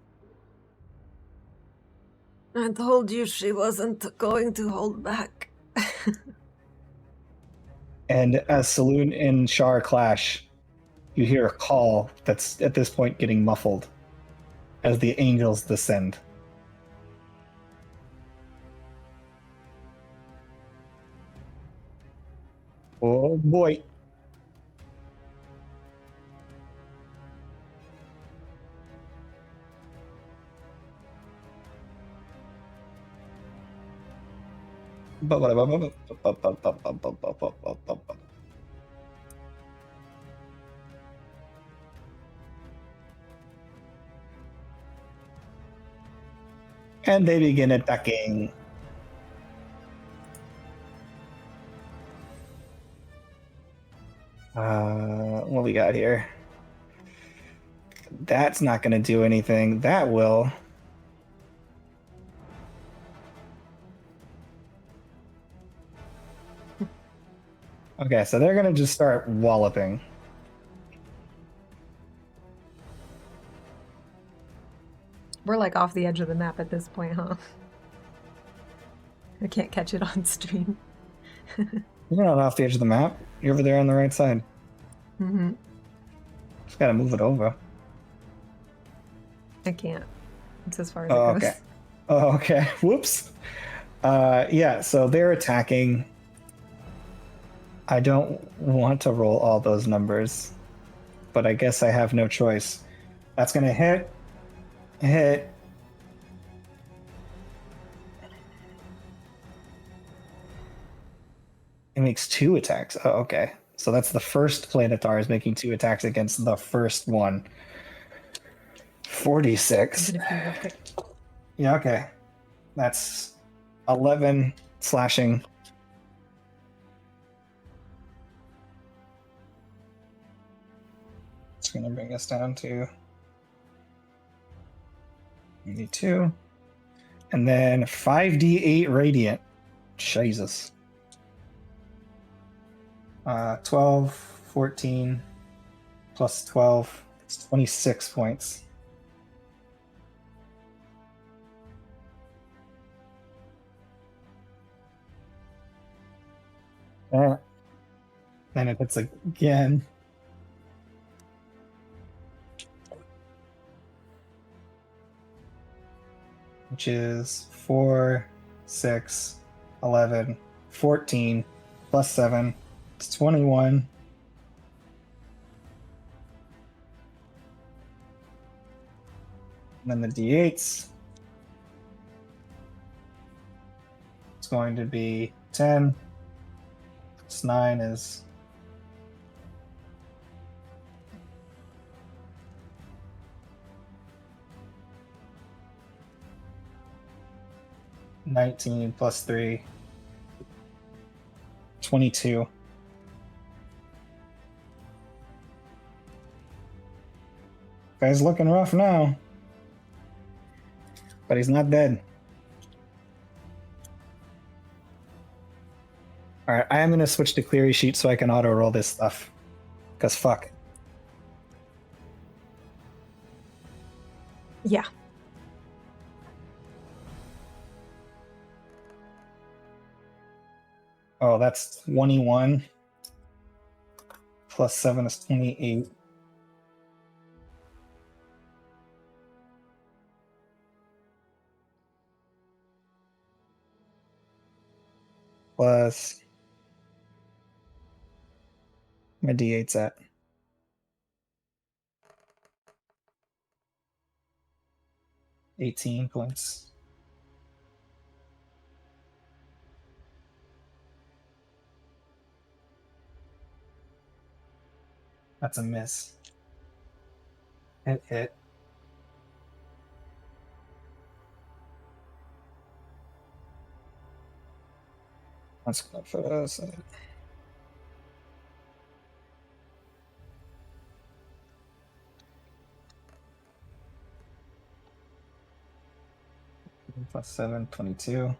I told you she wasn't going to hold back. And as Saloon and Shar clash, you hear a call that's at this point getting muffled as the angels descend. Oh boy. And they begin attacking. What we got here? That's not going to do anything. That will. Okay, so they're going to just start walloping. We're like off the edge of the map at this point, huh? I can't catch it on stream. You're not off the edge of the map. You're over there on the right side. Mm-hmm. Just gotta move it over. I can't. It's as far as Oh, it goes. okay. Oh, okay. Whoops. Yeah, so they're attacking. I don't want to roll all those numbers. but I guess I have no choice. That's gonna hit. Hit. It makes 2 attacks. Oh, okay. So that's the first Planetar is making 2 attacks against the first one. 46. I'm gonna feel real quick. Yeah, okay. That's 11 slashing. It's gonna bring us down to 82. And then 5d8 radiant. Jesus. 12, 14, plus 12. It's 26 points. Then it hits again. Which is 4, 6, 11, 14, plus 7. It's 21. And then the d8s. It's going to be 10. Plus 9 is 19 plus 3. 22. Guy's looking rough now. But he's not dead. Alright, I am going to switch to Cleary Sheet so I can auto-roll this stuff. Because fuck. Yeah. Oh, that's 21. Plus 7 is 28. Plus my d8's at 18 points. That's a miss. Hit. That's gonna put us at 7, 22.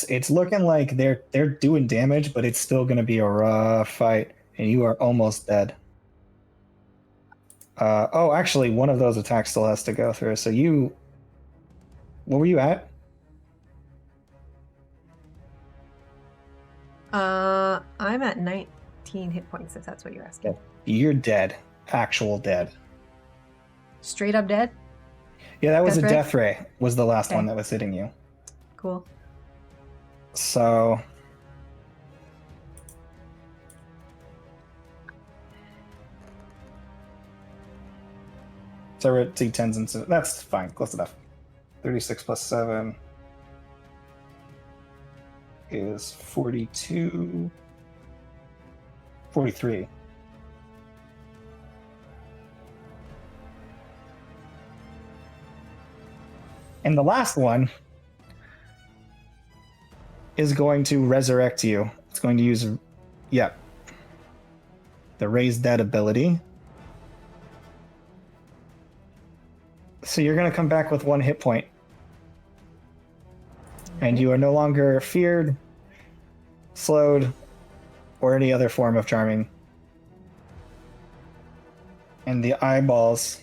It's looking like they're doing damage, but it's still gonna be a rough fight, and you are almost dead. Oh, actually, one of those attacks still has to go through. So you, what were you at? I'm at 19 hit points, if that's what you're asking. You're dead. Actual dead. Straight up dead? Yeah, that was Death a ray? death ray. Was the last Okay. one that was hitting you. Cool. So we're at D10s and so that's fine, close enough. 36 plus 7 is 42. 43. And the last one is going to resurrect you. It's going to use, the Raise Dead ability. So you're going to come back with 1 hit point. And you are no longer feared, slowed, or any other form of charming. And the eyeballs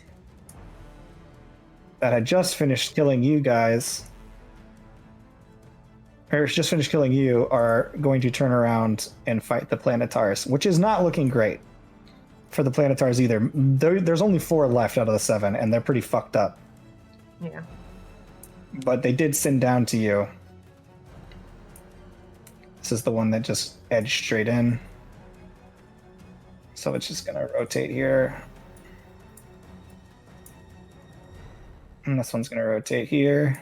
that had just finished killing you guys, or just finished killing you, are going to turn around and fight the Planetars, which is not looking great for the Planetars either. There's only 4 left out of the 7, and they're pretty fucked up. Yeah. But they did send down to you. This is the one that just edged straight in. So it's just going to rotate here. And this one's going to rotate here.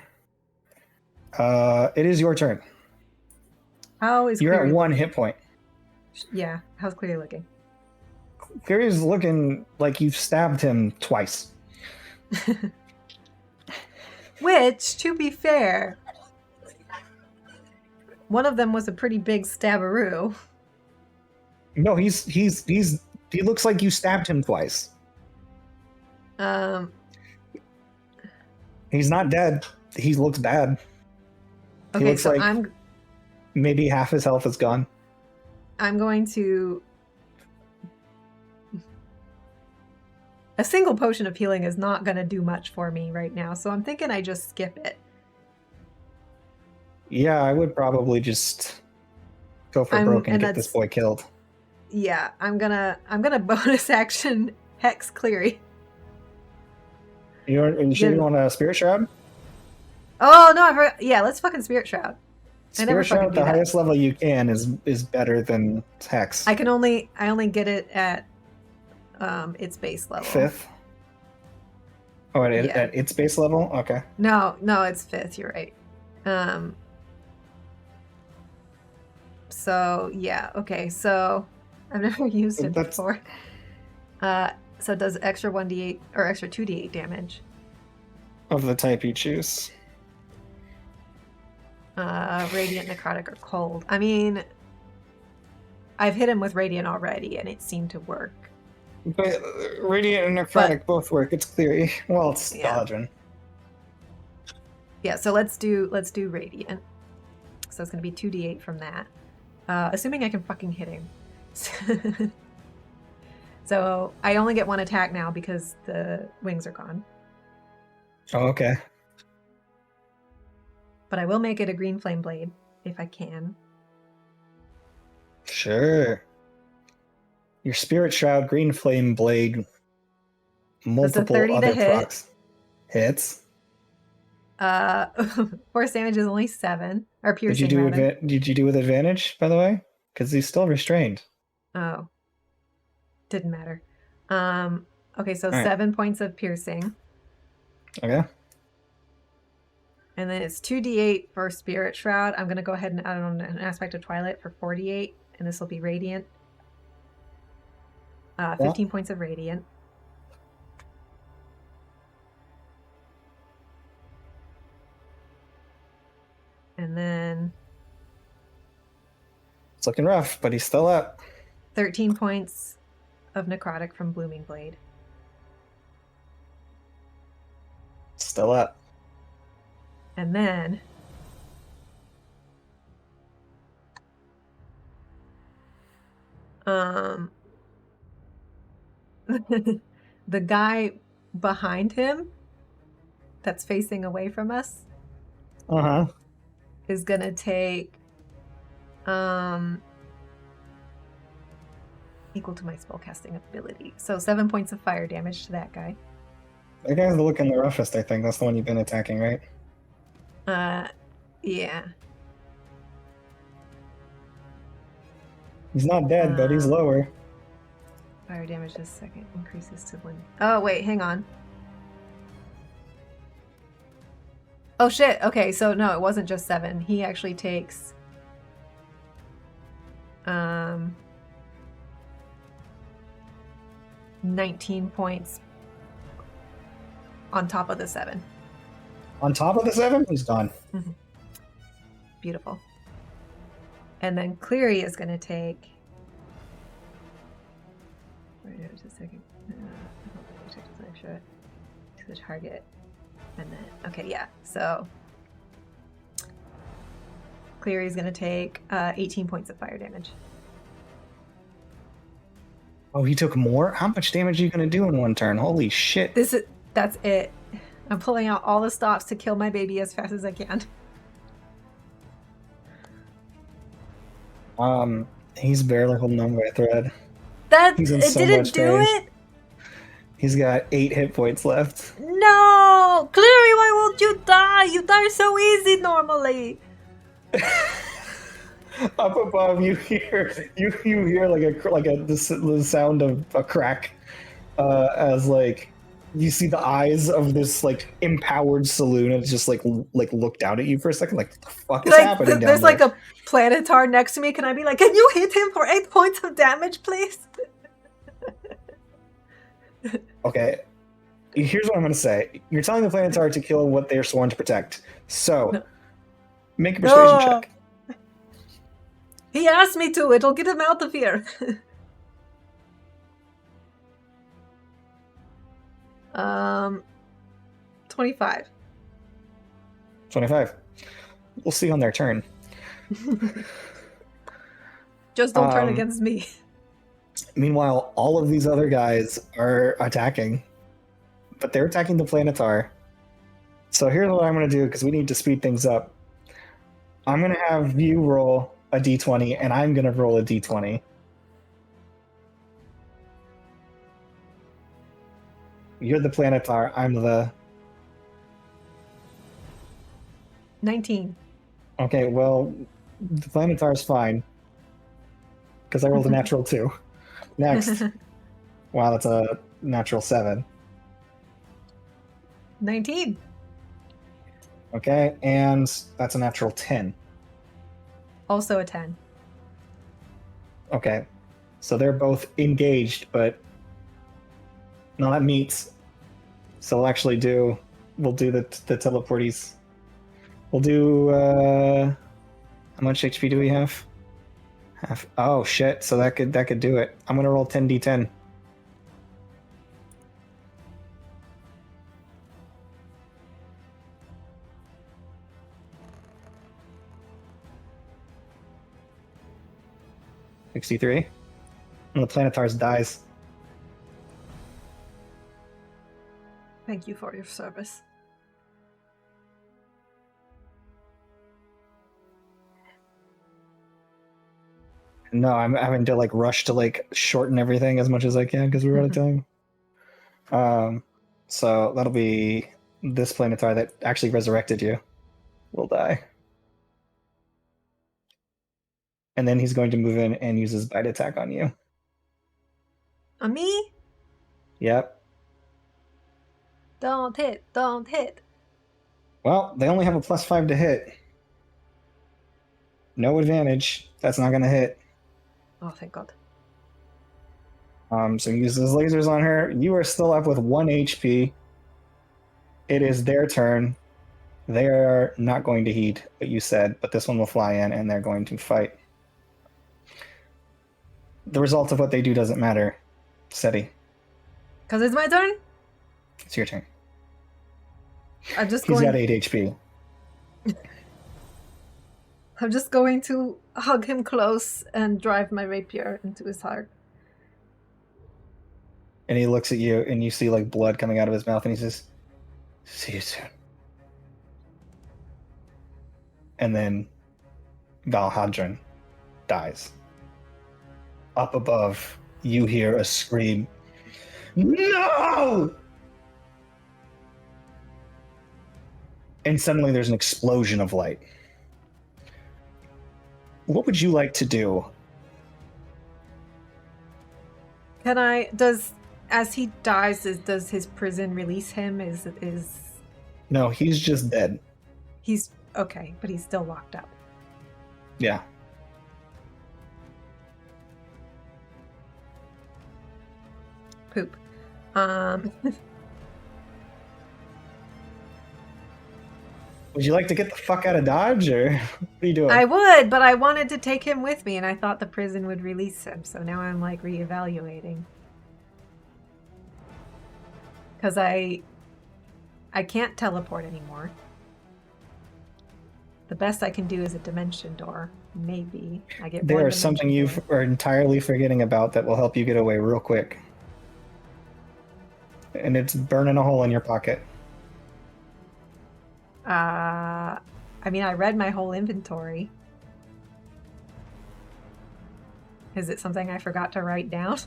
It is your turn. How is You're Cleary at 1 looking? hit point. Yeah, how's Cleary looking? Cleary's looking like you've stabbed him twice. Which, to be fair, one of them was a pretty big stabberoo. No, he looks like you stabbed him twice. He's not dead. He looks bad. He Okay, looks so like maybe half his health is gone. I'm going to. A single potion of healing is not going to do much for me right now, so I'm thinking I just skip it. Yeah, I would probably just go for broke and get this boy killed. Yeah, I'm gonna bonus action Hex Cleary. You sure you want a Spirit Shroud? Oh no, I forgot. Yeah, let's fucking Spirit Shroud. Spirit Shroud, the highest level you can, is better than Hex. I only get it at its base level. 5th? Oh, at its base level? Okay. No, it's 5th, you're right. So yeah, okay, so I've never used it before. So it does extra 1d8 or extra 2d8 damage. Of the type you choose. Radiant, necrotic, or cold. I mean, I've hit him with radiant already, and it seemed to work. But radiant and necrotic both work. It's clear. Well, it's dodging. Yeah, so let's do radiant. So it's gonna be 2d8 from that. Assuming I can fucking hit him. So I only get 1 attack now because the wings are gone. Oh, okay. But I will make it a green flame blade if I can. Sure. Your Spirit Shroud, Green Flame Blade, multiple other procs. Hits. Force damage is only 7. Or piercing, Did you do with advantage, by the way? Because he's still restrained. Oh. Didn't matter. Okay, so right. 7 points of piercing. Okay. And then it's 2d8 for Spirit Shroud. I'm going to go ahead and add on an aspect of Twilight for 48. And this will be Radiant. 15 points of Radiant. And then... It's looking rough, but he's still up. 13 points of Necrotic from Blooming Blade. Still up. And then... the guy behind him that's facing away from us is gonna take equal to my spellcasting ability. So 7 points of fire damage to that guy. That guy's looking the roughest, I think. That's the one you've been attacking, right? Yeah. He's not dead, but he's lower. Fire damage this second increases to 1. Oh, wait, hang on. Oh, shit. Okay, so no, it wasn't just 7. He actually takes... 19 points on top of the 7. On top of the 7? He's gone. Mm-hmm. Beautiful. And then Cleary is going to take... Just a second. Extra to the target. And then, okay, yeah. So Cleary is going to take 18 points of fire damage. Oh, he took more? How much damage are you going to do in one turn? Holy shit. That's it. I'm pulling out all the stops to kill my baby as fast as I can. He's barely holding on by a thread. It didn't do it? He's got 8 hit points left. No! Cleary, why won't you die? You die so easy normally. Up above, you hear the sound of a crack, as like you see the eyes of this like empowered saloon, and it's just like look down at you for a second, like what the fuck is happening down there's there? like a planetar next to me. Can I be like, can you hit him for 8 points of damage, please? Okay, here's what I'm gonna say. You're telling the Planetar to kill what they're sworn to protect. So, No. make a persuasion No. check. He asked me to. It'll get him out of here. 25. 25. We'll see on their turn. Just don't turn against me. Meanwhile, all of these other guys are attacking, but they're attacking the Planetar. So here's what I'm going to do, because we need to speed things up. I'm going to have you roll a d20, and I'm going to roll a d20. You're the Planetar, I'm the... 19. Okay, well, the Planetar's fine, because I rolled a natural 2. Next. Wow, that's a natural 7. 19. Okay, and that's a natural 10. Also a 10. Okay, so they're both engaged, but no, that meets. So we'll do the teleporties. We'll do, how much HP do we have? Half. Oh shit, so that could do it. I'm gonna roll 10d10. $63. And the Planetars dies. Thank you for your service. No, I'm having to rush to shorten everything as much as I can because we're out of time. So that'll be this Planetar that actually resurrected you will die. And then he's going to move in and use his bite attack on you. On me? Yep. Don't hit. Don't hit. Well, they only have a +5 to hit. No advantage. That's not going to hit. Oh, thank God. So he uses his lasers on her. You are still up with 1 HP. It is their turn. They are not going to heed what you said, but this one will fly in and they're going to fight. The result of what they do doesn't matter. Seti. Because it's my turn? It's your turn. I'm just He's going... got 8 HP. I'm just going to hug him close and drive my rapier into his heart. And he looks at you and you see blood coming out of his mouth and he says, "See you soon." And then Valhadran dies. Up above, you hear a scream. No! And suddenly there's an explosion of light. What would you like to do? Can I... As he dies, does his prison release him? Is... No, he's just dead. He's... Okay, but he's still locked up. Yeah. Poop. Would you like to get the fuck out of Dodge, or what are you doing? I would, but I wanted to take him with me, and I thought the prison would release him, so now I'm, reevaluating. Because I can't teleport anymore. The best I can do is a dimension door. Maybe. I get There one is something dimension you door. are entirely forgetting about that will help you get away real quick. And it's burning a hole in your pocket. I mean, I read my whole inventory. Is it something I forgot to write down?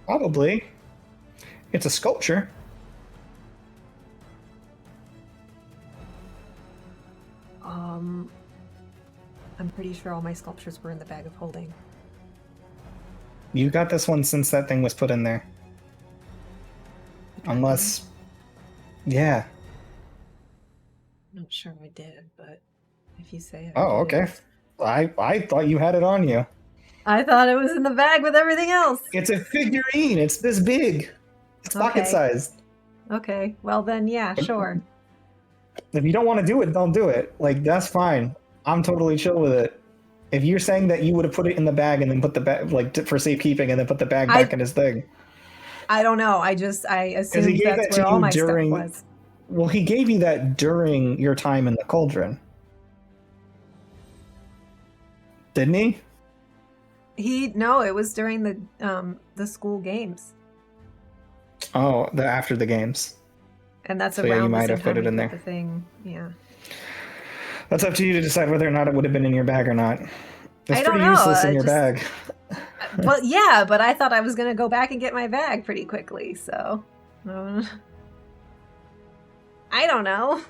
Probably. It's a sculpture. I'm pretty sure all my sculptures were in the bag of holding. You got this one since that thing was put in there. Unless... Yeah. I'm not sure I did, but if you say it. Oh, okay. I thought you had it on you. I thought it was in the bag with everything else. It's a figurine. It's this big. It's pocket sized. Okay, well then, yeah, sure. If you don't want to do it, don't do it. Like, that's fine. I'm totally chill with it. If you're saying that you would have put it in the bag and then put the bag, like, for safekeeping, and then put the bag back in his thing. I don't know. I assumed that's where all my stuff was. Well, he gave you that during your time in the cauldron. Didn't he? No, it was during the school games. Oh, after the games. And that's So, around yeah, you the might same have put time it in we there. The thing, yeah. That's up to you to decide whether or not it would have been in your bag or not. It's I don't pretty know. useless in your bag. Well, yeah, but I thought I was gonna go back and get my bag pretty quickly, so I don't know.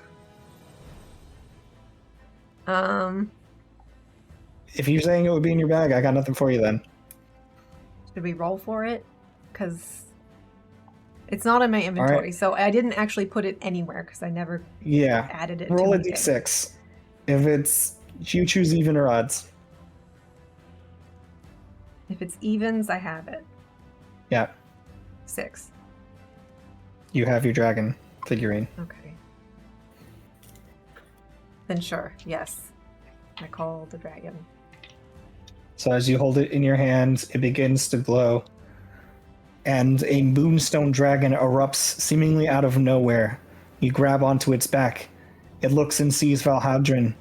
If you're saying it would be in your bag, I got nothing for you then. Should we roll for it? Because it's not in my inventory, so I didn't actually put it anywhere because I never added it. Roll to a d6. If it's you choose even or odds. If it's evens, I have it. Yeah. 6. You have your dragon figurine. Okay. Then sure, yes. I call the dragon. So as you hold it in your hand, it begins to glow. And a moonstone dragon erupts seemingly out of nowhere. You grab onto its back. It looks and sees Valhadrin.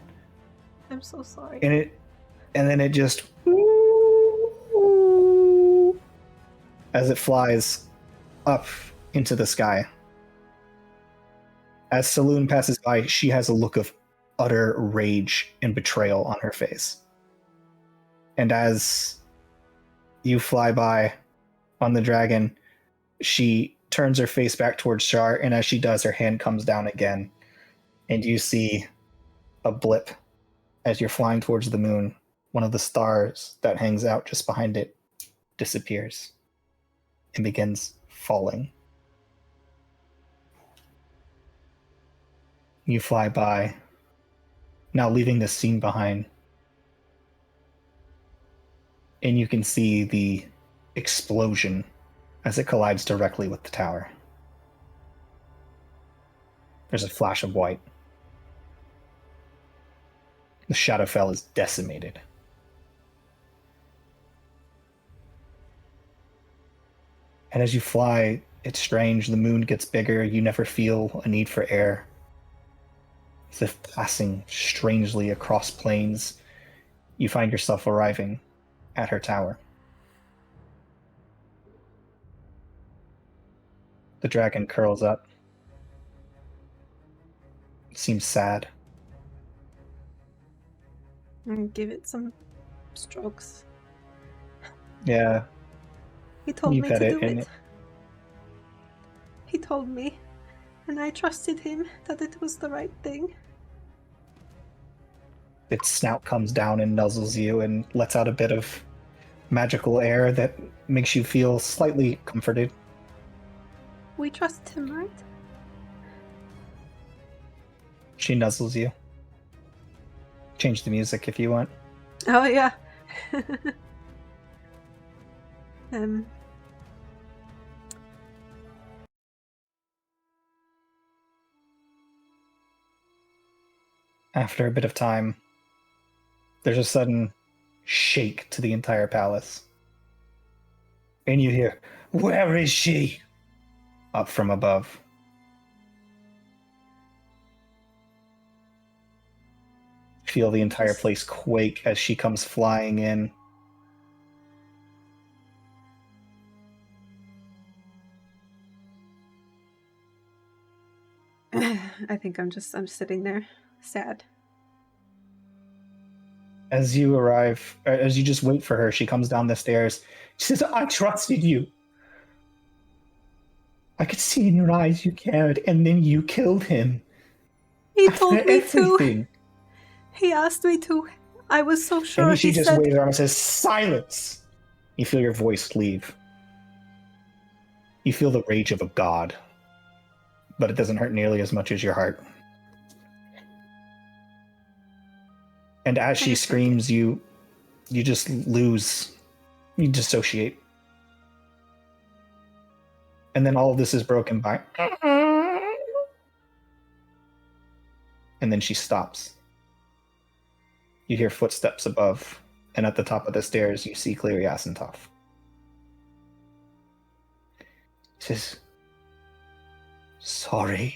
I'm so sorry. And then it just as it flies up into the sky. As Saloon passes by, she has a look of utter rage and betrayal on her face. And as you fly by on the dragon, she turns her face back towards Shar, and as she does, her hand comes down again. And you see a blip as you're flying towards the moon. One of the stars that hangs out just behind it disappears and begins falling. You fly by, now leaving the scene behind. And you can see the explosion as it collides directly with the tower. There's a flash of white. The Shadowfell is decimated. And as you fly, it's strange. The moon gets bigger. You never feel a need for air. As if passing strangely across plains, you find yourself arriving at her tower. The dragon curls up. Seems sad. Give it some strokes. Yeah. He told You me pet to it do and it. He told me, and I trusted him that it was the right thing. Its snout comes down and nuzzles you and lets out a bit of magical air that makes you feel slightly comforted. We trust him, right? She nuzzles you. Change the music if you want. Oh, yeah. After a bit of time, there's a sudden shake to the entire palace. And you hear, "Where is she?" up from above. Feel the entire place quake as she comes flying in. I think I'm sitting there, sad. As you arrive, as you just wait for her, she comes down the stairs. She says, "I trusted you. I could see in your eyes you cared, and then you killed him. He told me everything." to. He asked me to. I was so sure And she he just said... waves her arm and says, "Silence!" You feel your voice leave. You feel the rage of a god, but it doesn't hurt nearly as much as your heart. And as she screams, you just lose. You dissociate. And then all of this is broken by... And then she stops. You hear footsteps above, and at the top of the stairs, you see Cleary Asentov. She says, "Sorry,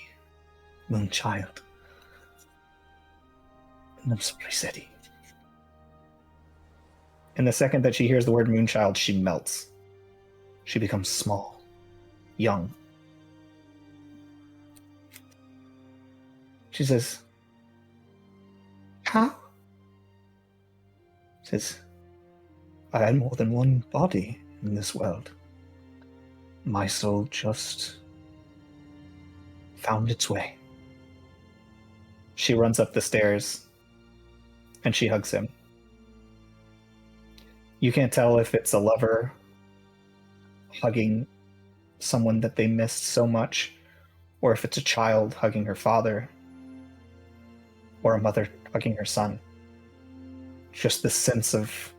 Moonchild. And I'm sorry, Seti." And the second that she hears the word Moonchild, she melts. She becomes small, young. She says, "How?" She says, "I had more than one body in this world. My soul just found its way." She runs up the stairs, and she hugs him. You can't tell if it's a lover hugging someone that they missed so much, or if it's a child hugging her father, or a mother hugging her son. Just this sense of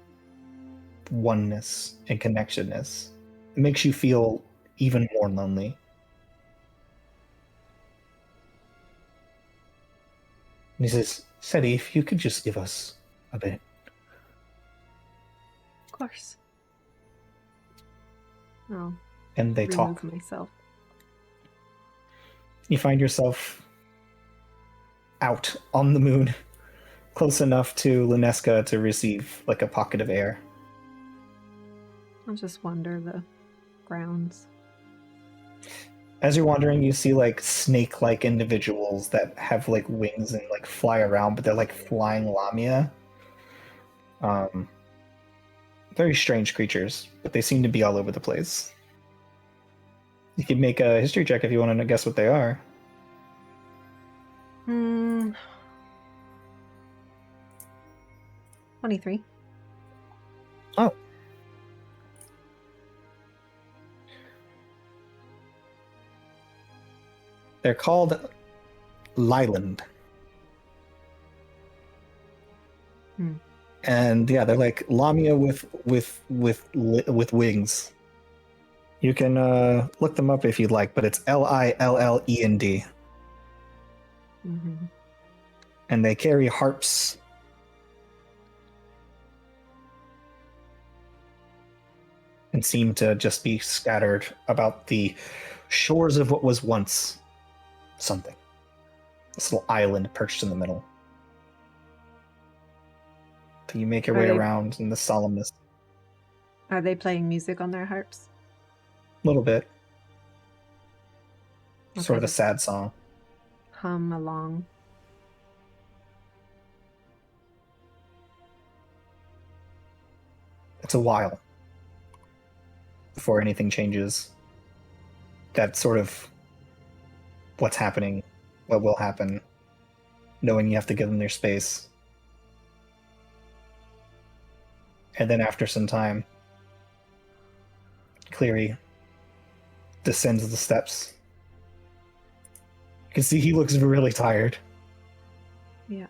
oneness and connectedness. It makes you feel even more lonely. And he says, "Seti, if you could just give us a bit." Of course. Oh, And they remove talk. myself. You find yourself out on the moon, close enough to Lunesca to receive like a pocket of air. I'll just wander the grounds. As you're wandering, you see like snake-like individuals that have like wings and like fly around, but they're like flying lamia. Very strange creatures, but they seem to be all over the place. You could make a history check if you want to guess what they are. 23. Oh. They're called Lyland. And yeah, they're like lamia with wings. You can look them up if you'd like, but it's Lillend. Mm-hmm. And they carry harps. And seem to just be scattered about the shores of what was once something. This little island perched in the middle. So you make your way around in the solemnness. Are they playing music on their harps? A little bit. Okay, Sort of a just sad song. hum along. It's a while before anything changes. That's sort of what's happening, what will happen, knowing you have to give them their space. And then after some time, Cleary descends the steps. You can see he looks really tired. Yeah.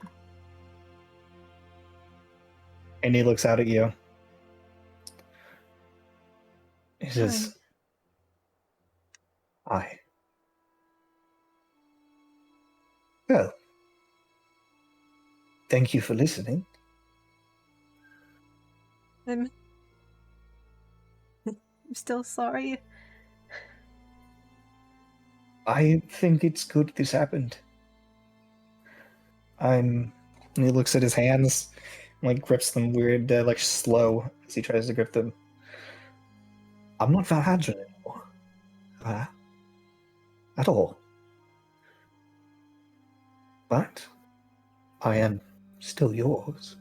And he looks out at you. He says, "Hi. Well, thank you for listening." I'm still sorry. I think it's good this happened. And he looks at his hands, like grips them weird, like slow as he tries to grip them. I'm not Valhadran anymore. At all. But I am still yours.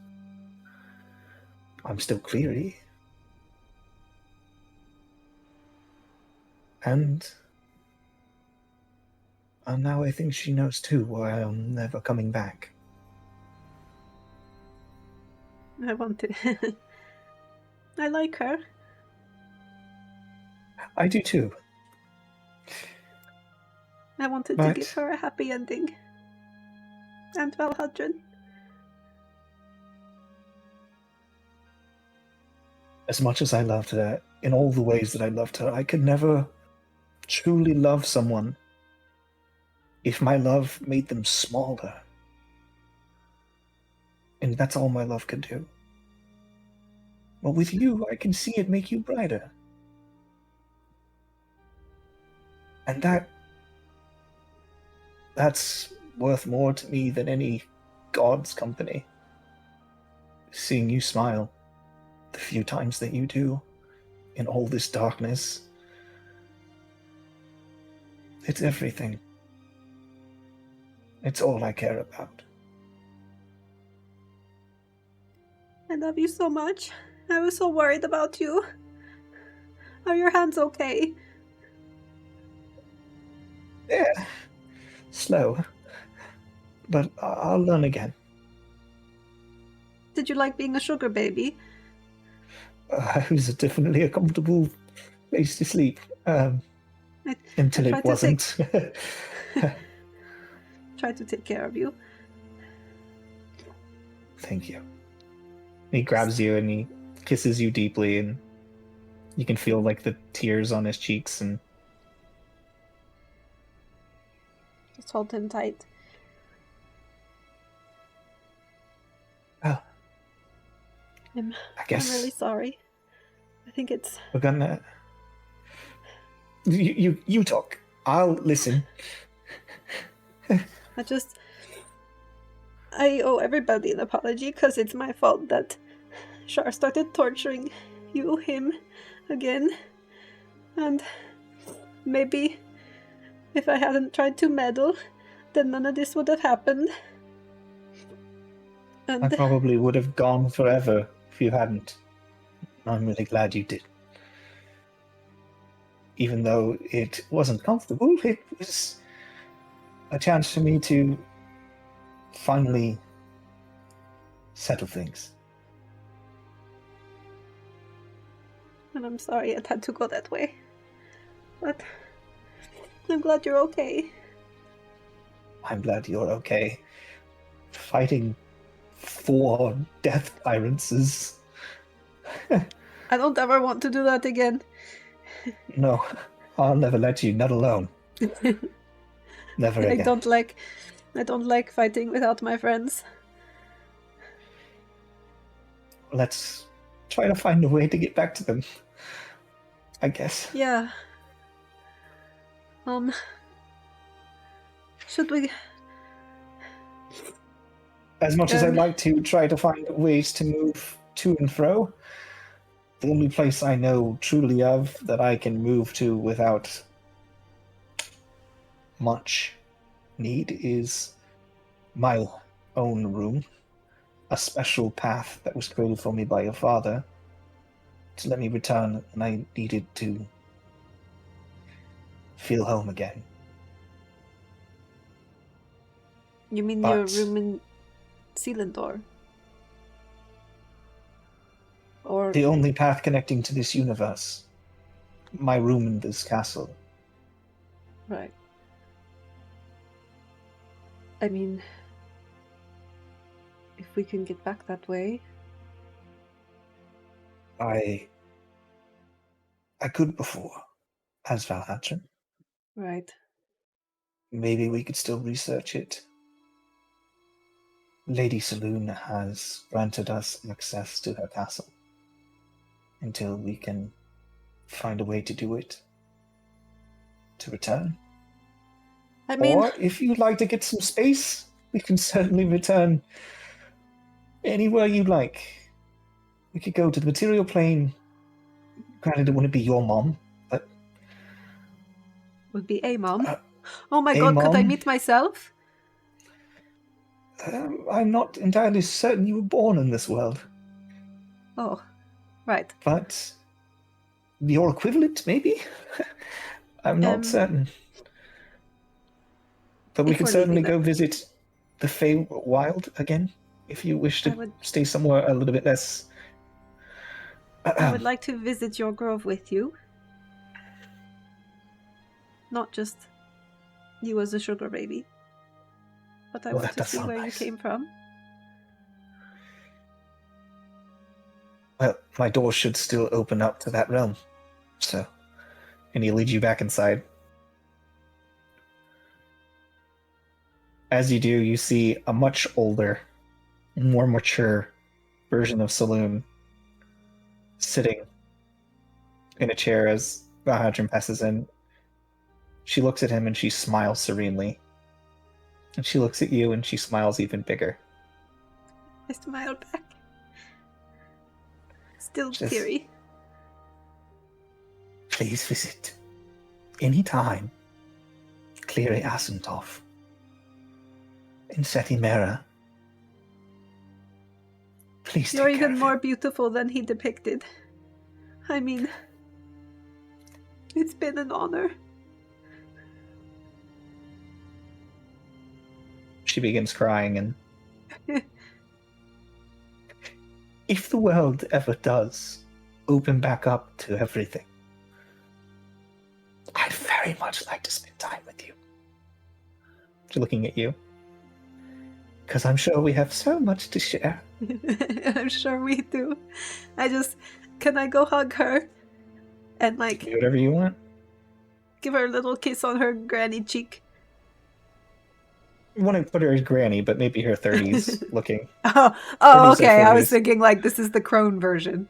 I'm still Cleary. And now I think she knows too why I'm never coming back. I want to. I like her. I do too. I wanted to give her a happy ending. And Valhadrin. As much as I loved her, in all the ways that I loved her, I could never truly love someone if my love made them smaller. And that's all my love could do. But with you, I can see it make you brighter. And that's worth more to me than any god's company. Seeing you smile the few times that you do in all this darkness. It's everything. It's all I care about. I love you so much. I was so worried about you. Are your hands okay? Yeah, slow. But I'll learn again. Did you like being a sugar baby? It was definitely a comfortable place to sleep. Until it wasn't. Try to take care of you. Thank you. He grabs you and he kisses you deeply, and you can feel like the tears on his cheeks. And Just hold him tight. well, I guess I'm really sorry. I think it's... we're gonna... You talk. I'll listen. I owe everybody an apology, because it's my fault that Shar started torturing him again. And maybe if I hadn't tried to meddle, then none of this would have happened. And I probably would have gone forever if you hadn't. I'm really glad you did. Even though it wasn't comfortable, it was a chance for me to finally settle things. And I'm sorry it had to go that way. But I'm glad you're okay. I'm glad you're okay. Fighting 4 death tyrants is... I don't ever want to do that again. No, I'll never let you, not alone. Never again. I don't like fighting without my friends. Let's try to find a way to get back to them, I guess. Yeah. Should we... As much as I'd like to try to find ways to move to and fro, the only place I know truly of that I can move to without much need is my own room, a special path that was created for me by your father to let me return when I needed to feel home again. You mean your room in Selindor? Or the only path connecting to this universe. My room in this castle. right. I mean, if we can get back that way. I could before, as Valhadrin. Right. Maybe we could still research it. Lady Saloon has granted us access to her castle until we can find a way to do it. To return. I mean, or if you'd like to get some space, we can certainly return anywhere you like. We could go to the material plane. Granted, it wouldn't be your mom, but... would be a mom. Oh my god, mom. could I meet myself? I'm not entirely certain you were born in this world. Oh, right. But your equivalent, maybe? I'm not certain. But we could certainly go visit the Feywild again. if you wish to I would- stay somewhere a little bit less... I would like to visit your grove with you. Not just you as a sugar baby. But I Well, want that to does see sound where nice. you came from. Well, my door should still open up to that realm. So, and he leads you back inside. As you do, you see a much older, more mature version of Saloon sitting in a chair as Bahadrim passes in. She looks at him and she smiles serenely. And she looks at you and she smiles even bigger. I smile back. Still Just- teary. Please visit anytime Cleary Asentov in Setimera. Please You're take care even of more him. beautiful than he depicted. I mean, it's been an honor. She begins crying, and if the world ever does open back up to everything, I'd very much like to spend time with you. She's looking at you. Because I'm sure we have so much to share. I'm sure we do. Can I go hug her? And Do whatever you want. give her a little kiss on her granny cheek. You want to put her as granny, but maybe her 30s looking. Oh, 30s or okay. I was 40s. thinking this is the crone version.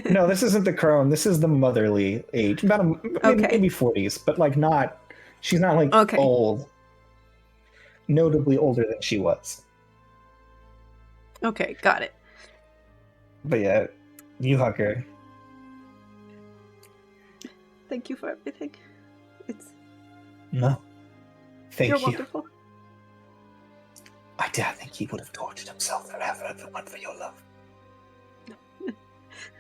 No, this isn't the crone. This is the motherly age. About maybe 40s, but not. She's not Okay. old. Notably older than she was. Okay, got it. But yeah, you hug her. Thank you for everything. No. Thank You're you. wonderful. I dare think he would have tortured himself forever if it weren't for your love.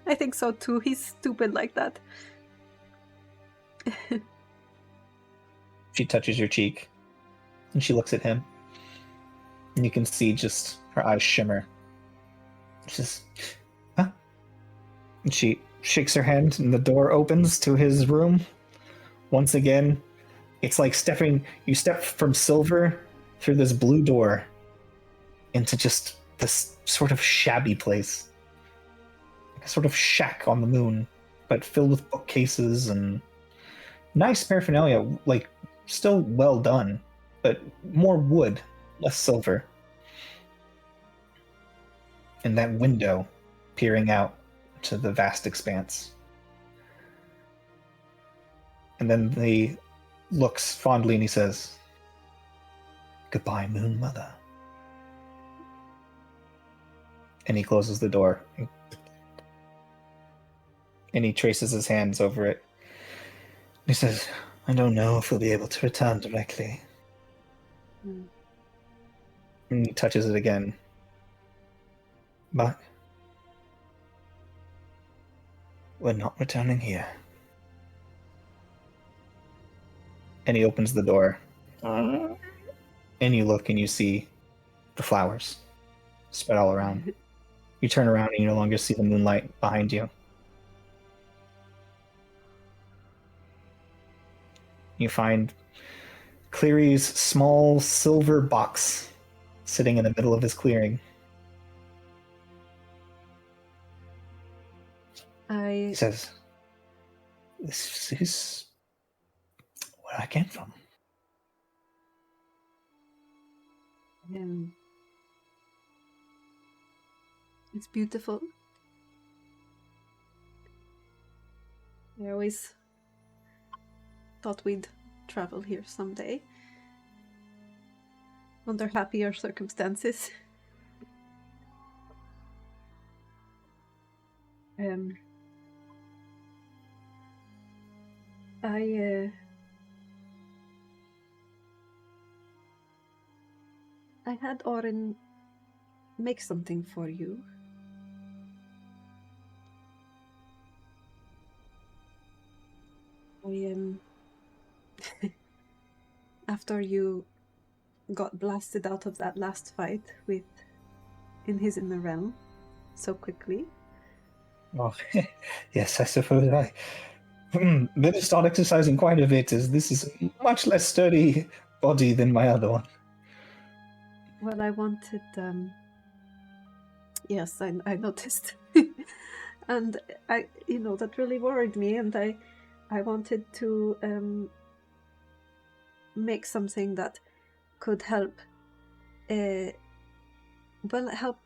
I think so too. He's stupid like that. She touches your cheek, and she looks at him. And you can see just her eyes shimmer. She says, huh? And she shakes her hand, and the door opens to his room. Once again, it's like you step from silver through this blue door into just this sort of shabby place. Like a sort of shack on the moon, but filled with bookcases and nice paraphernalia, still well done, but more wood, less silver. And that window peering out to the vast expanse. And then he looks fondly and he says, "Goodbye, Moon Mother." And he closes the door. And he traces his hands over it. He says, "I don't know if we'll be able to return directly." Mm. And he touches it again. But we're not returning here. And he opens the door. And you look and you see the flowers spread all around. You turn around and you no longer see the moonlight behind you. You find Cleary's small silver box sitting in the middle of his clearing. He says, "This is where I came from." It's beautiful. I always thought we'd travel here someday. Under happier circumstances. I had Oren make something for you. After you got blasted out of that last fight with in his inner realm so quickly? Oh, yes, I suppose I better start exercising quite a bit, as this is a much less sturdy body than my other one. Well, I wanted, yes, I noticed. And that really worried me, and I wanted to make something that could help, help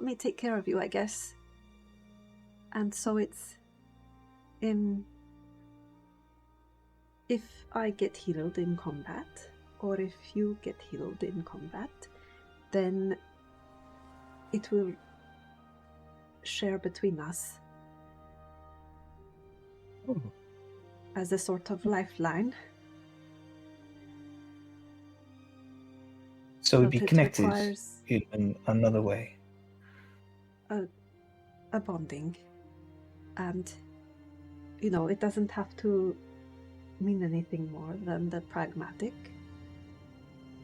me take care of you, I guess. And so it's, if I get healed in combat, or if you get healed in combat, then it will share between us as a sort of lifeline. So we'd But be it connected requires in another way. a bonding, and it doesn't have to mean anything more than the pragmatic,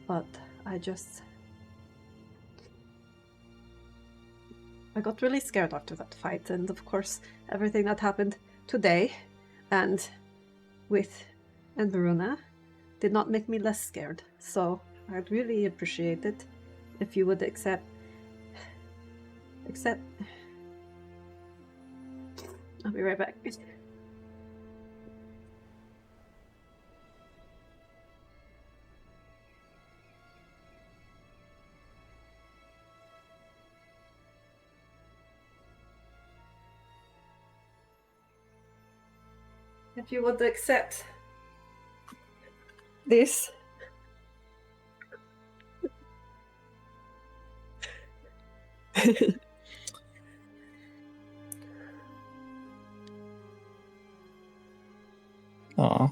but I got really scared after that fight, and of course everything that happened today and with Enveruna did not make me less scared, so I'd really appreciate it if you would accept I'll be right back. If you would accept this. Aw.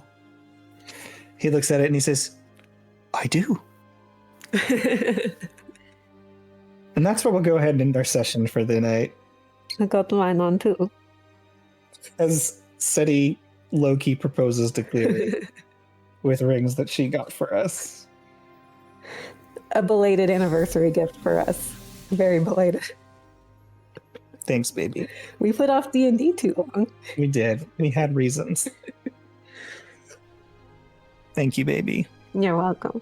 He looks at it and he says, I do. And that's where we'll go ahead and end our session for the night. I got mine on too. As Seti low-key proposes to Cleary with rings that she got for us. A belated anniversary gift for us. Very belated. Thanks, baby. We put off D&D too long. We did. We had reasons. Thank you, baby. You're welcome.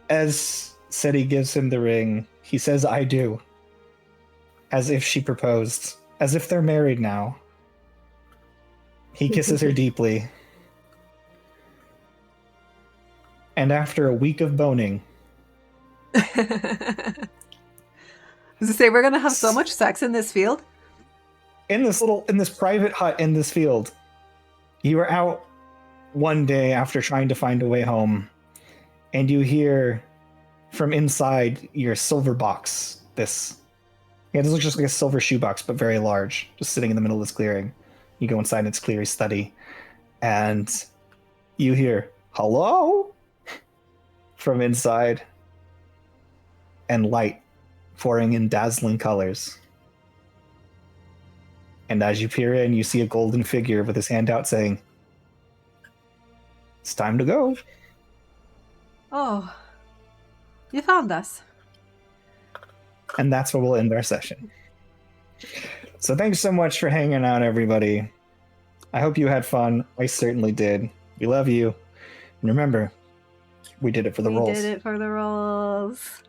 As Seti gives him the ring, he says, I do. As if she proposed. As if they're married now. He kisses her deeply. And after a week of boning... Does it say we're gonna have so much sex in this field? In this private hut in this field, you were out one day after trying to find a way home, and you hear from inside your silver box this looks just like a silver shoebox, but very large, just sitting in the middle of this clearing. You go inside, and it's Cleary's study, and you hear hello from inside, and light pouring in dazzling colors. And as you peer in, you see a golden figure with his hand out saying, it's time to go. Oh, you found us. And that's where we'll end our session. So thanks so much for hanging out, everybody. I hope you had fun. I certainly did. We love you. And remember, we did it for the rolls. We did it for the rolls.